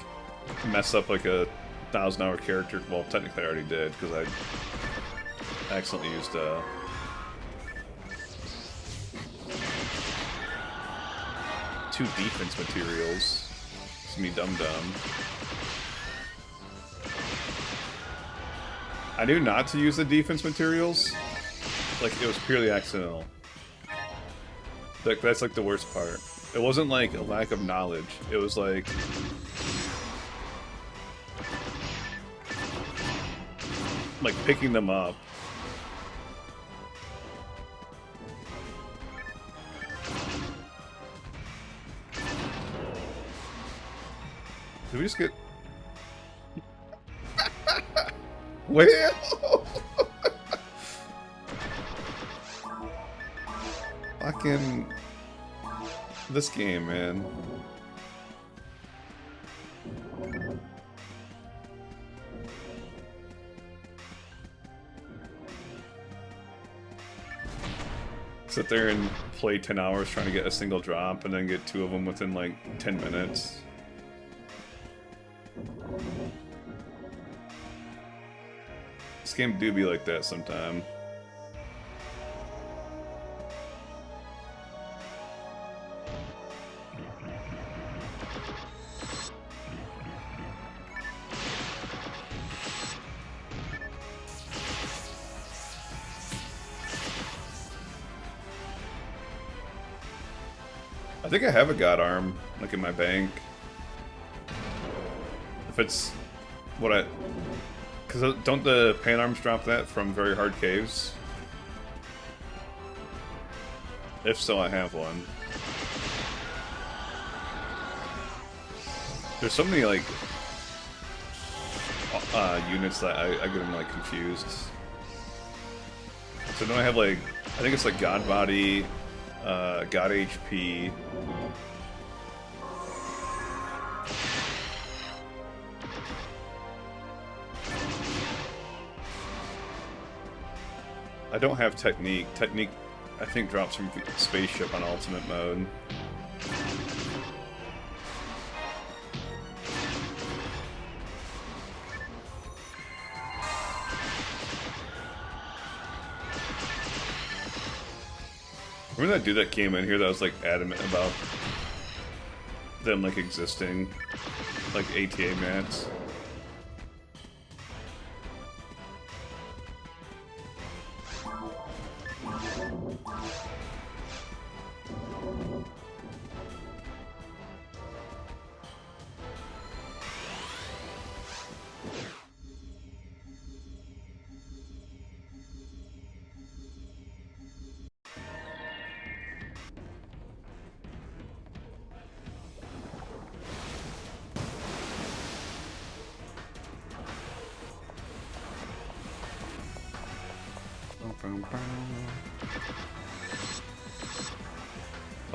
mess up like a 1,000-hour character. Well, technically I already did because I accidentally used 2 defense materials. It's me dumb. I knew not to use the defense materials. Like, it was purely accidental. Like, that's, like, the worst part. It wasn't, like, a lack of knowledge. It was, like... like, picking them up. Did we just get... Well... Fucking... This game, man. Sit there and play 10 hours trying to get a single drop and then get 2 of them within like 10 minutes. This game do be like that sometime. I think I have a god arm, like in my bank. If it's what I... Because don't the pan arms drop that from very hard caves? If so, I have one. There's so many, like, units that I get them, like, confused. So then I have, like, I think it's, like, God Body, God HP. I don't have Technique. Technique, I think, drops from Spaceship on Ultimate mode. Remember that dude that came in here that was, like, adamant about them, like, existing? Like, ATA mats?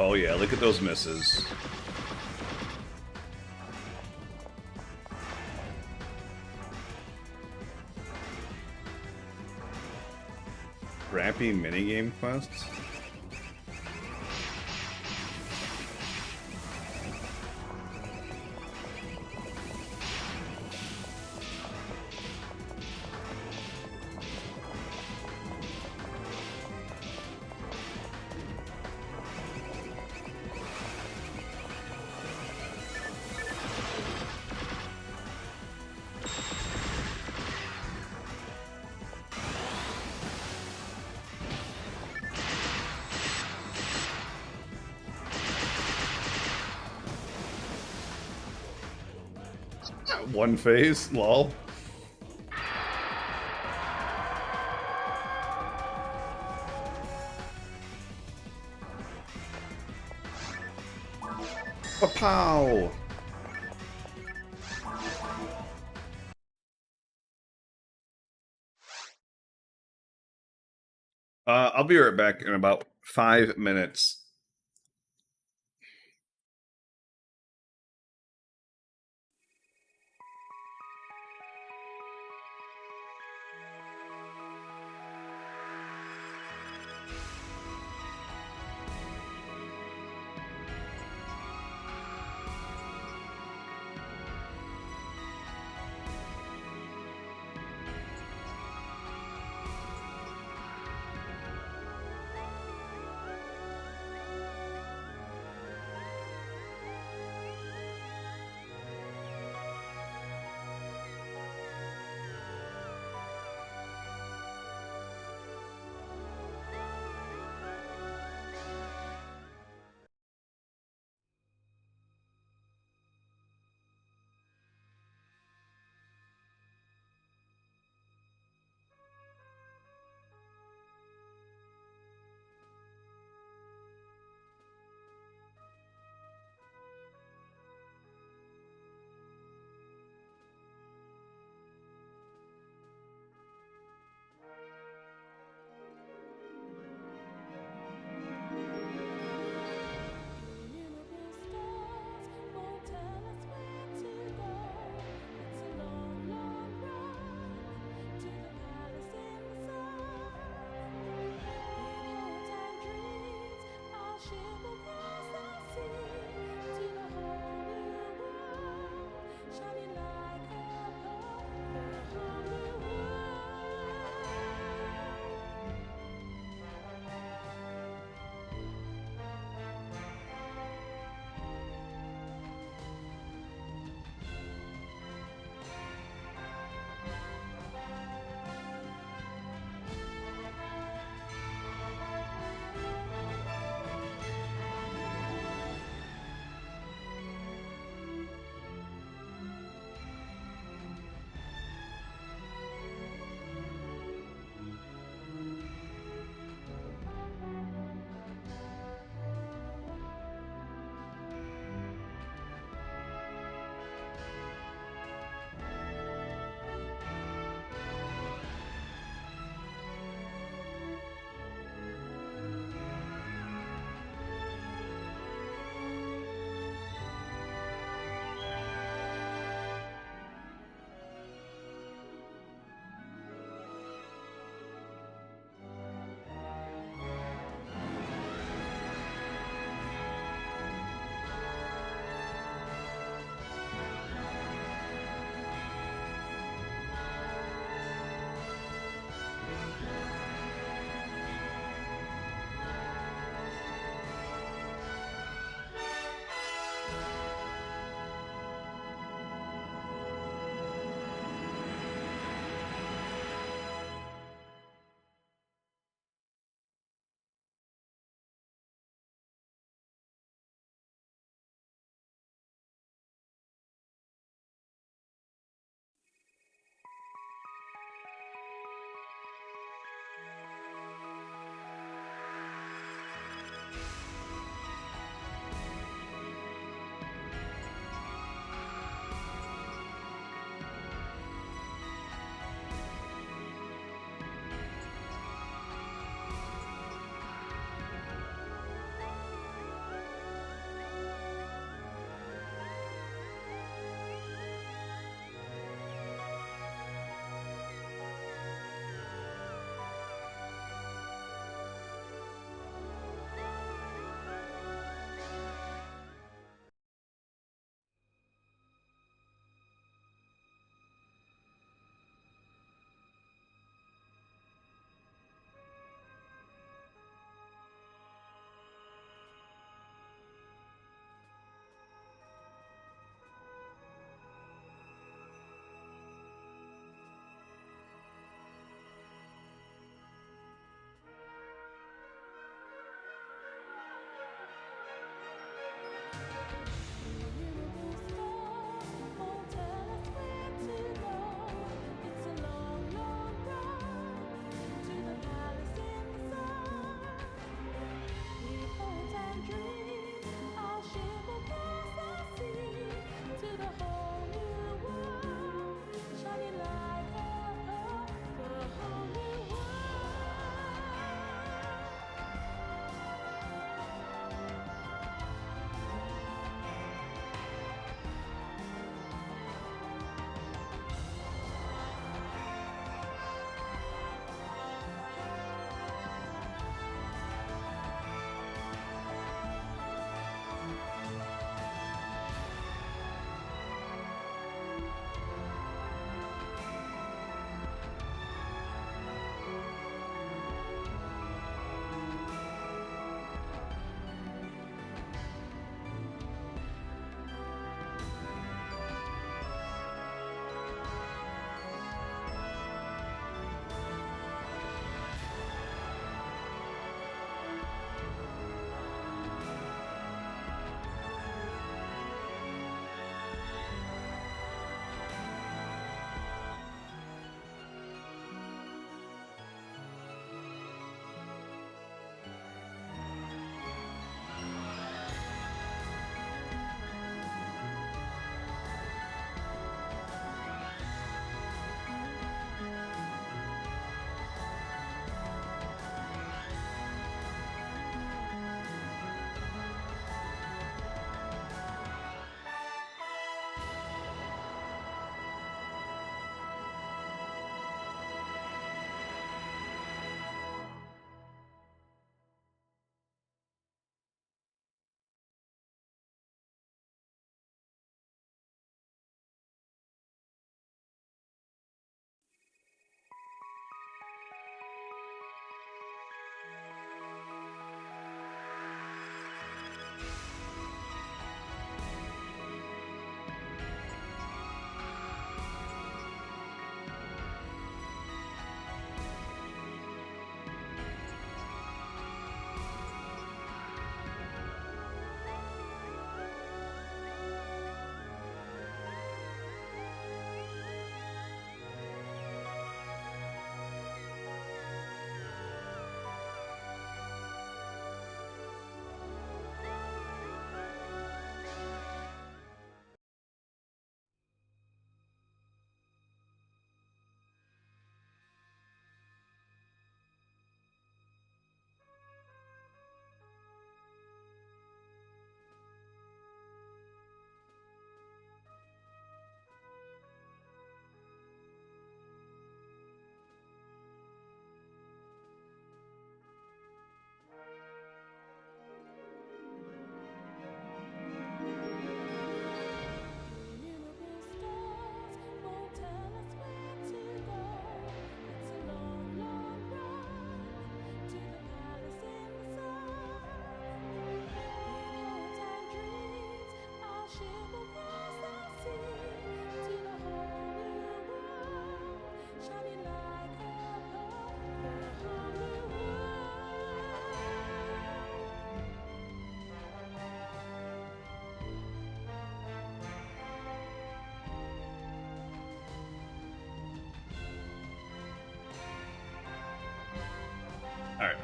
Oh yeah, look at those misses. Crappy minigame quests? One phase, lol. Pow! I'll be right back in about 5 minutes.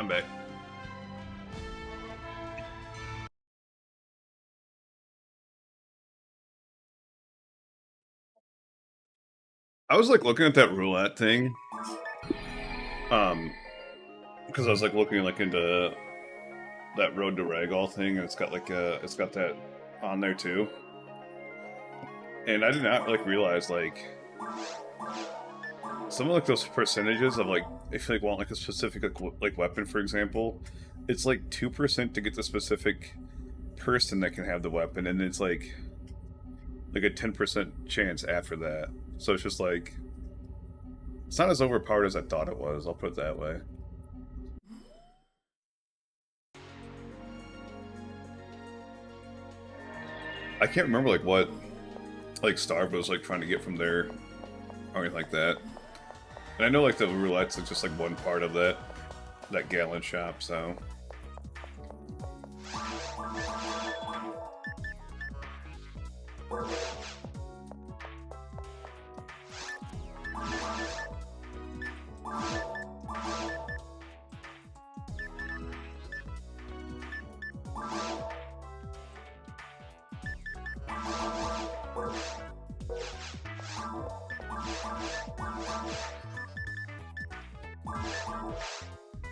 I'm back. I was like looking at that roulette thing, because I was like looking like into that Road to Ragall thing, and it's got like it's got that on there too. And I did not like realize like some of like those percentages of like if you like want like a specific like weapon, for example, it's like 2% to get the specific person that can have the weapon, and it's like a 10% chance after that. So it's just like it's not as overpowered as I thought it was. I'll put it that way. I can't remember like what like Starve was like trying to get from there or anything like that. And I know like the roulette's like just like one part of that gallon shop, so.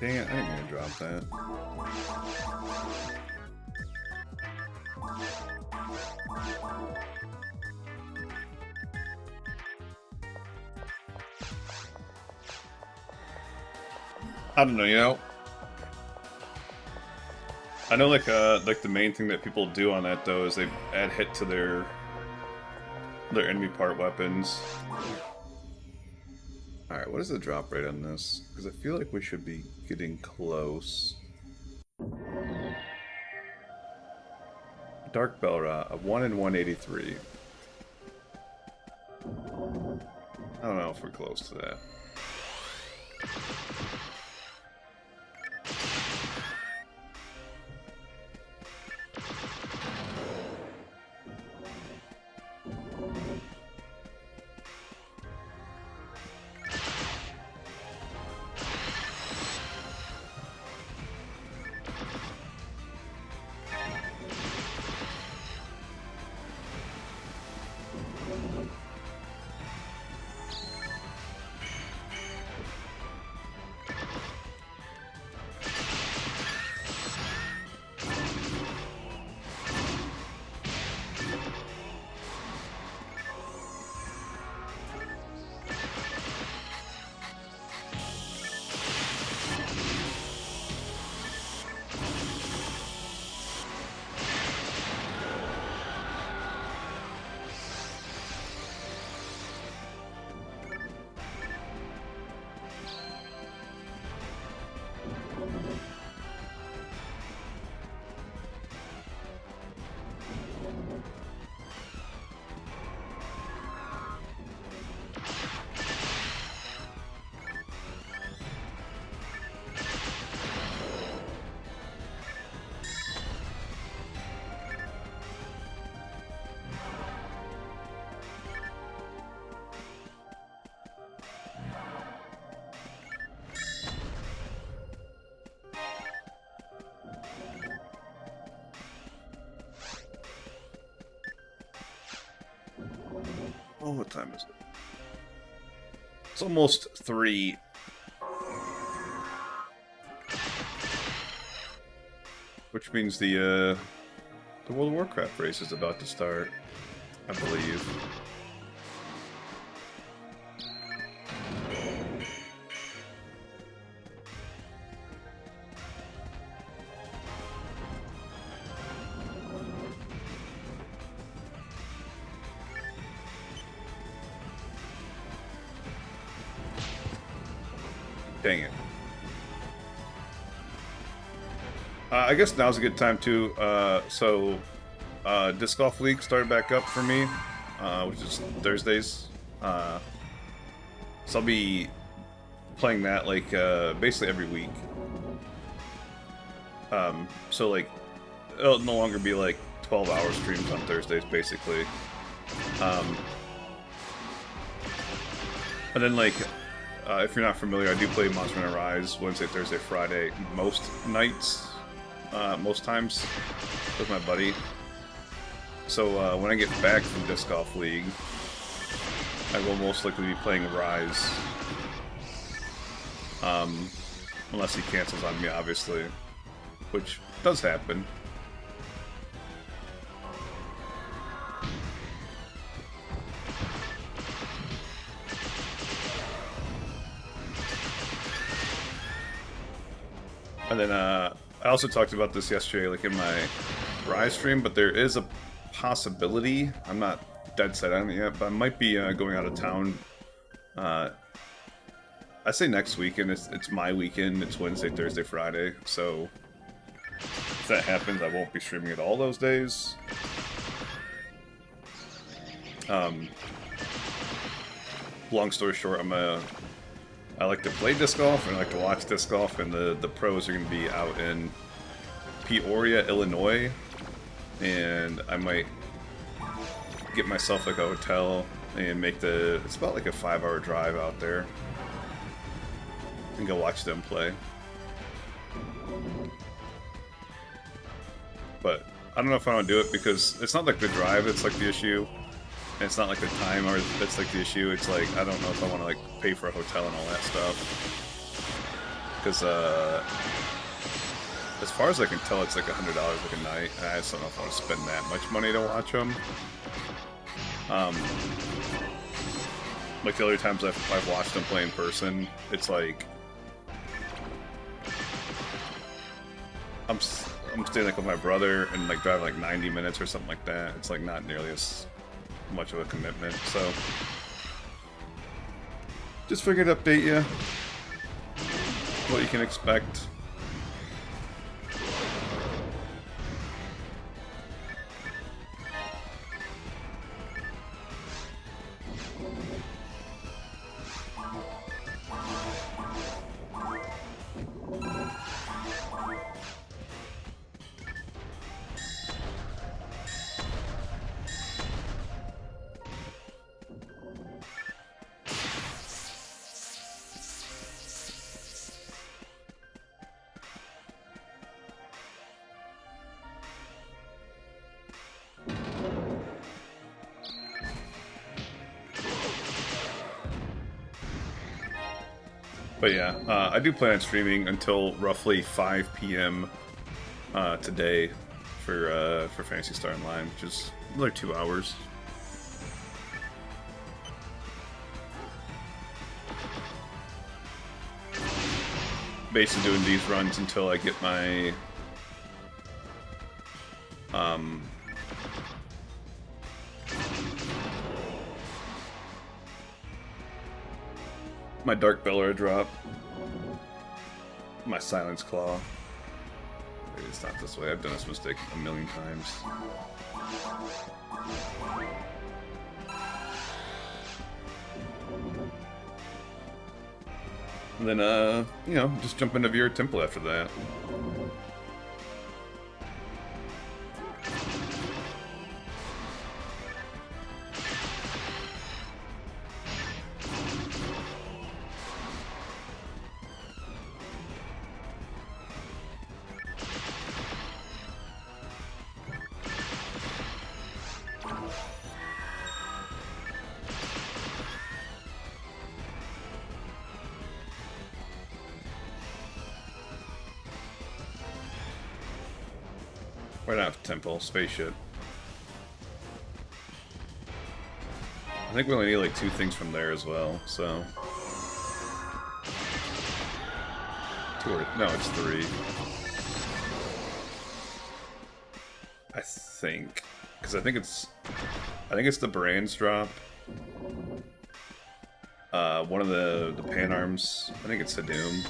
Dang it, I didn't mean to drop that. I don't know, you know? I know like the main thing that people do on that though is they add hit to their enemy part weapons. Alright, what is the drop rate on this? Because I feel like we should be getting close. Dark Belra, a 1 in 183. I don't know if we're close to that. Oh, what time is it? It's almost 3. Which means the World of Warcraft race is about to start, I believe. Dang it. I guess now's a good time too. So Disc Golf League started back up for me, which is Thursdays. So I'll be playing that like basically every week. So like it'll no longer be like 12-hour streams on Thursdays, basically. And then like if you're not familiar, I do play Monster Hunter Rise Wednesday, Thursday, Friday, most nights, most times, with my buddy. So when I get back from Disc Golf League, I will most likely be playing Rise. Unless he cancels on me, obviously, which does happen. And then I also talked about this yesterday, like in my Rise stream, but there is a possibility, I'm not dead set on it yet, but I might be going out of town. I say next weekend, it's my weekend, it's Wednesday, Thursday, Friday, so if that happens, I won't be streaming it all those days. Long story short, I like to play disc golf and I like to watch disc golf, and the pros are going to be out in Peoria, Illinois, and I might get myself like a hotel and make it's about like a 5-hour drive out there and go watch them play. But I don't know if I want to do it because it's not like the drive that's like the issue. And it's not like the time or that's like the issue. It's like I don't know if I want to like pay for a hotel and all that stuff. Because as far as I can tell, it's like $100 like a night. I just don't know if I want to spend that much money to watch them. Like the other times I've watched them play in person, it's like I'm staying like with my brother and like driving like 90 minutes or something like that. It's like not nearly as much of a commitment, so just figured to update you what you can expect. But yeah, I do plan on streaming until roughly 5 p.m. Today for Phantasy Star Online, which is another 2 hours. Basically doing these runs until I get my my Dark Bellower drop, my Silence Claw. Maybe it's not this way. I've done this mistake a million times. And then, you know, just jump into Viewer Temple after that. Right out of Temple, spaceship. I think we only need like 2 things from there as well, so... 2 or... no, it's 3. I think. Because I think it's the Brand's drop. One of the Pan Arms, I think it's Hadum.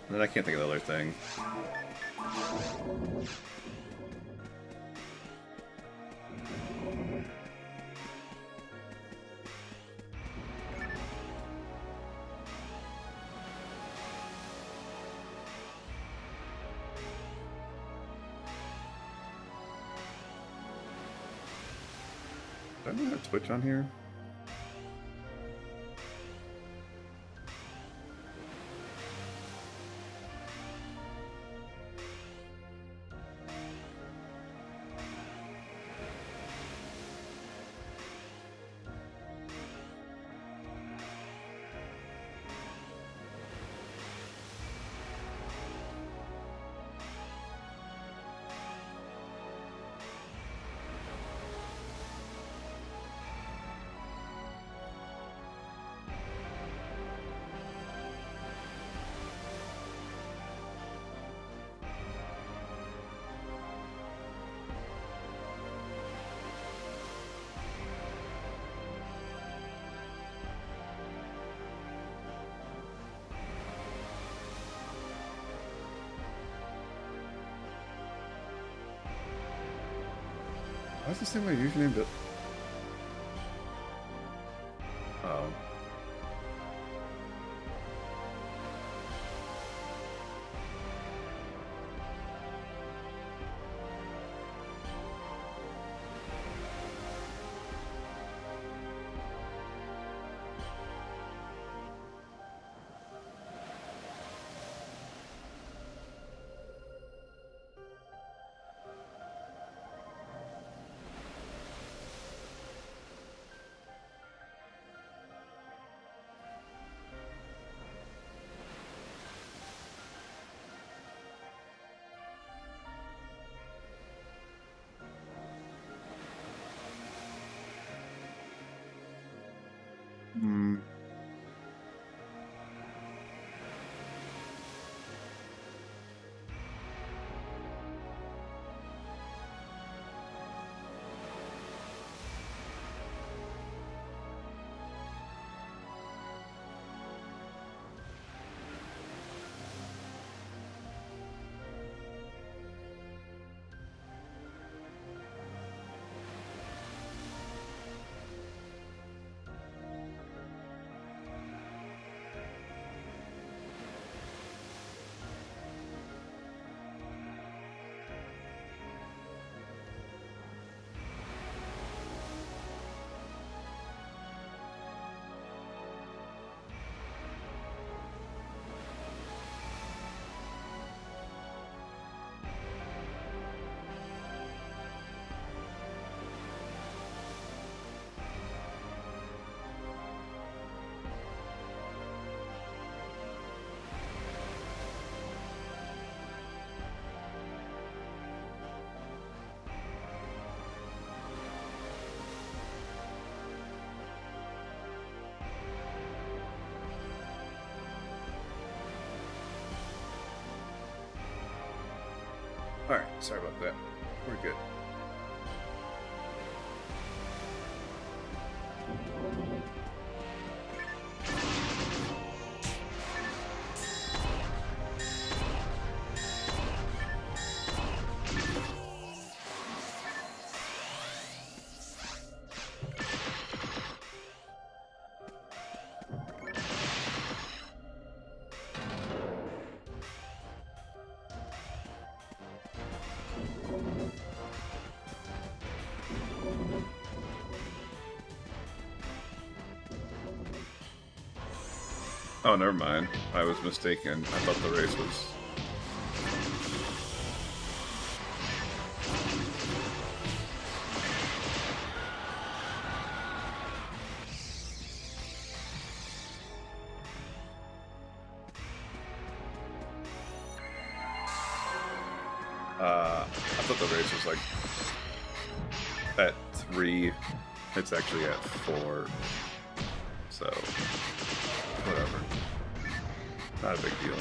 And then I can't think of the other thing. Do I not have Twitch on here? Why does it say my username? Oh. Hmm. Alright, sorry about that. We're good. Oh, never mind. I was mistaken. I thought the race was... I thought the race was like at 3. It's actually at 4. So, whatever. Not a big deal.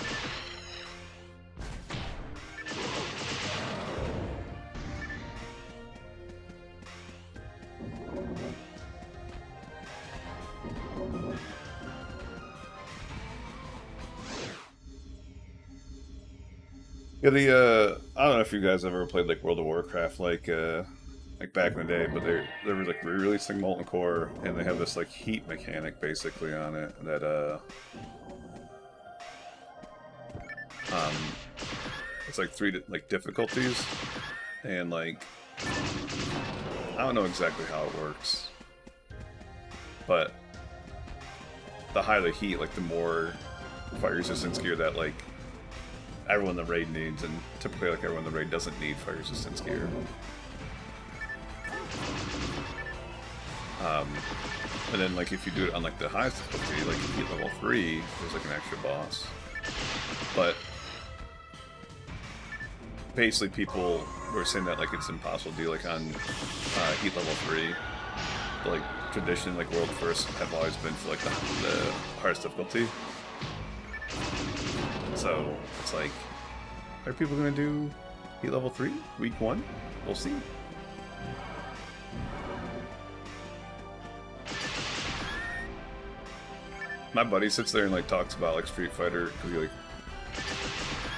Yeah, I don't know if you guys ever played like World of Warcraft, like back in the day, but they were like re-releasing Molten Core, and they have this like heat mechanic basically on it that it's like 3 like difficulties, and like I don't know exactly how it works, but the higher the heat, like the more fire resistance gear that like everyone in the raid needs, and typically like everyone in the raid doesn't need fire resistance gear. And then like if you do it on like the highest difficulty, like you get level 3, there's like an extra boss. But basically people were saying that like it's impossible to do like on heat level 3. But, like tradition, like world first have always been for like the hardest difficulty. So it's like, are people gonna do heat level 3 week 1? We'll see. My buddy sits there and like talks about like Street Fighter because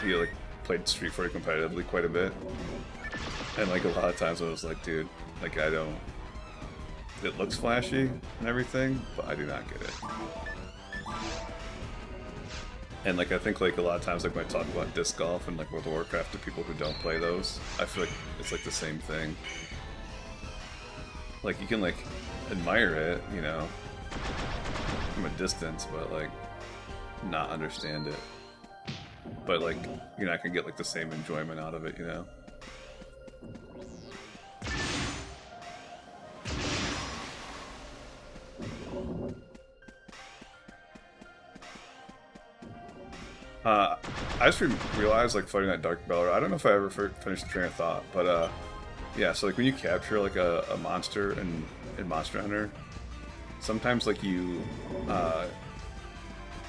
he played Street Fighter competitively quite a bit, And like a lot of times I was like, dude, like I don't. It looks flashy and everything, but I do not get it. And like I think like a lot of times like when I talk about disc golf and like World of Warcraft to people who don't play those, I feel like it's like the same thing. Like you can like admire it, you know, from a distance, but like not understand it. But like you're not gonna get like the same enjoyment out of it, you know. I just realized, like, fighting that Dark Beller, I don't know if I ever finished the train of thought, but, yeah, so, like, when you capture, like, a monster in Monster Hunter, sometimes, like, you,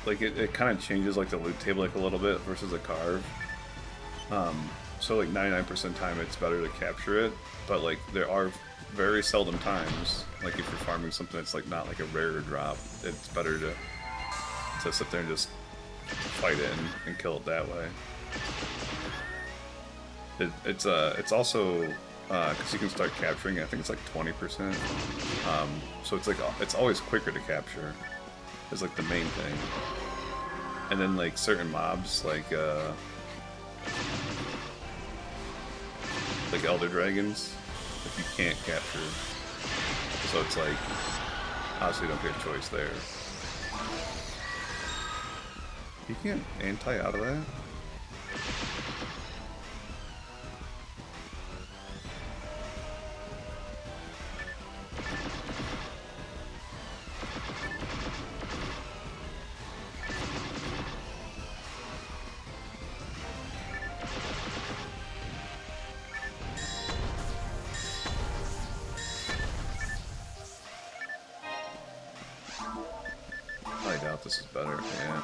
like, it kind of changes, like, the loot table, like, a little bit versus a carve. So, like, 99% of the time, it's better to capture it, but, like, there are very seldom times, like, if you're farming something that's, like, not, like, a rare drop, it's better to sit there and just fight it and kill it that way. It's also because you can start capturing. I think it's like 20%. So it's like it's always quicker to capture. Is like the main thing. And then like certain mobs like Elder Dragons, like you can't capture. So it's like obviously you don't get a choice there. You can't anti out of that? I doubt this is better, yeah.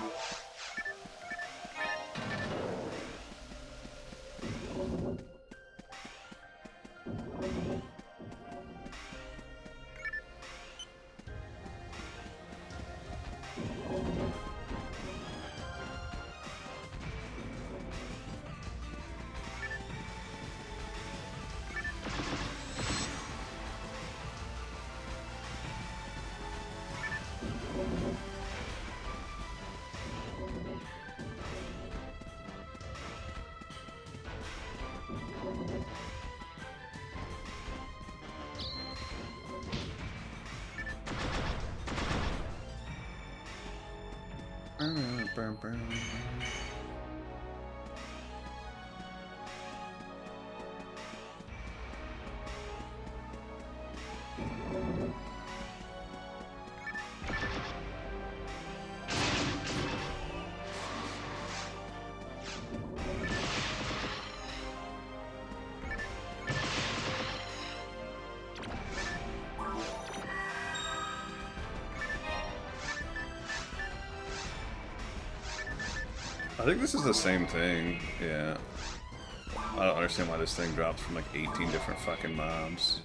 I think this is the same thing, yeah. I don't understand why this thing drops from like 18 different fucking mobs.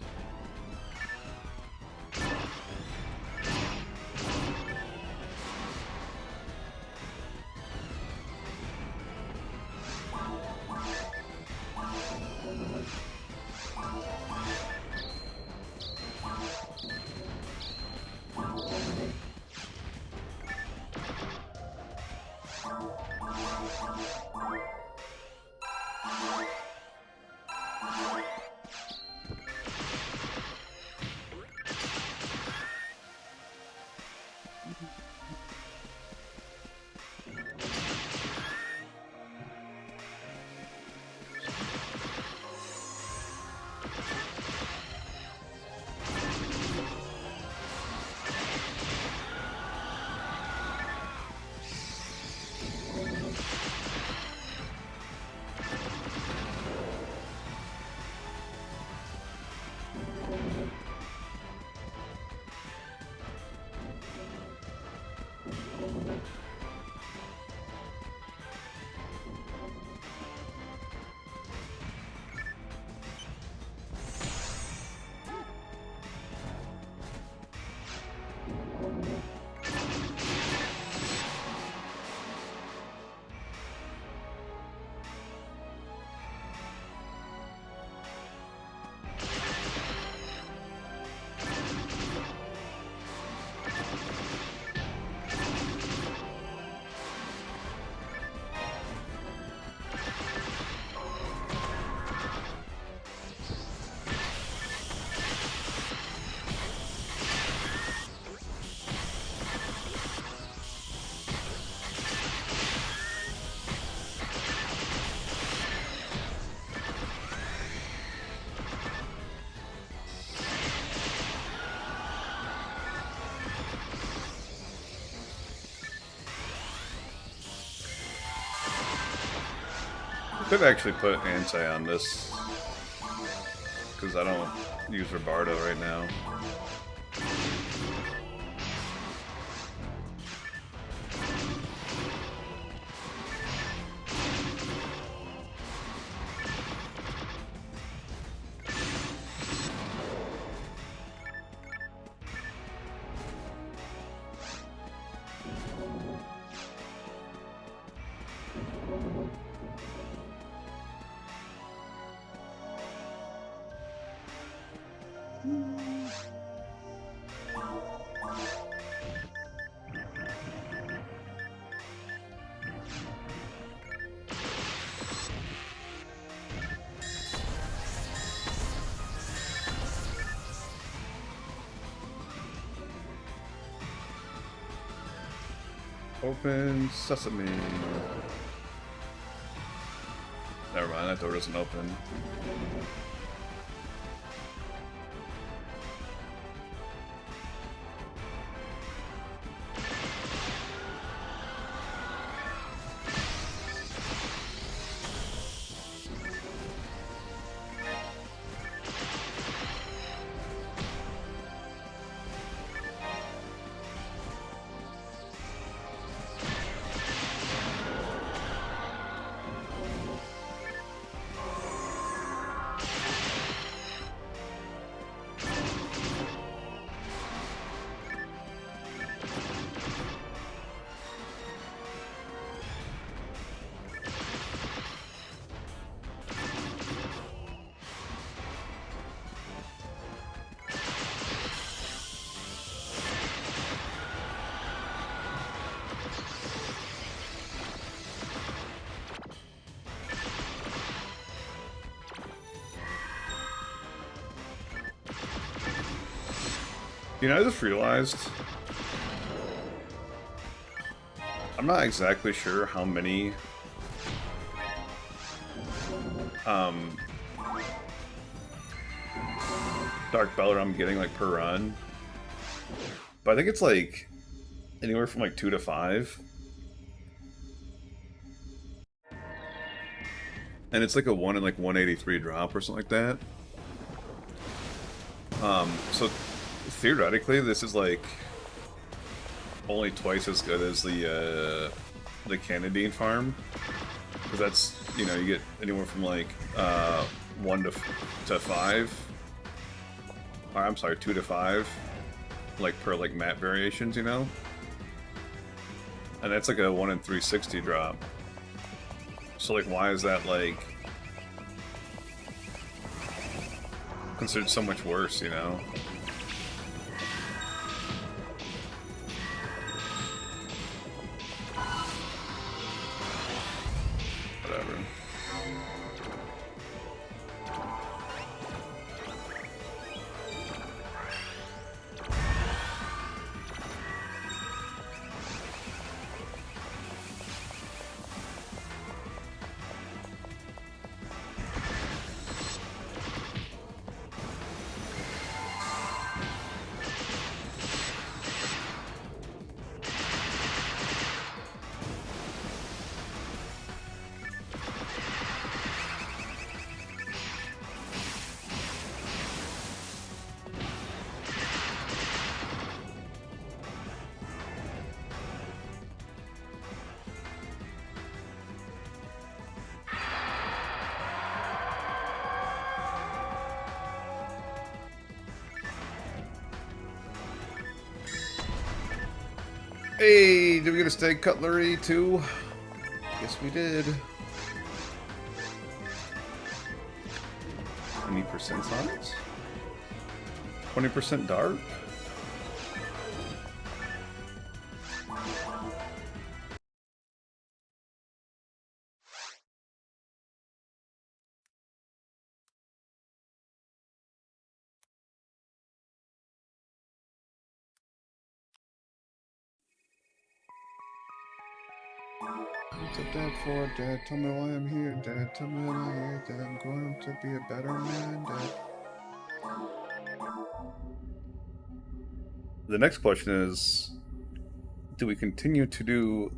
could actually put anti on this, because I don't use Robardo right now. Open sesame. Never mind, that door doesn't open. You know, I just realized I'm not exactly sure how many Dark Beller I'm getting like per run, but I think it's like anywhere from like 2 to 5, and it's like a 1 in like 183 drop or something like that. So theoretically, this is like only twice as good as the Canadine farm, because that's, you know, you get anywhere from like 1 to 5, or I'm sorry, 2 to 5, like per like map variations, you know, and that's like a 1 in 360 drop. So like, why is that like considered so much worse, you know? Whatever. Hey, did we get a steak cutlery too? Yes, we did. Any percents on it? 20% dark? What's up, Dad, for? Dad, tell me why I'm here. Dad, tell me why I'm here. Dad, I'm going to be a better man, Dad. The next question is, do we continue to do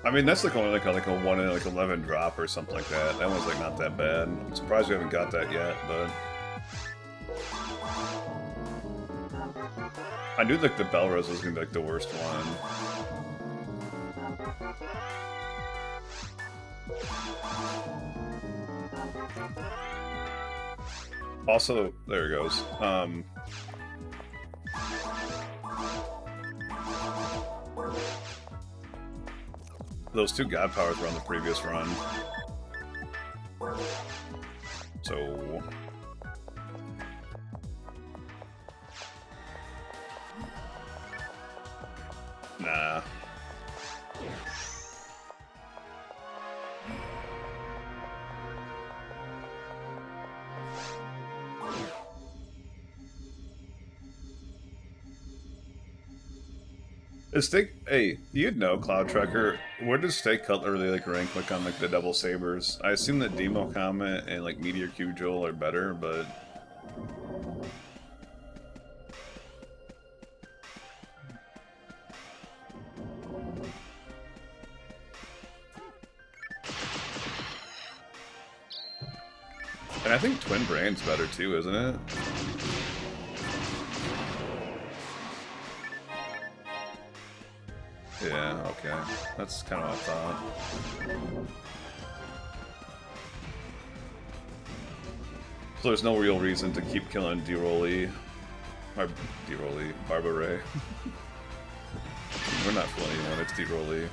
I mean, that's like only like a 1 in like 11 drop or something like that. That one's like not that bad. I'm surprised we haven't got that yet, but I knew like the Belrose was gonna be like the worst one. Also, there it goes. Those 2 God Powers were on the previous run. So... Nah. Is Steak... Hey, you'd know, Cloud Trekker, where does Steak Cutlery like rank like on like the double sabers? I assume that Demo Comet and like Meteor Q Joel are better, but... And I think Twin Brain's better too, isn't it? Yeah, okay. That's kind of what I thought. So there's no real reason to keep killing D-Rolly. Or D-Rolly, Barba Ray. We're not fooling anyone, it's D-Rolly.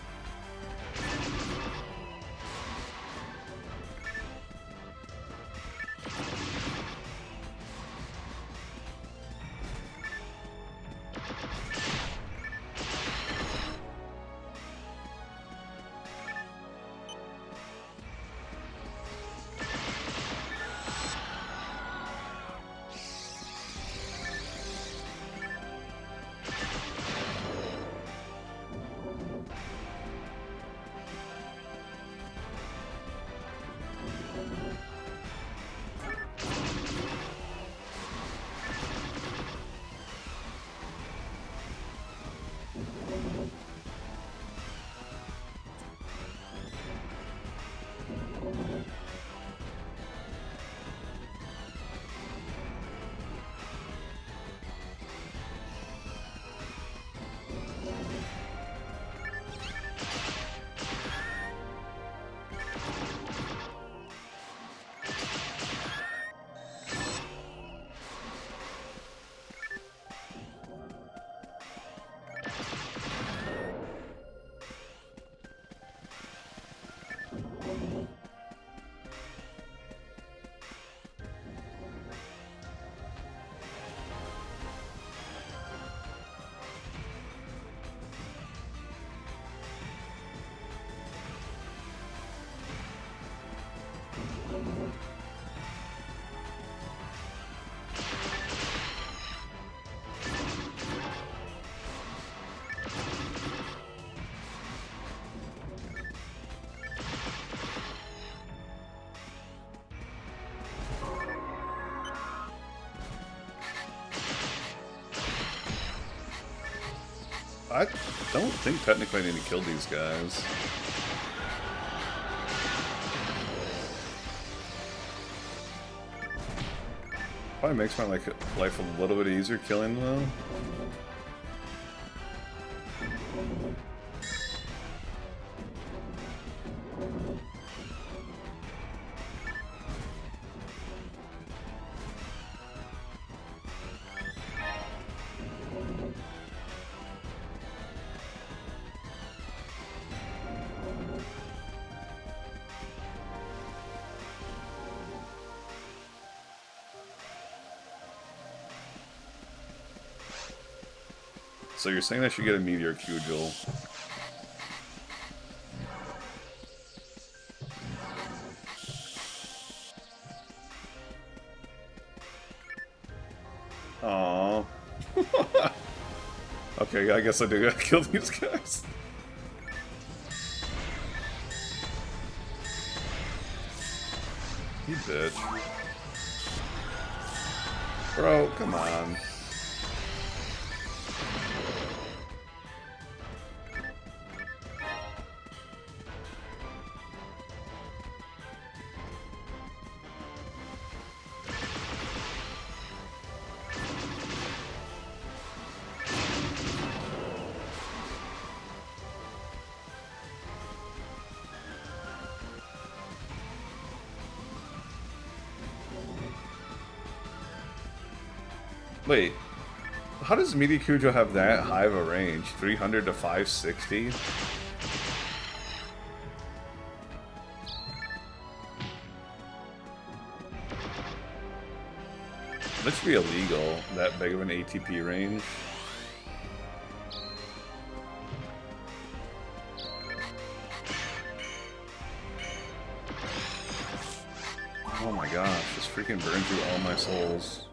I don't think technically I need to kill these guys. Probably makes my life a little bit easier killing them though. So you're saying I should get a Meteor Cudgel. Aww. Okay, I guess I do gotta kill these guys. You bitch. Bro, come on. Wait, how does Meteor Cudgel have that high of a range? 300 to 560? That should be illegal, that big of an ATP range. Oh my gosh, this freaking burned through all my souls.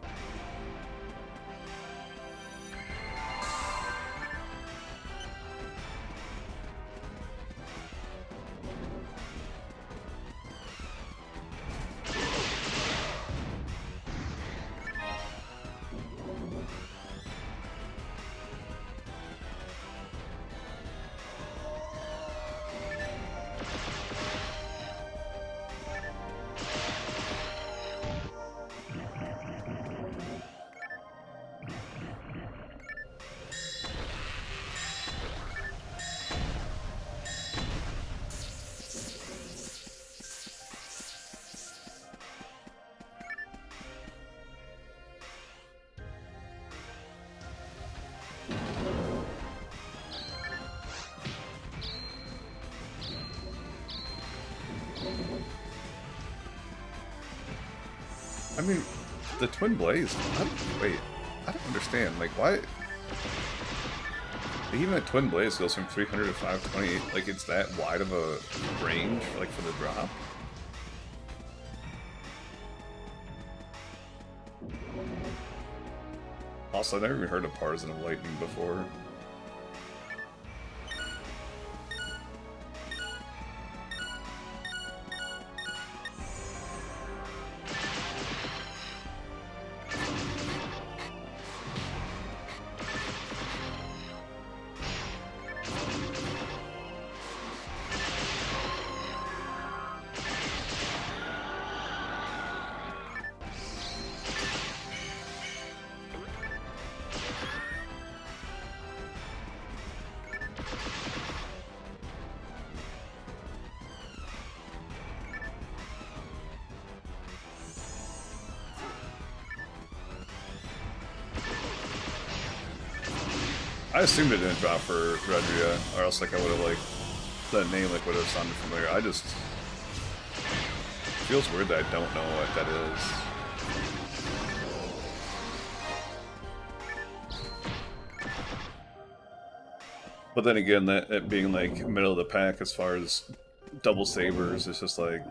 I mean, the Twin Blaze, wait, I don't understand, like, why? Even a Twin Blaze goes from 300 to 528, like, it's that wide of a range, like, for the drop? Also, I've never even heard of Partisan of Lightning before. I assumed it didn't drop for Redria, or else like I would have like that name like would have sounded familiar. I just it feels weird that I don't know what that is. But then again, that it being like middle of the pack as far as double sabers, it's just like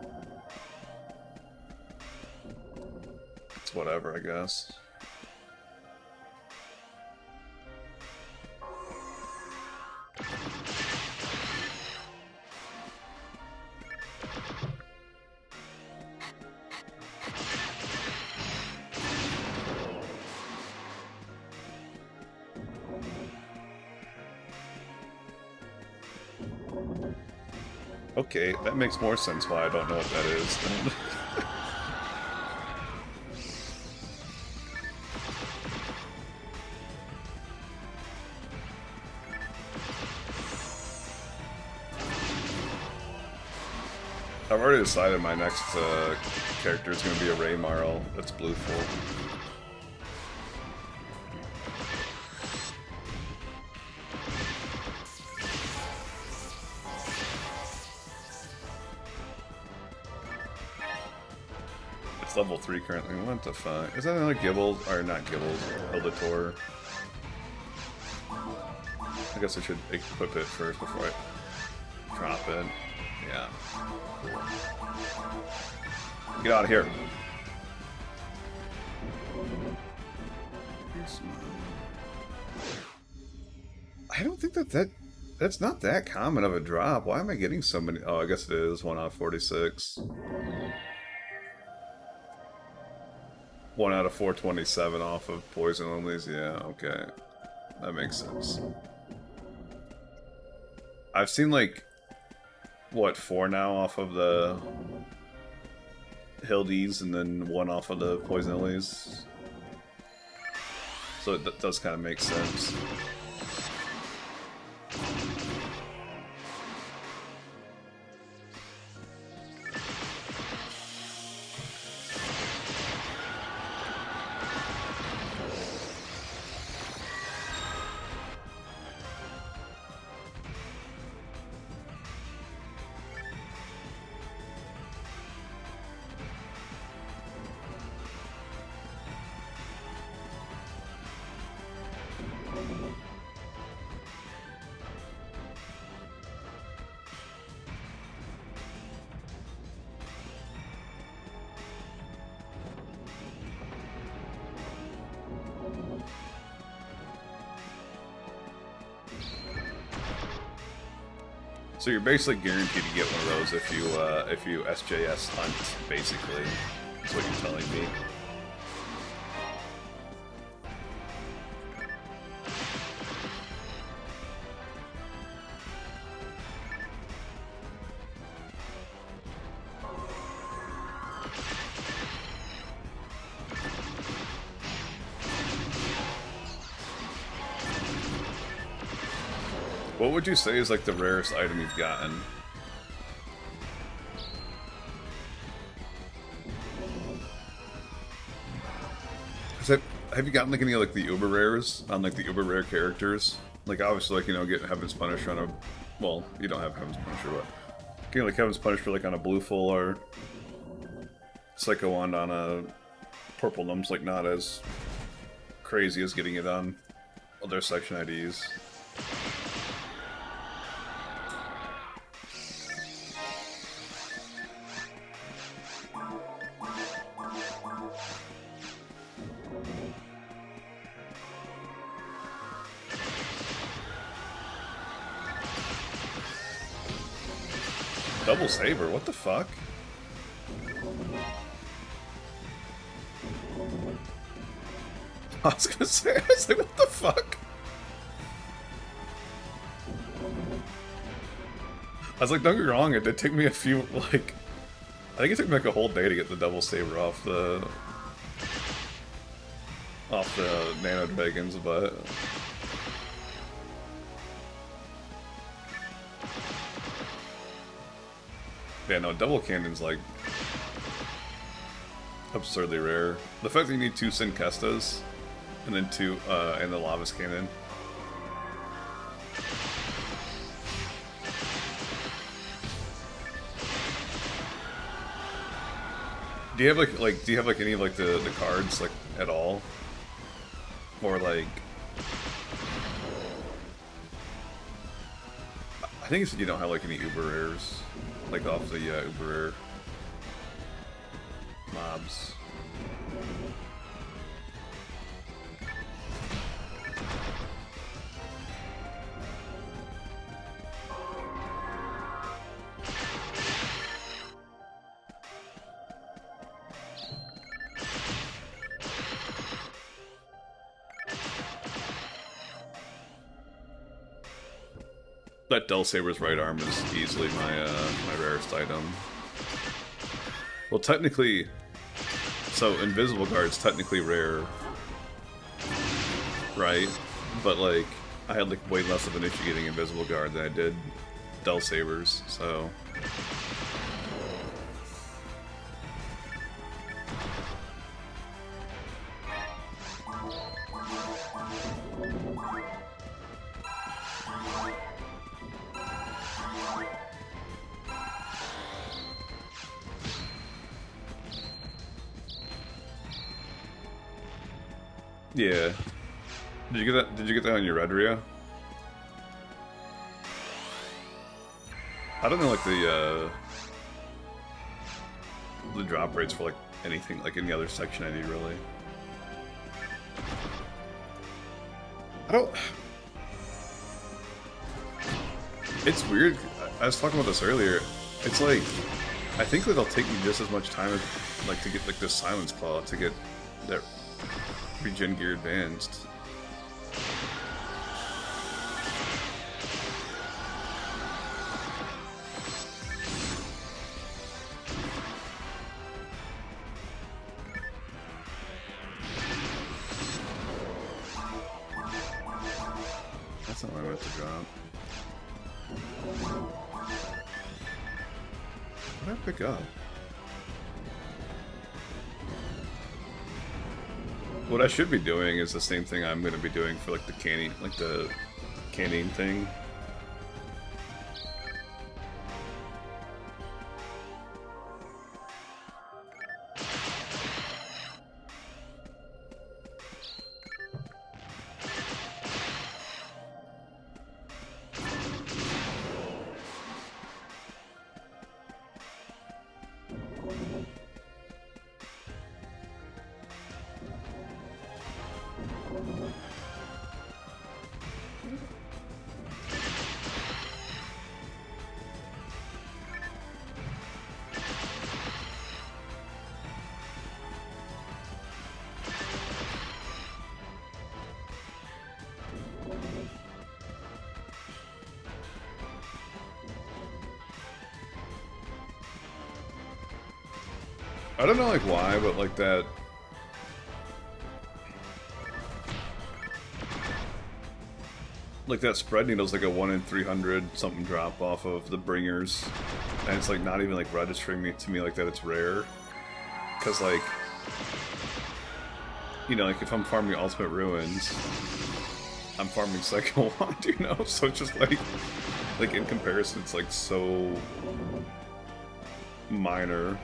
it's whatever, I guess. Okay, that makes more sense why I don't know what that is. I've already decided my next character is going to be a Ray Marl that's blue full. Level 3 currently. What the fuck? Is that another Gibbles? Or not Gibbles, Eldator. I guess I should equip it first before I drop it. Yeah. Get out of here. I don't think that's not that common of a drop. Why am I getting so many? Oh, I guess it is 1 out of 46. 1 out of 427 off of poison onlys. Yeah, okay. That makes sense. I've seen like, what, 4 now off of the Hildies and then 1 off of the poison lilies. So that does kind of make sense. So you're basically guaranteed to get one of those if you SJS hunt, basically. That's what you're telling me. What would you say is like the rarest item you've gotten? Have you gotten like any like the uber rares on like the uber rare characters? Like obviously like, you know, get Heaven's Punisher on a, well, you don't have Heaven's Punisher, but getting like Heaven's Punisher like on a blue full or Psycho Wand on a purple numb's like not as crazy as getting it on other section IDs. Double saber, what the fuck? I was gonna say, I was like, what the fuck? I was like, don't get me wrong, it did take me a few, like, I think it took me like a whole day to get the double saber off the Nano Dragons, but yeah, no, double cannon's like absurdly rare. The fact that you need 2 Sin Kestas and then 2 and the Lava's Cannon. Do you have like do you have like any of like the cards like at all? Or like I think you said you don't have like any uber rares. Like off the uber rare mobs. That Dull Saber's right arm is easily my my rarest item. Well, technically, so Invisible Guard's technically rare, right? But like, I had like way less of an issue getting Invisible Guard than I did Dull Sabers, so. Yeah. Did you get that? Did you get that on your Redria? I don't know, like the drop rates for like anything, like any other section ID, really. I don't. It's weird. I was talking about this earlier. It's like I think that it'll take me just as much time as, like, to get like the silence claw to get that regen gear advanced. That's not what I meant to drop. What did I pick up? What I should be doing is the same thing I'm going to be doing for like the canning thing. I don't know like why, but like that. Like that spread needle's like a 1 in 300 something drop off of the bringers. And it's like not even like registering to me like that it's rare. Cause like, you know, like if I'm farming Ultimate Ruins, I'm farming Psycho Wand, you know? So it's just like in comparison it's like so minor.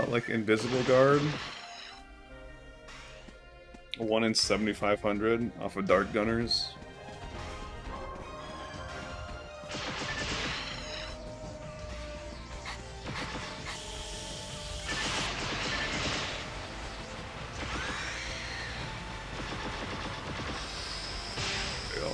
Like Invisible Guard. 1 in 7,500 off of Dart Gunners. There you go.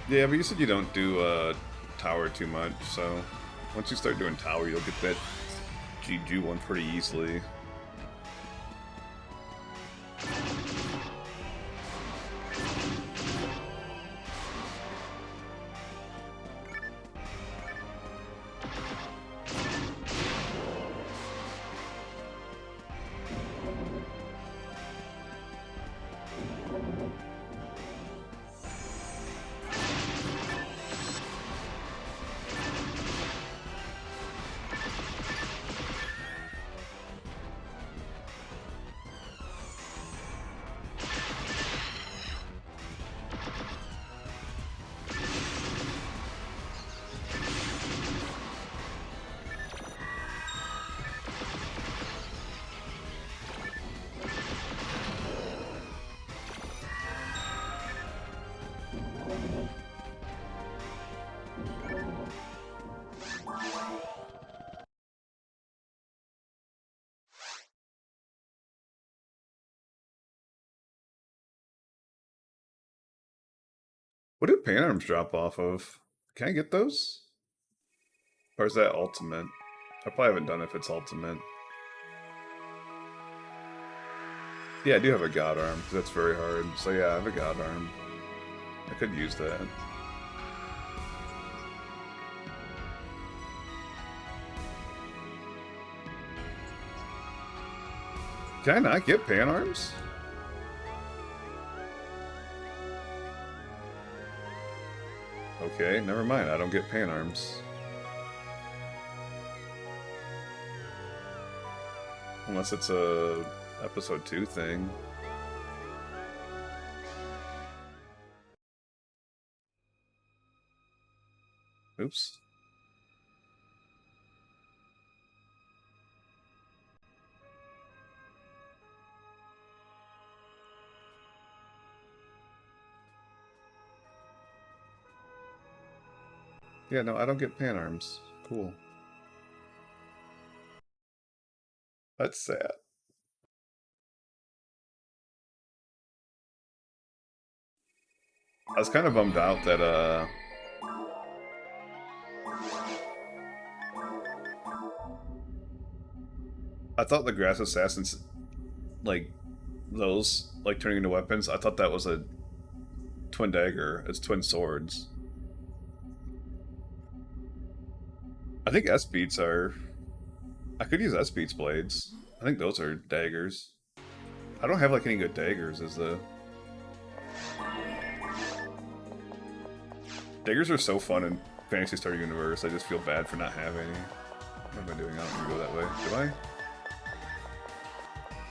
Yeah, but you said you don't do tower too much, so once you start doing tower, you'll get that GG one pretty easily. What do pan arms drop off of? Can I get those? Or is that ultimate? I probably haven't done it if it's ultimate. Yeah, I do have a god arm, because that's very hard. So yeah, I have a god arm. I could use that. Can I not get pan arms? Okay, never mind. I don't get pan arms. Unless it's a episode 2 thing. Oops. Yeah, no, I don't get pan arms. Cool. That's sad. I was kind of bummed out that, I thought the grass assassins, like, those, like, turning into weapons, I thought that was a twin dagger. It's twin swords. I think S-beats are... I could use S-beats blades. I think those are daggers. I don't have, like, any good daggers as the... Daggers are so fun in Phantasy Star Universe, I just feel bad for not having any. What am I doing? I don't need to go that way. Do I?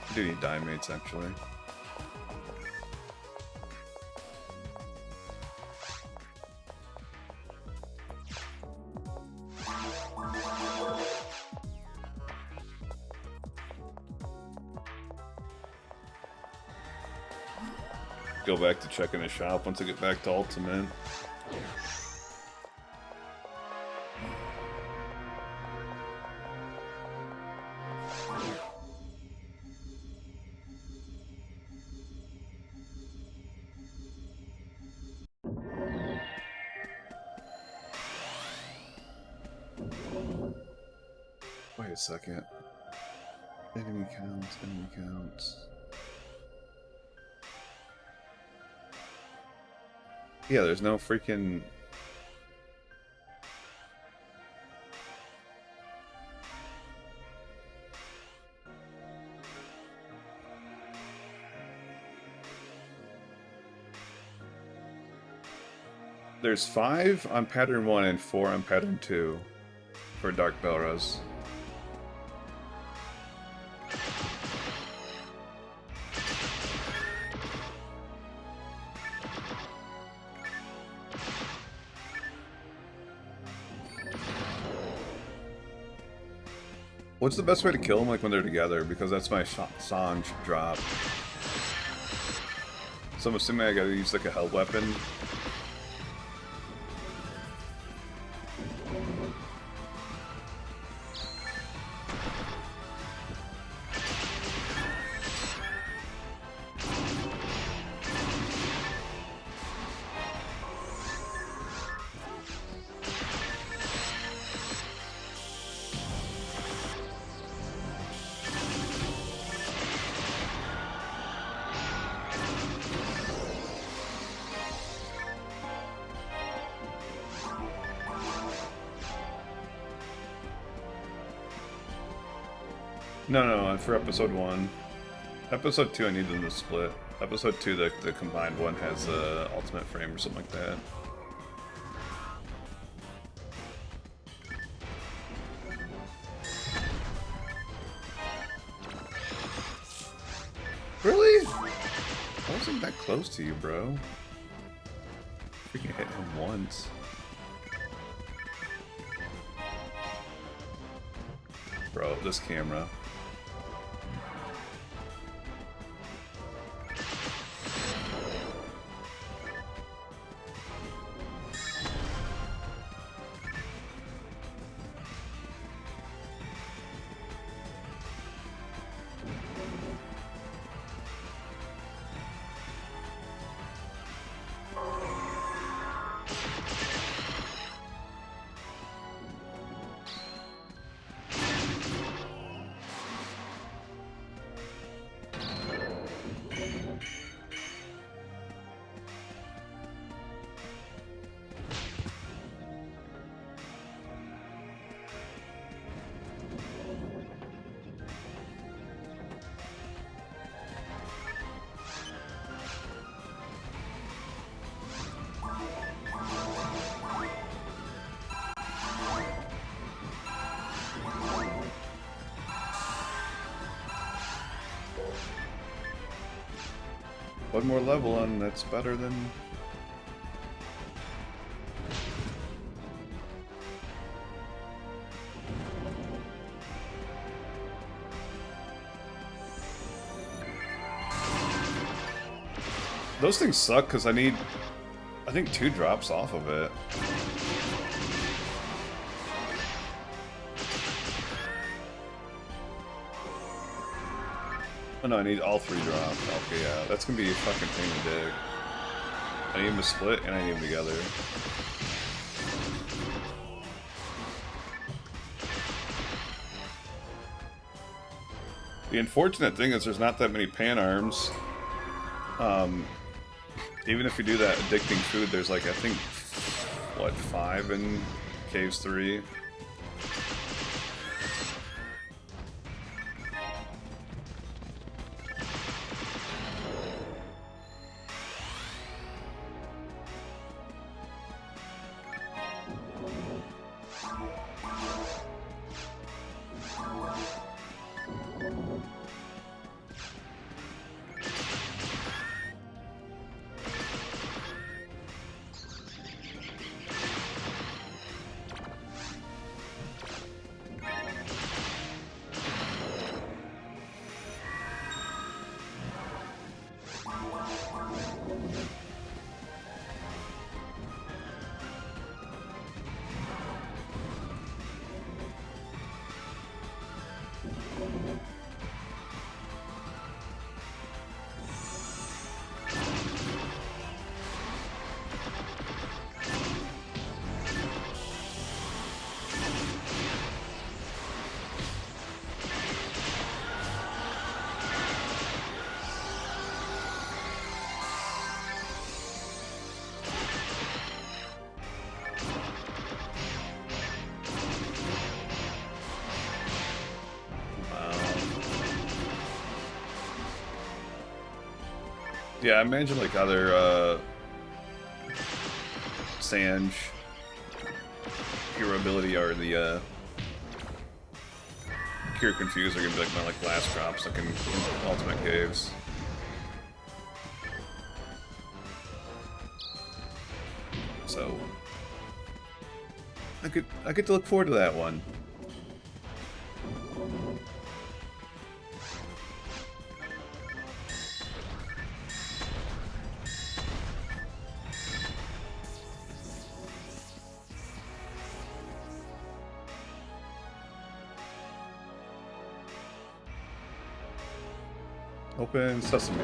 I do need diamates, actually. Go back to checking the shop once I get back to Ultimate. Wait a second. Enemy counts, enemy counts. Yeah, there's no freaking... There's 5 on pattern 1 and 4 on pattern 2 for Dark Belras. What's the best way to kill them, like, when they're together? Because that's my Sanj drop. So I'm assuming I gotta use, like, a held weapon. No, for episode 1. Episode 2, I need them to split. Episode 2, the combined one has ultimate frame or something like that. Really? I wasn't that close to you, bro. Freaking hit him once. Bro, this camera. One more level and that's better than... Those things suck because I need, I think, 2 drops off of it. Oh no, I need all 3 drops. Okay, yeah, that's gonna be a fucking pain to dig. I need them to split and I need them together. The unfortunate thing is there's not that many pan arms. Even if you do that addicting food, there's like, I think, what, 5 in Caves 3? Yeah, I imagine like other Sanj hero ability or the Cure Confuse are gonna be like my last drops like in Ultimate Caves. So I get to look forward to that one. Open sesame.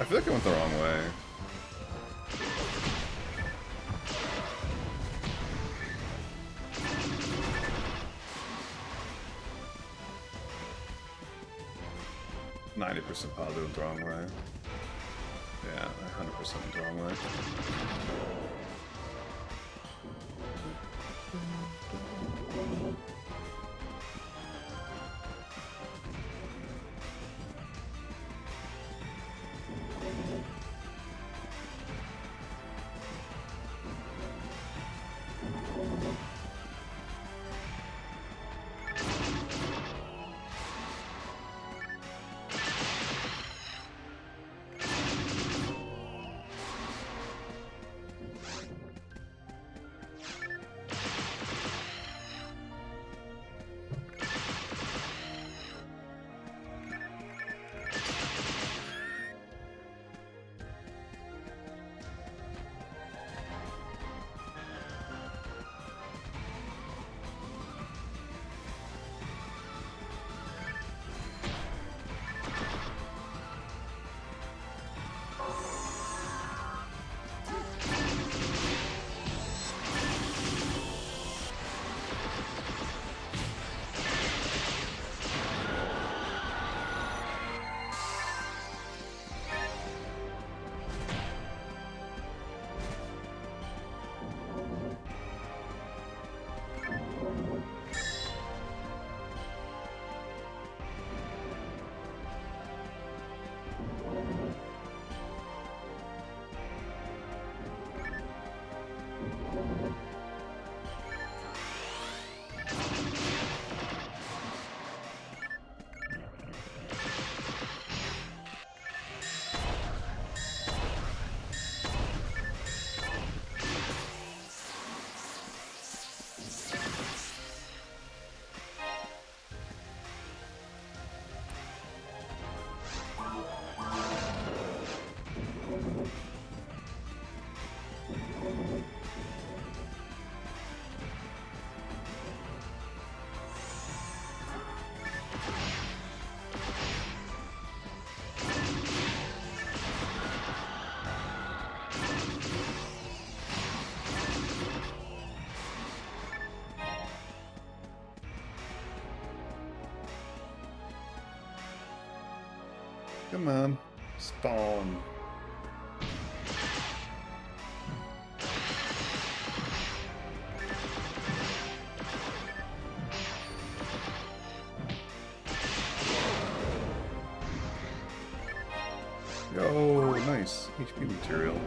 I feel like I went the wrong way. %90 positive the wrong way. Yeah, 100% the wrong way. Come on. Spawn. Oh, nice. HP material.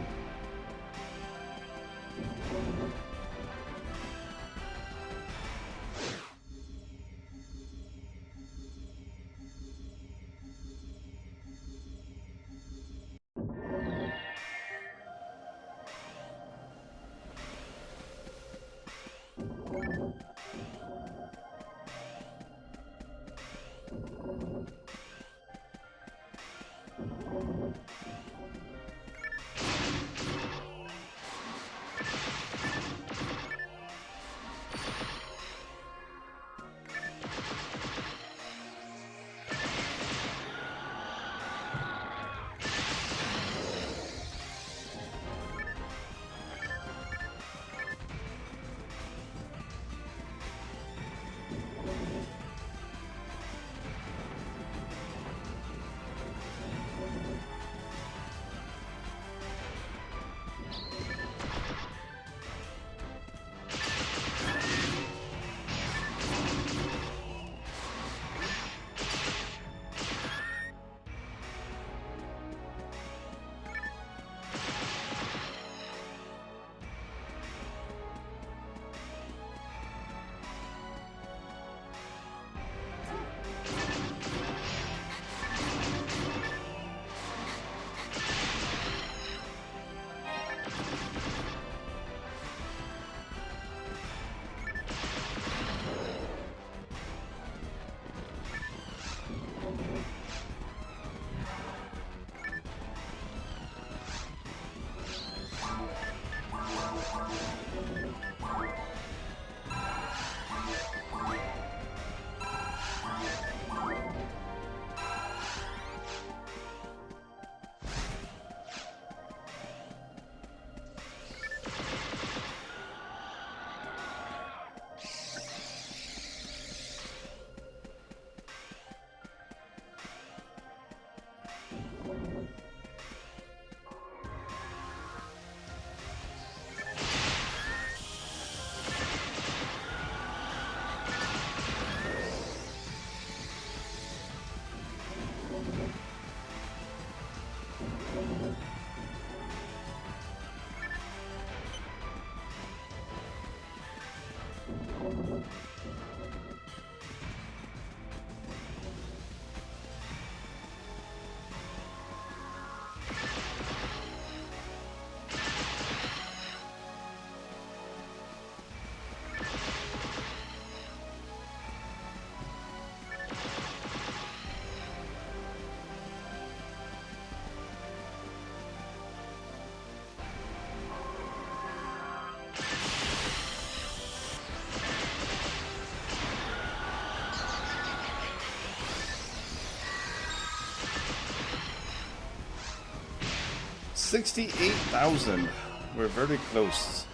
$68,000. We're very close.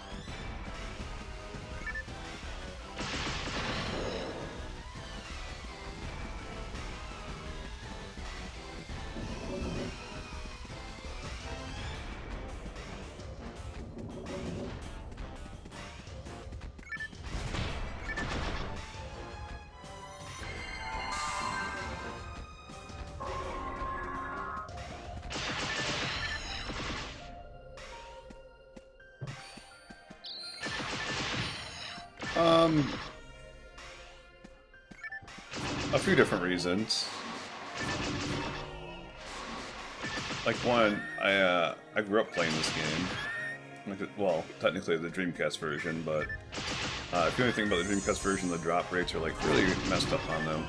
A few different reasons. Like one, I grew up playing this game. Well, technically the Dreamcast version, but if you know anything about the Dreamcast version, the drop rates are like really messed up on them.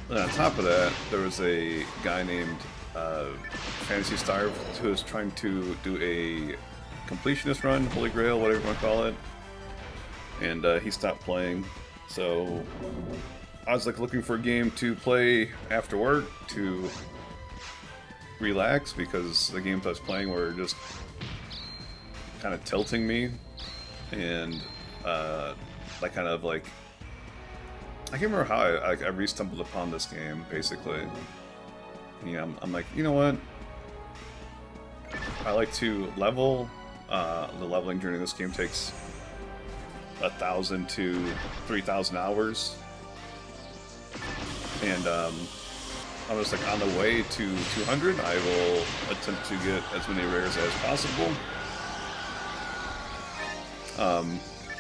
And on top of that, there was a guy named Phantasy Star who was trying to do a completionist run, Holy Grail, whatever you want to call it, and he stopped playing. So I was like looking for a game to play after work to relax, because the games I was playing were just kind of tilting me, and I kind of like I can't remember how I re-stumbled upon this game, basically. Yeah, I'm like, you know what? I like to level. The leveling journey in this game takes 1,000 to 3,000 hours. And I was like, on the way to 200, I will attempt to get as many rares as possible.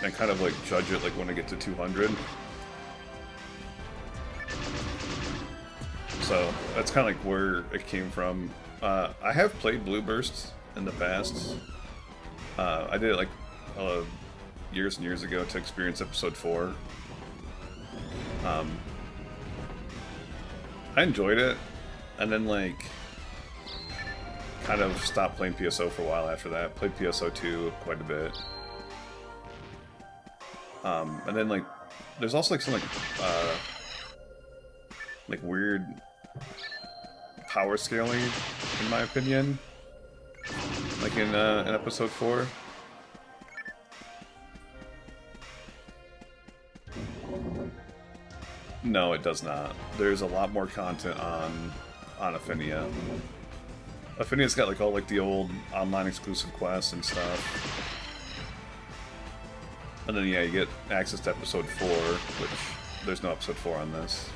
And kind of like judge it like when I get to 200. So that's kind of like where it came from. I have played Blue Burst in the past. I did it like years and years ago to experience episode 4. I enjoyed it, and then like kind of stopped playing PSO for a while after that. Played PSO 2 quite a bit. And then like there's also like some like weird power scaling, in my opinion, like in episode 4. No, it does not. There's a lot more content on Affinia. Affinia's got like all like the old online exclusive quests and stuff. And then yeah, you get access to episode 4, which there's no episode 4 on this.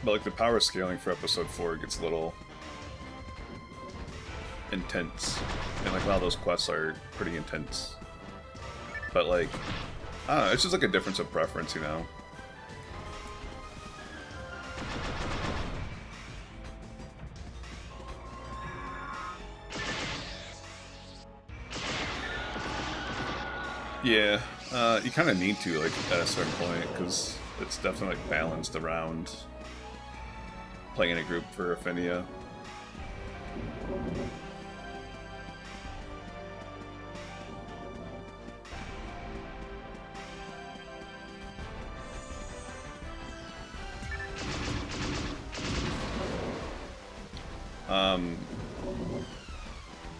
But like the power scaling for episode 4 gets a little intense, and like a lot of those quests are pretty intense. But like, I don't know, it's just like a difference of preference, you know. Yeah, you kind of need to, like, at a certain point, because it's definitely like balanced around playing in a group for Affinia.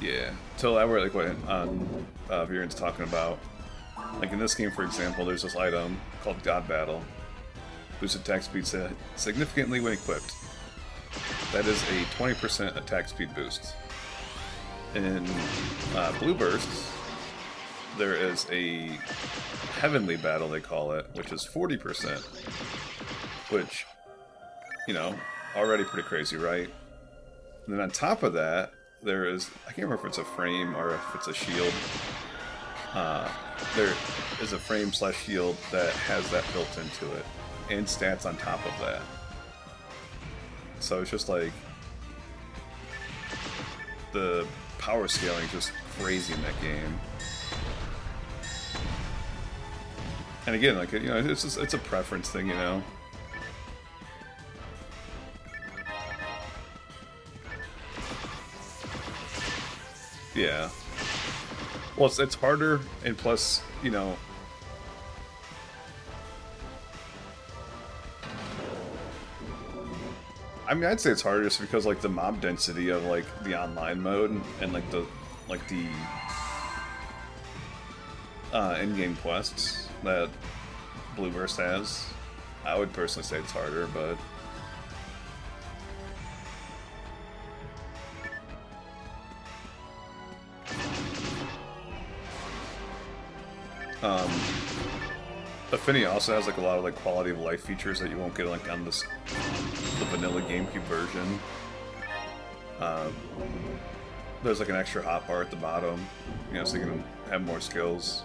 Yeah, till I were like what on Viren's talking about. Like in this game, for example, there's this item called God Battle. Boosts attack speed significantly when equipped. That is a 20% attack speed boost. In Blue Bursts, there is a Heavenly Battle, they call it, which is 40%. Which, you know, already pretty crazy, right? And then on top of that, there is, I can't remember if it's a frame or if it's a shield. There is a frame / shield that has that built into it, and stats on top of that. So it's just like, the power scaling is just crazy in that game. And again, like, you know, it's a preference thing, you know. Yeah. Well, it's harder, and plus, you know, I mean, I'd say it's harder just because, like, the mob density of, like, the online mode and, like, the in-game quests that Blue Burst has. I would personally say it's harder, but Affinia also has like a lot of like quality of life features that you won't get like on the vanilla GameCube version. There's like an extra hotbar at the bottom, you know, so you can have more skills.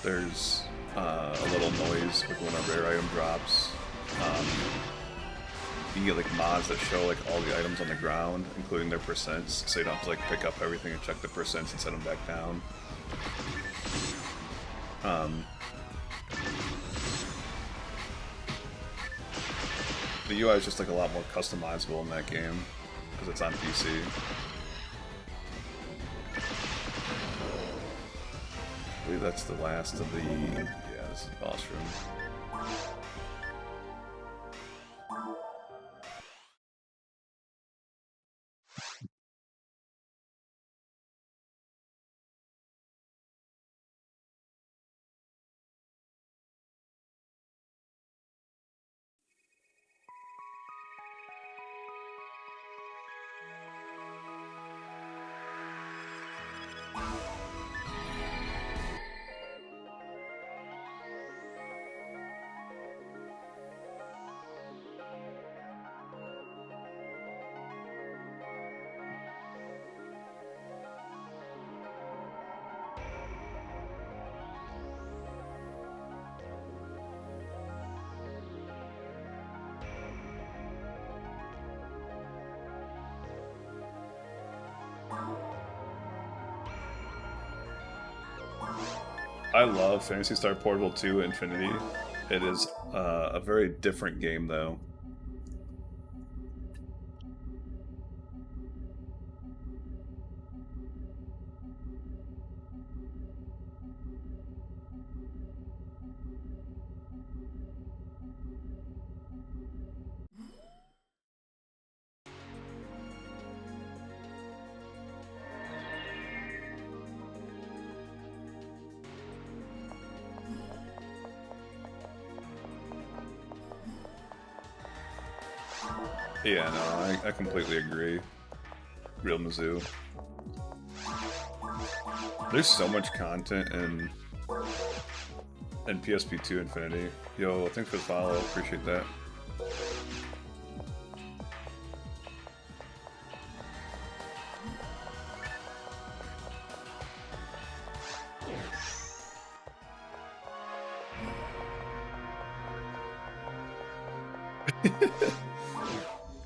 There's a little noise like when a rare item drops. You can get like mods that show like all the items on the ground, including their percents, so you don't have to like pick up everything and check the percents and set them back down. The UI is just like a lot more customizable in that game because it's on PC. I believe that's the last of the, yeah, this is the boss room. I love Phantasy Star Portable 2 Infinity. It is a very different game, though. Yeah, no, I completely agree. Real Mizzou. There's so much content in PSP2 Infinity. Yo, thanks for the follow. Appreciate that.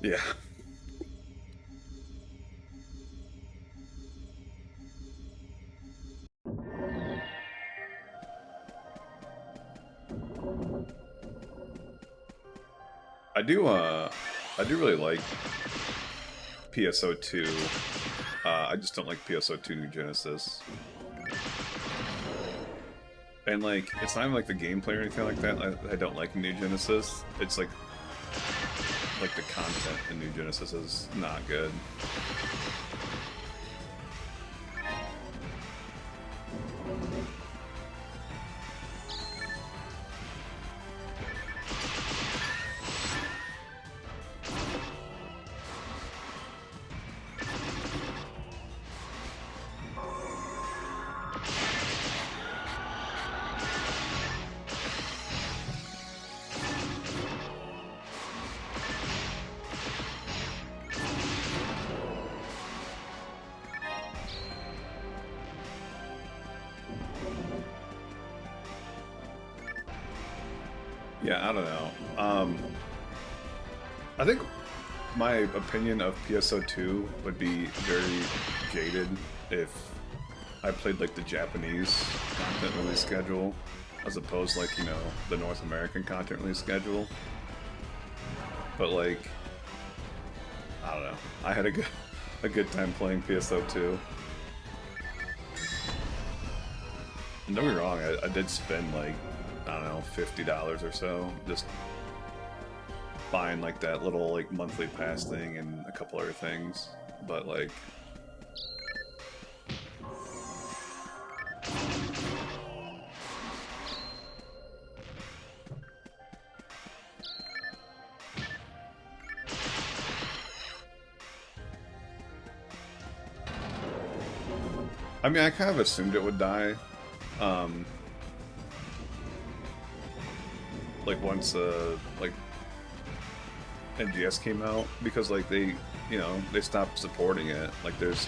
Yeah. I do really like PSO2. I just don't like PSO2 New Genesis. And like, it's not even like the gameplay or anything like that. I don't like New Genesis. It's like the content in New Genesis is not good. Yeah, I don't know. I think my opinion of PSO2 would be very jaded if I played like the Japanese content release schedule as opposed to like, you know, the North American content release schedule. But like, I don't know. I had a good time playing PSO2. And don't get me wrong, I did spend like, I don't know, $50 or so just buying like that little like monthly pass thing and a couple other things, but like I mean, I kind of assumed it would die. Like once like NGS came out, because like they, you know, they stopped supporting it. Like there's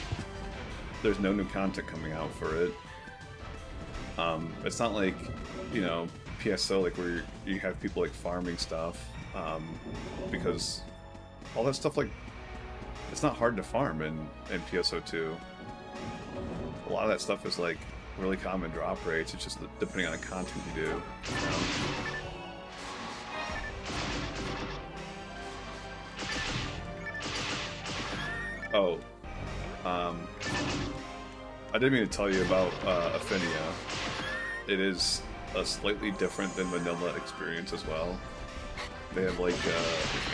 no new content coming out for it. It's not like, you know, PSO like where you have people like farming stuff, because all that stuff, like, it's not hard to farm in PSO2. A lot of that stuff is like really common drop rates. It's just depending on the content you do. You know? Oh, I didn't mean to tell you about Affinia. It is a slightly different than vanilla experience as well. They have like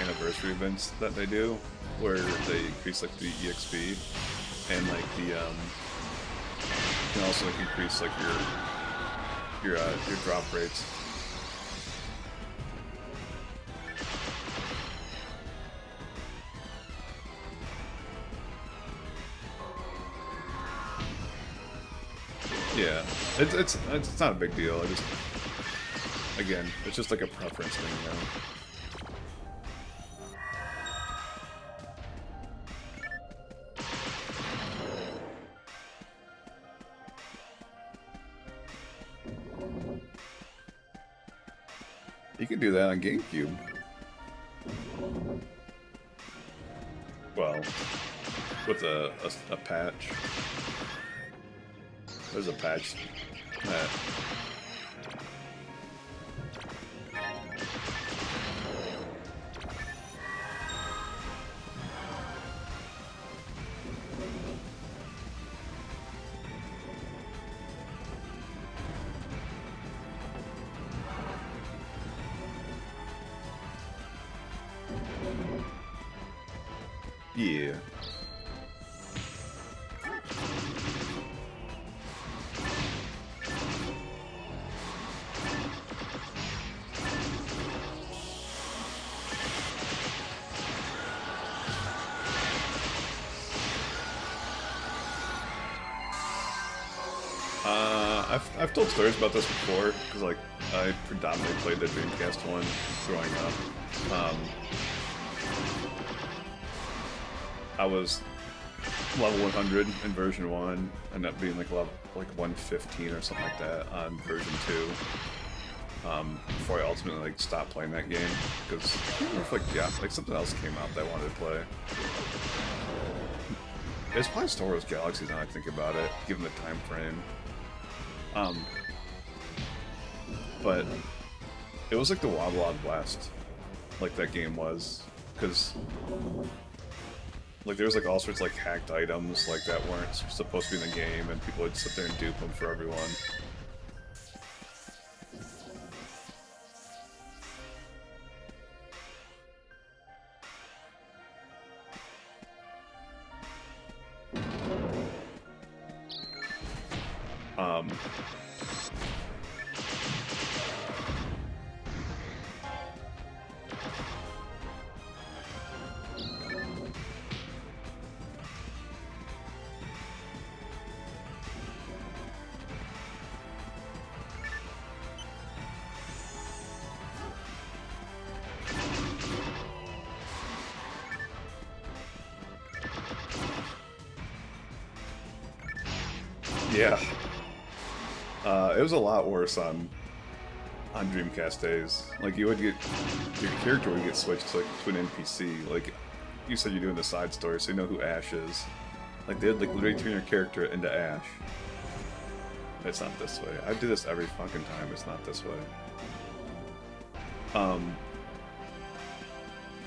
anniversary events that they do where they increase like the EXP and like the you can also like increase like your drop rates. Yeah, it's not a big deal. I just, again, it's just like a preference thing, you know. You can do that on GameCube. Well, with a patch. There's a patch that Yeah. I've told stories about this before, because, like, I predominantly played the Dreamcast one growing up. I was level 100 in version 1, ended up being, like, level, like, 115 or something like that on version 2. Before I ultimately, like, stopped playing that game, because, like, something else came out that I wanted to play. It's probably Star Wars Galaxies now I think about it, given the time frame. But it was like the Wild Wild West, like that game was, because like there was like all sorts of like hacked items like that weren't supposed to be in the game, and people would sit there and dupe them for everyone. Yeah. It was a lot worse on Dreamcast days. Like, you would get... your character would get switched to, like, to an NPC. Like, you said you're doing the side story, so you know who Ash is. Like, they'd, like, literally turn your character into Ash. It's not this way. I do this every fucking time. It's not this way.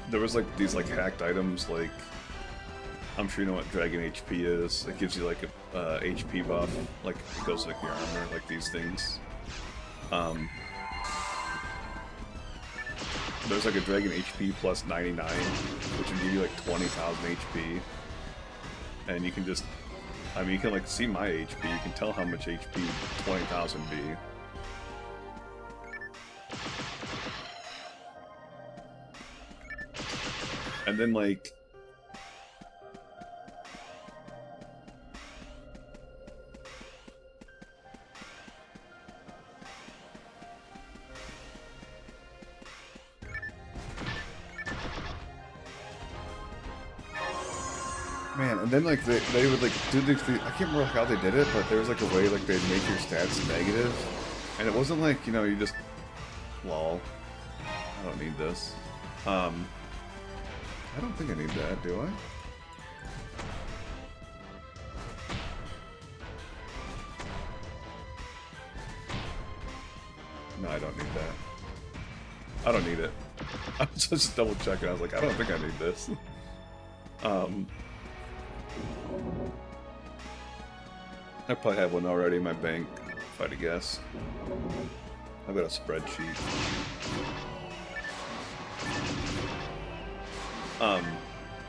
There was, like, these, like, hacked items, like... I'm sure you know what Dragon HP is. It gives you like a HP buff, like it goes like your armor, like these things. There's like a Dragon HP plus 99, which will give you like 20,000 HP. And you can just, I mean, you can like see my HP. You can tell how much HP 20,000 be. And then like. Man, and then like they would like do these. I can't remember how they did it, but there was like a way like they'd make your stats negative, and it wasn't like, you know, you just lol. I don't need this. I don't think I need that, do I? No, I don't need that. I don't need it. I was just double checking. I was like, I don't think I need this. I probably have one already in my bank, if I had to guess. I've got a spreadsheet.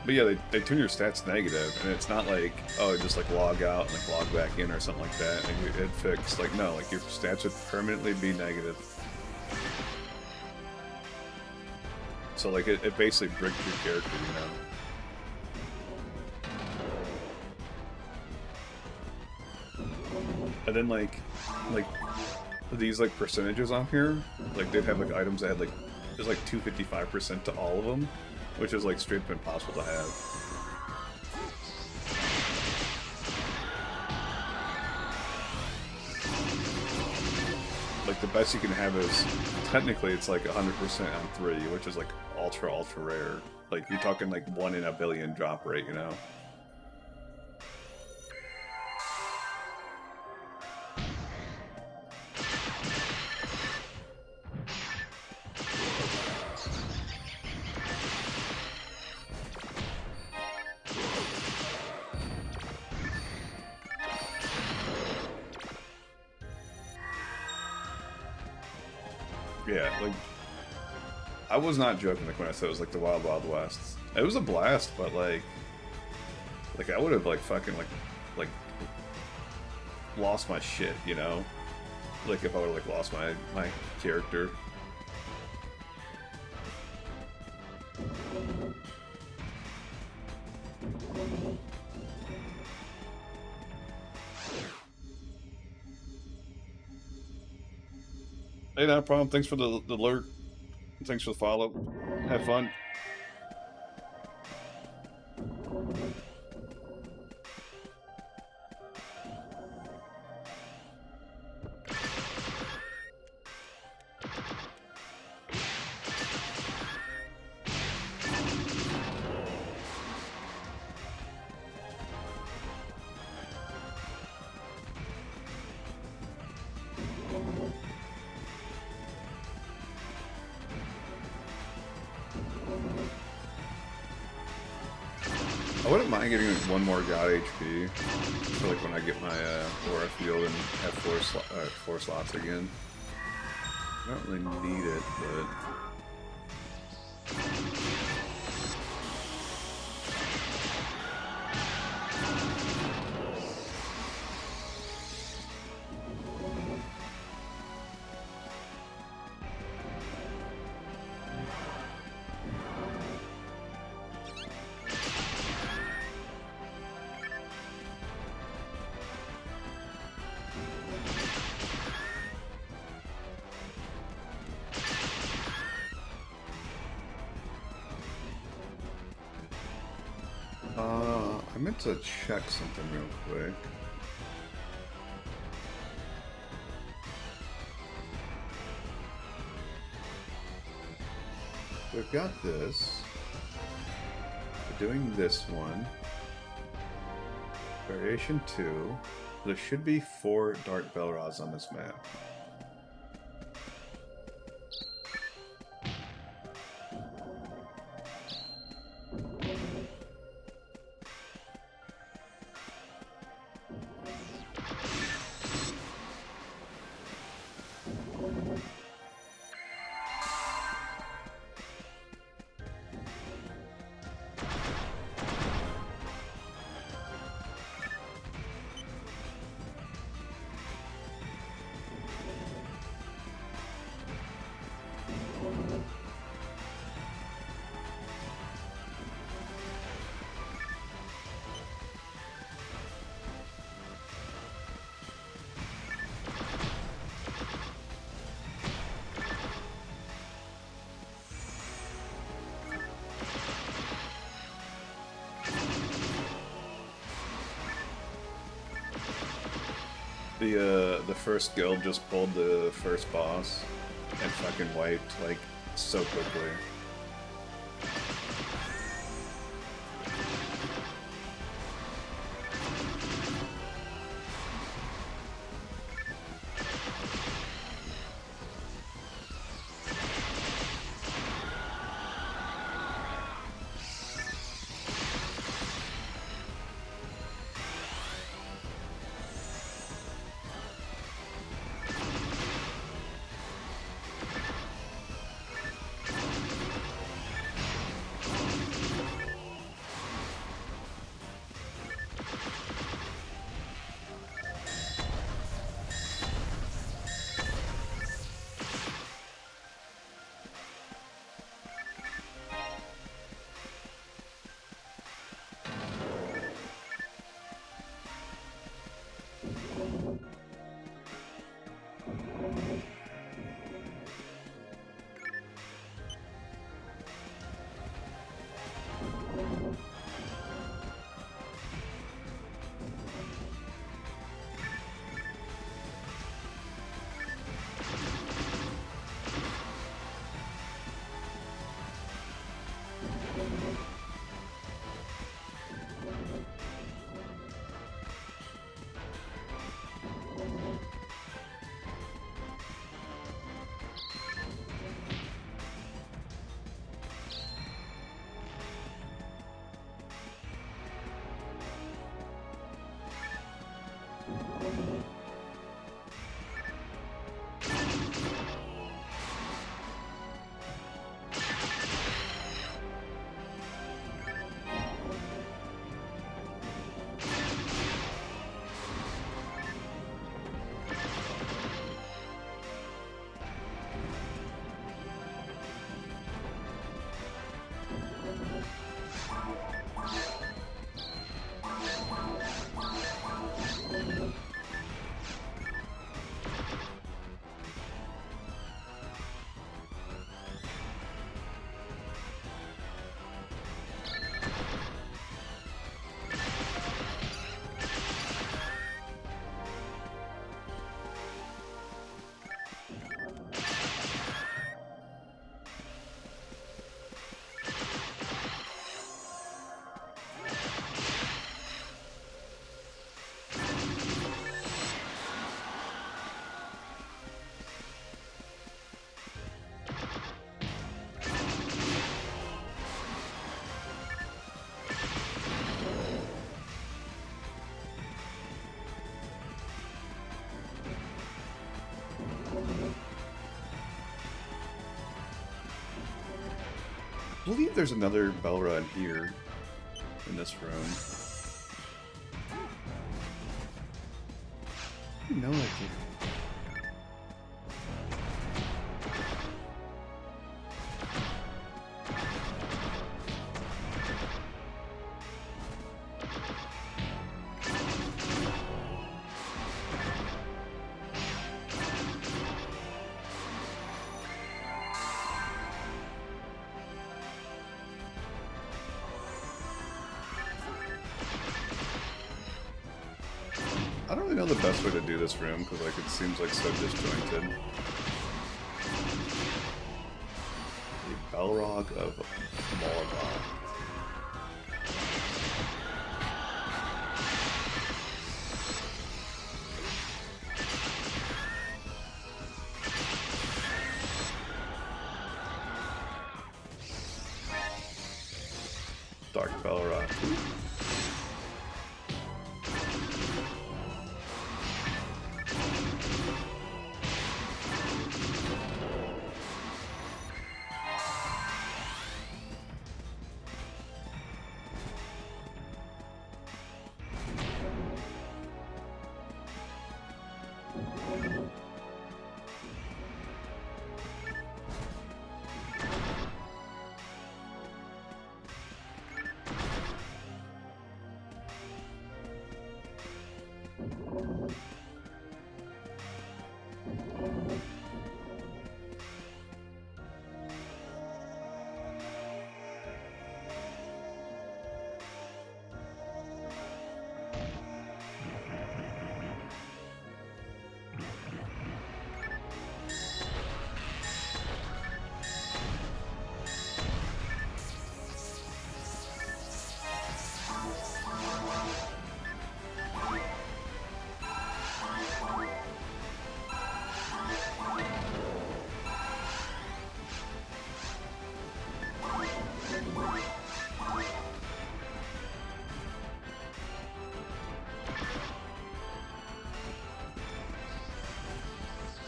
But yeah, they turn your stats negative, and it's not like, oh, just like log out and like log back in or something like that, and it fixed. Like, no, like your stats would permanently be negative. So like it basically bricked your character, you know. And then like these like percentages on here, like they'd have like items that had like there's like 255% to all of them, which is like straight up impossible to have. Like the best you can have is technically it's like 100% on 3, which is like ultra rare. Like you're talking like 1 in a billion drop rate, you know. Yeah, like, I was not joking like when I said it was like the Wild Wild West. It was a blast, but like, Like, I would have, like, fucking, like, lost my shit, you know? Like, if I would have, like, lost my character. Hey, not a problem. Thanks for the alert. Thanks for the follow. Have fun. I wouldn't mind getting like, one more god HP for like when I get my aura field and have four slots again. I don't really need it, but I meant to check something real quick. We've got this. We're doing this one. Variation 2. There should be 4 Dark Belrods on this map. The first guild just pulled the first boss and fucking wiped, like, so quickly. believe there's another Belra in here, in this room. No idea. I don't really know the best way to do this room because like it seems like so disjointed. The Balrog of Morgoth. Dark Balrog.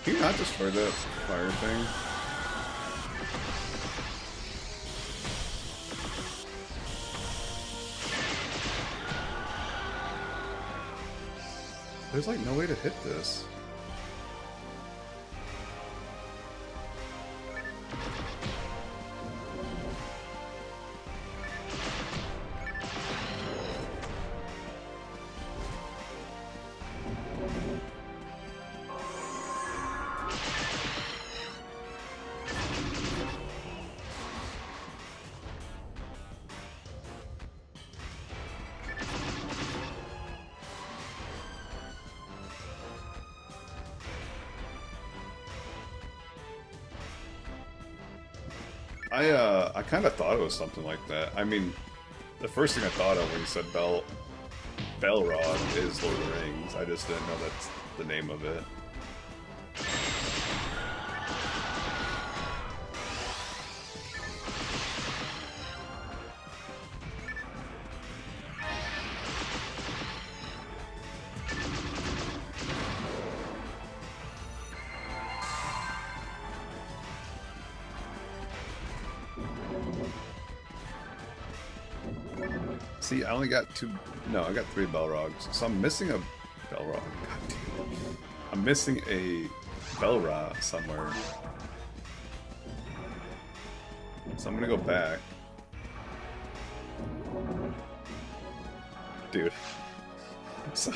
Can you not destroy that fire thing? There's like no way to hit this. I kind of thought it was something like that. I mean, the first thing I thought of when you said Balrog is Lord of the Rings. I just didn't know that's the name of it. See, I only got two. No, I got 3 Balrogs. So I'm missing a Balrog. God damn it. I'm missing a Belra somewhere. So I'm gonna go back. Dude. So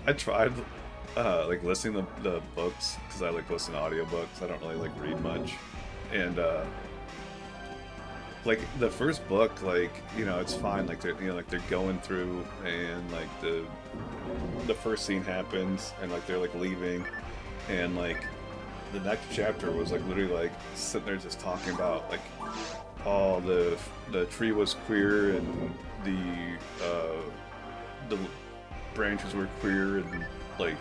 I tried like listening to the books because I like listen to audiobooks. I don't really like read much. And like the first book, like, you know, it's fine, like they're, you know, like they're going through and like the first scene happens and like they're like leaving and like the next chapter was like literally like sitting there just talking about like, oh, the tree was queer and the branches were queer and like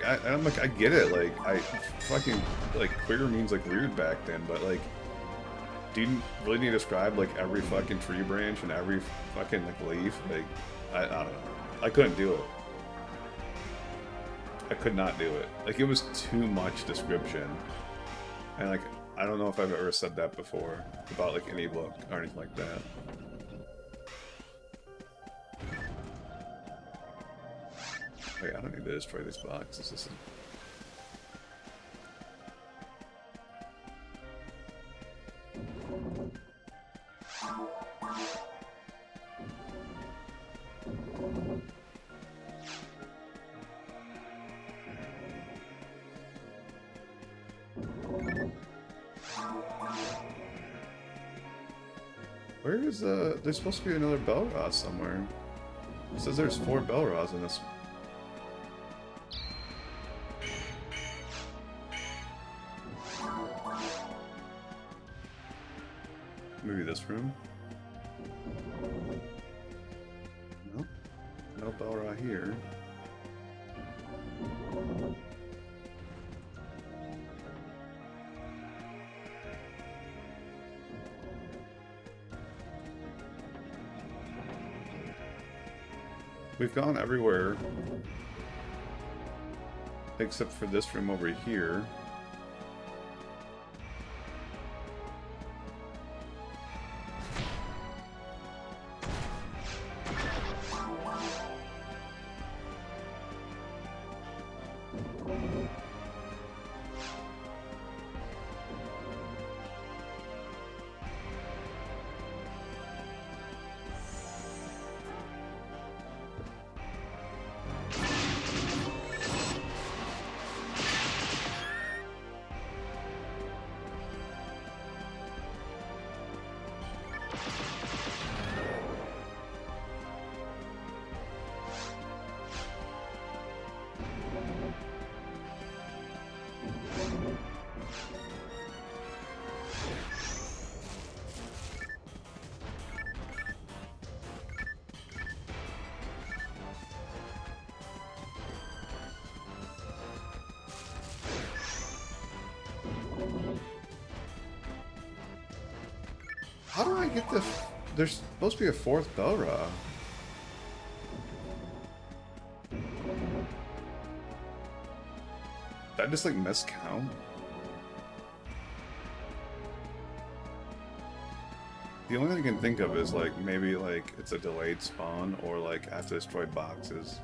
I'm like, I get it, like I fucking like queer means like weird back then, but like, do you really need to describe like every fucking tree branch and every fucking like leaf? Like, I don't know. I couldn't do it. I could not do it. Like, it was too much description. And like, I don't know if I've ever said that before about like any book or anything like that. Wait, I don't need to destroy these boxes. This is... Where is there's supposed to be another Belrod somewhere. It says there's 4 Belrods in this. Maybe this room? No. No Belrod here. We've gone everywhere except for this room over here. How do I get the... There's supposed to be a 4th Belrod. Did I just like miscount? The only thing I can think of is like maybe like it's a delayed spawn or like I have to destroy boxes.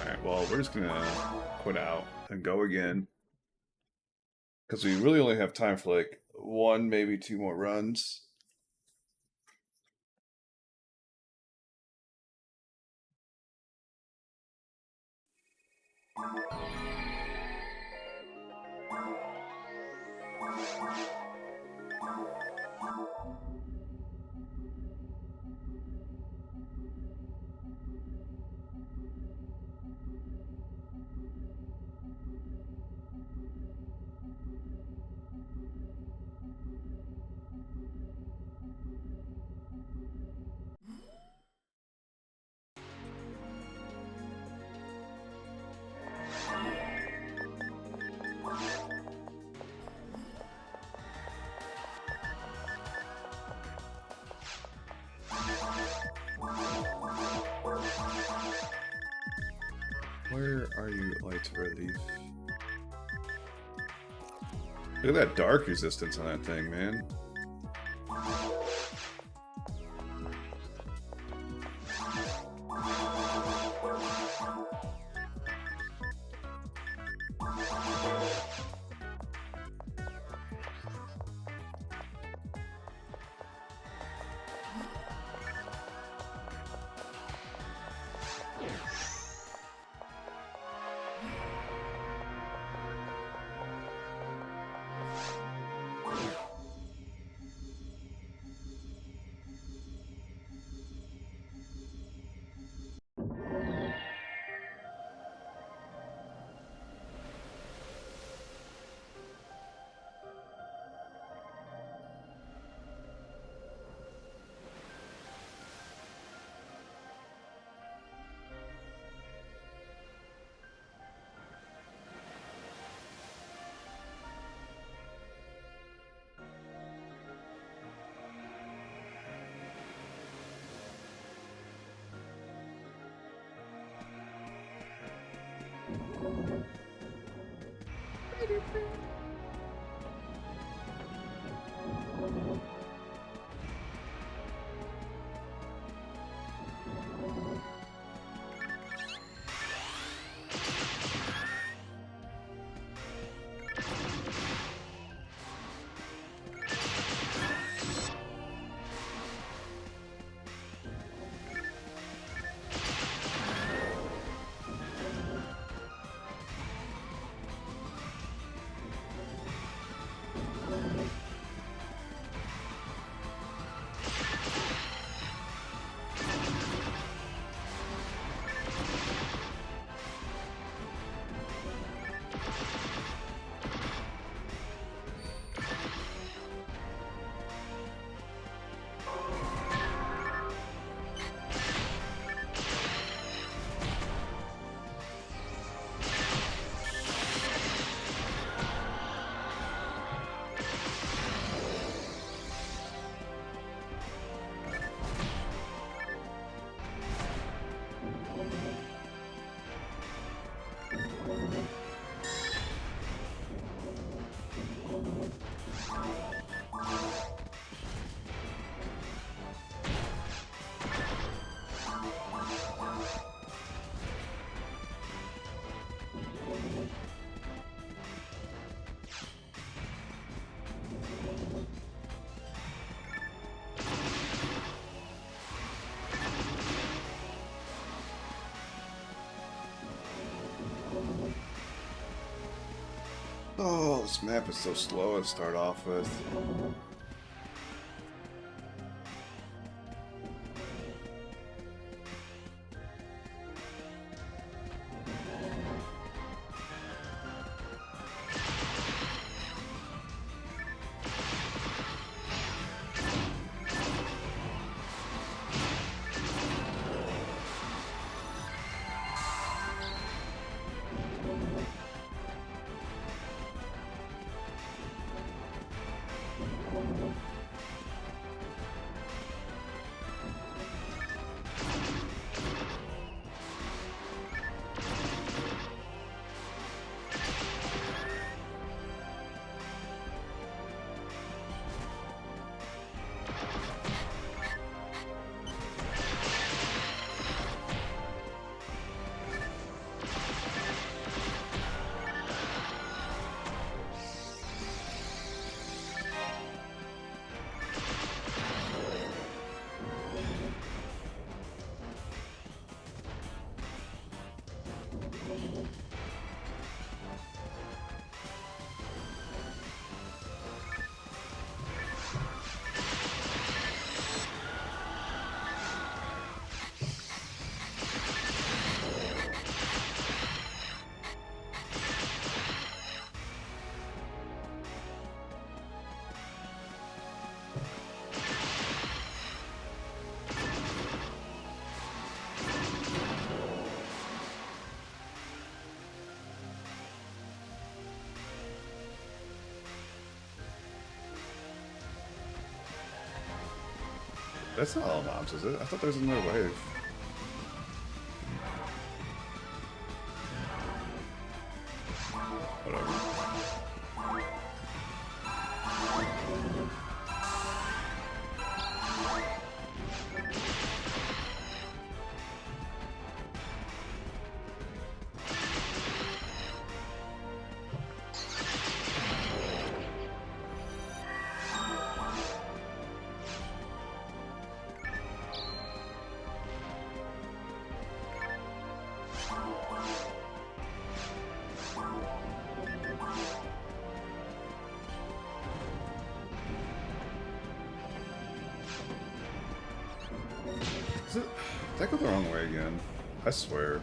Alright, well, we're just gonna quit out and go again. Because we really only have time for like 1, maybe 2 more runs. Where are you, Light Relief? Look at that dark resistance on that thing, man. Oh, this map is so slow to start off with. That's not all mobs, is it? I thought there was another wave. Whatever. Did I go the wrong way again? I swear.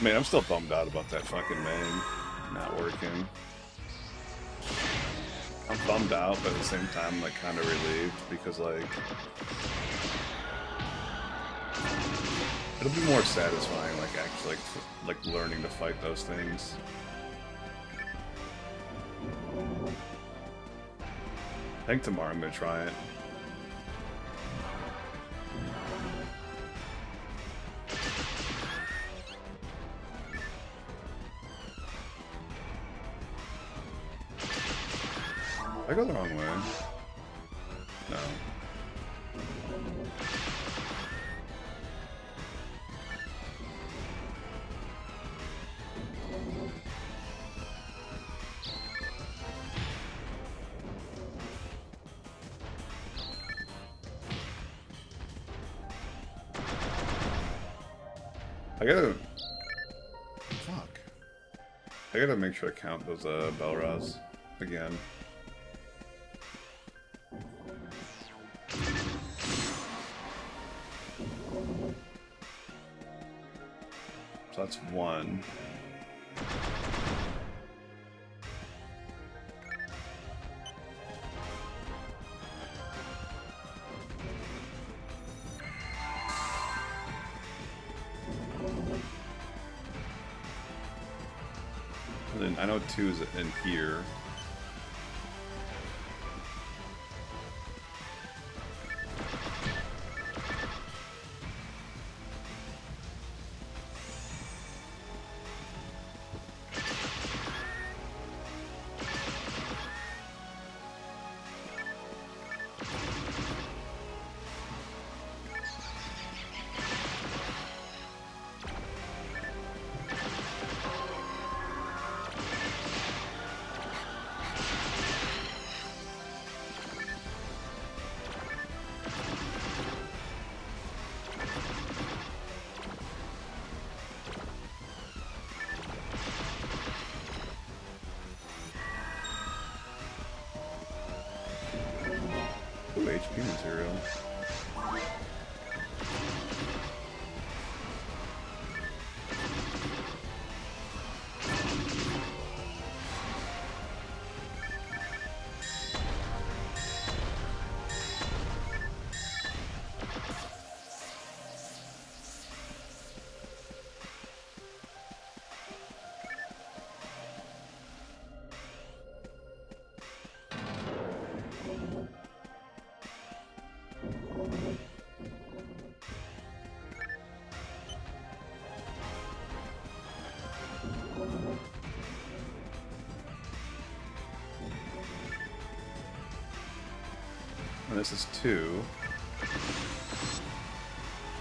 Man, I'm still bummed out about that fucking main not working. I'm bummed out, but at the same time, I'm like kind of relieved because like it'll be more satisfying, like actually like learning to fight those things. I think tomorrow I'm gonna try it. I go the wrong way. No. I gotta... Fuck. I gotta make sure I count those Belras again. So that's one. And then I know two is in here. Ooh, HP material. this is 2.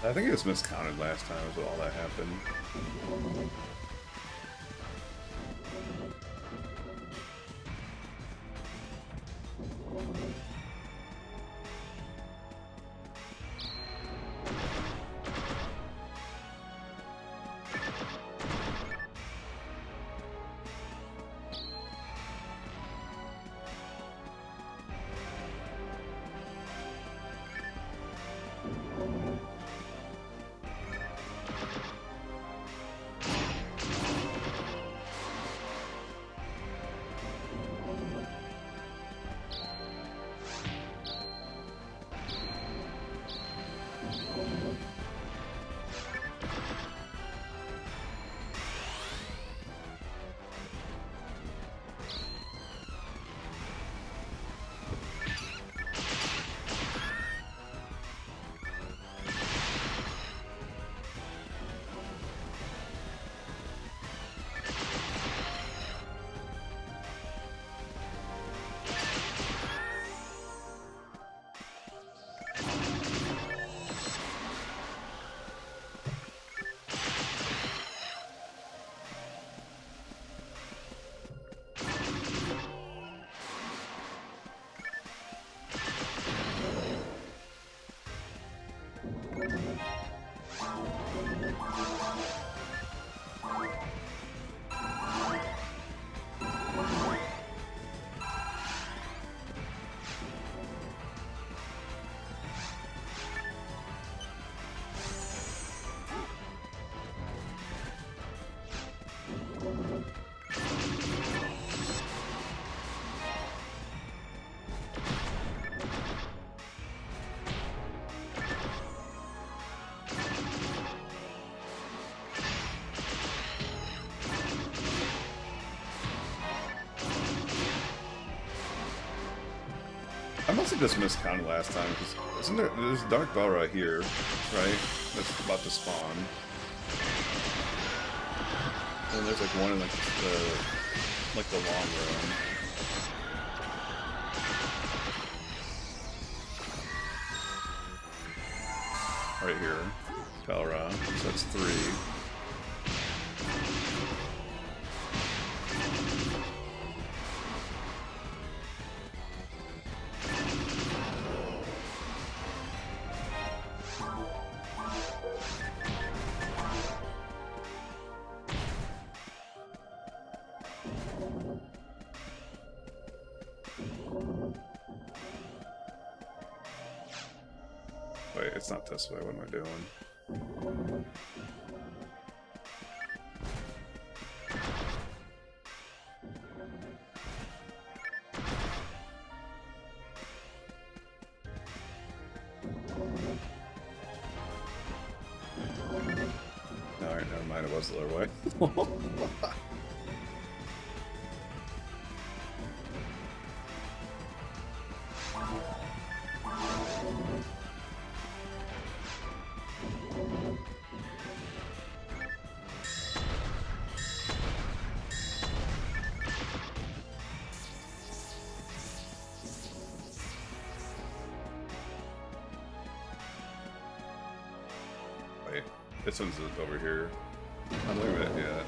I think it was miscounted last time, is what all that happened. I must have just miscounted last time, because isn't there's a Dark Bell right here, right? That's about to spawn. And there's like one in like the long room. Right here. Pelra. So that's 3. Wait, it's not this way. What am I doing? Alright, never mind. It was the other way. Wait, this one's over here. I'm looking at it yet.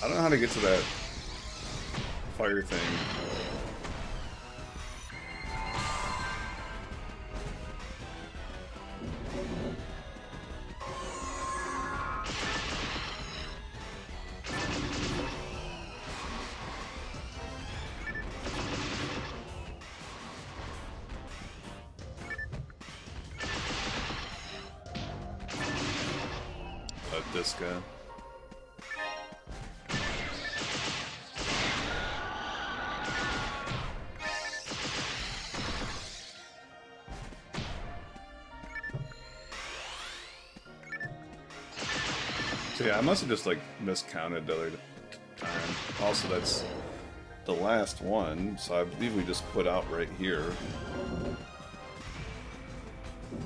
I don't know how to get to that fire thing. This guy. So yeah, I must have just like miscounted the other time. Also, that's the last one, so I believe we just quit out right here.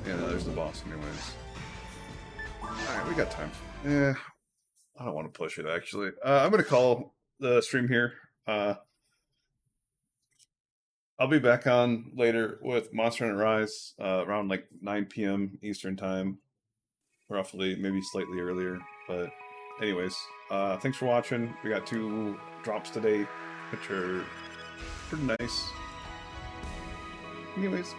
Yeah, no, there's the boss anyways. Alright, we got time. Yeah, I don't want to push it, actually. I'm going to call the stream here. I'll be back on later with Monster Hunter Rise around like 9 p.m. Eastern Time, roughly, maybe slightly earlier. But anyways, thanks for watching. We got 2 drops today, which are pretty nice. Anyways.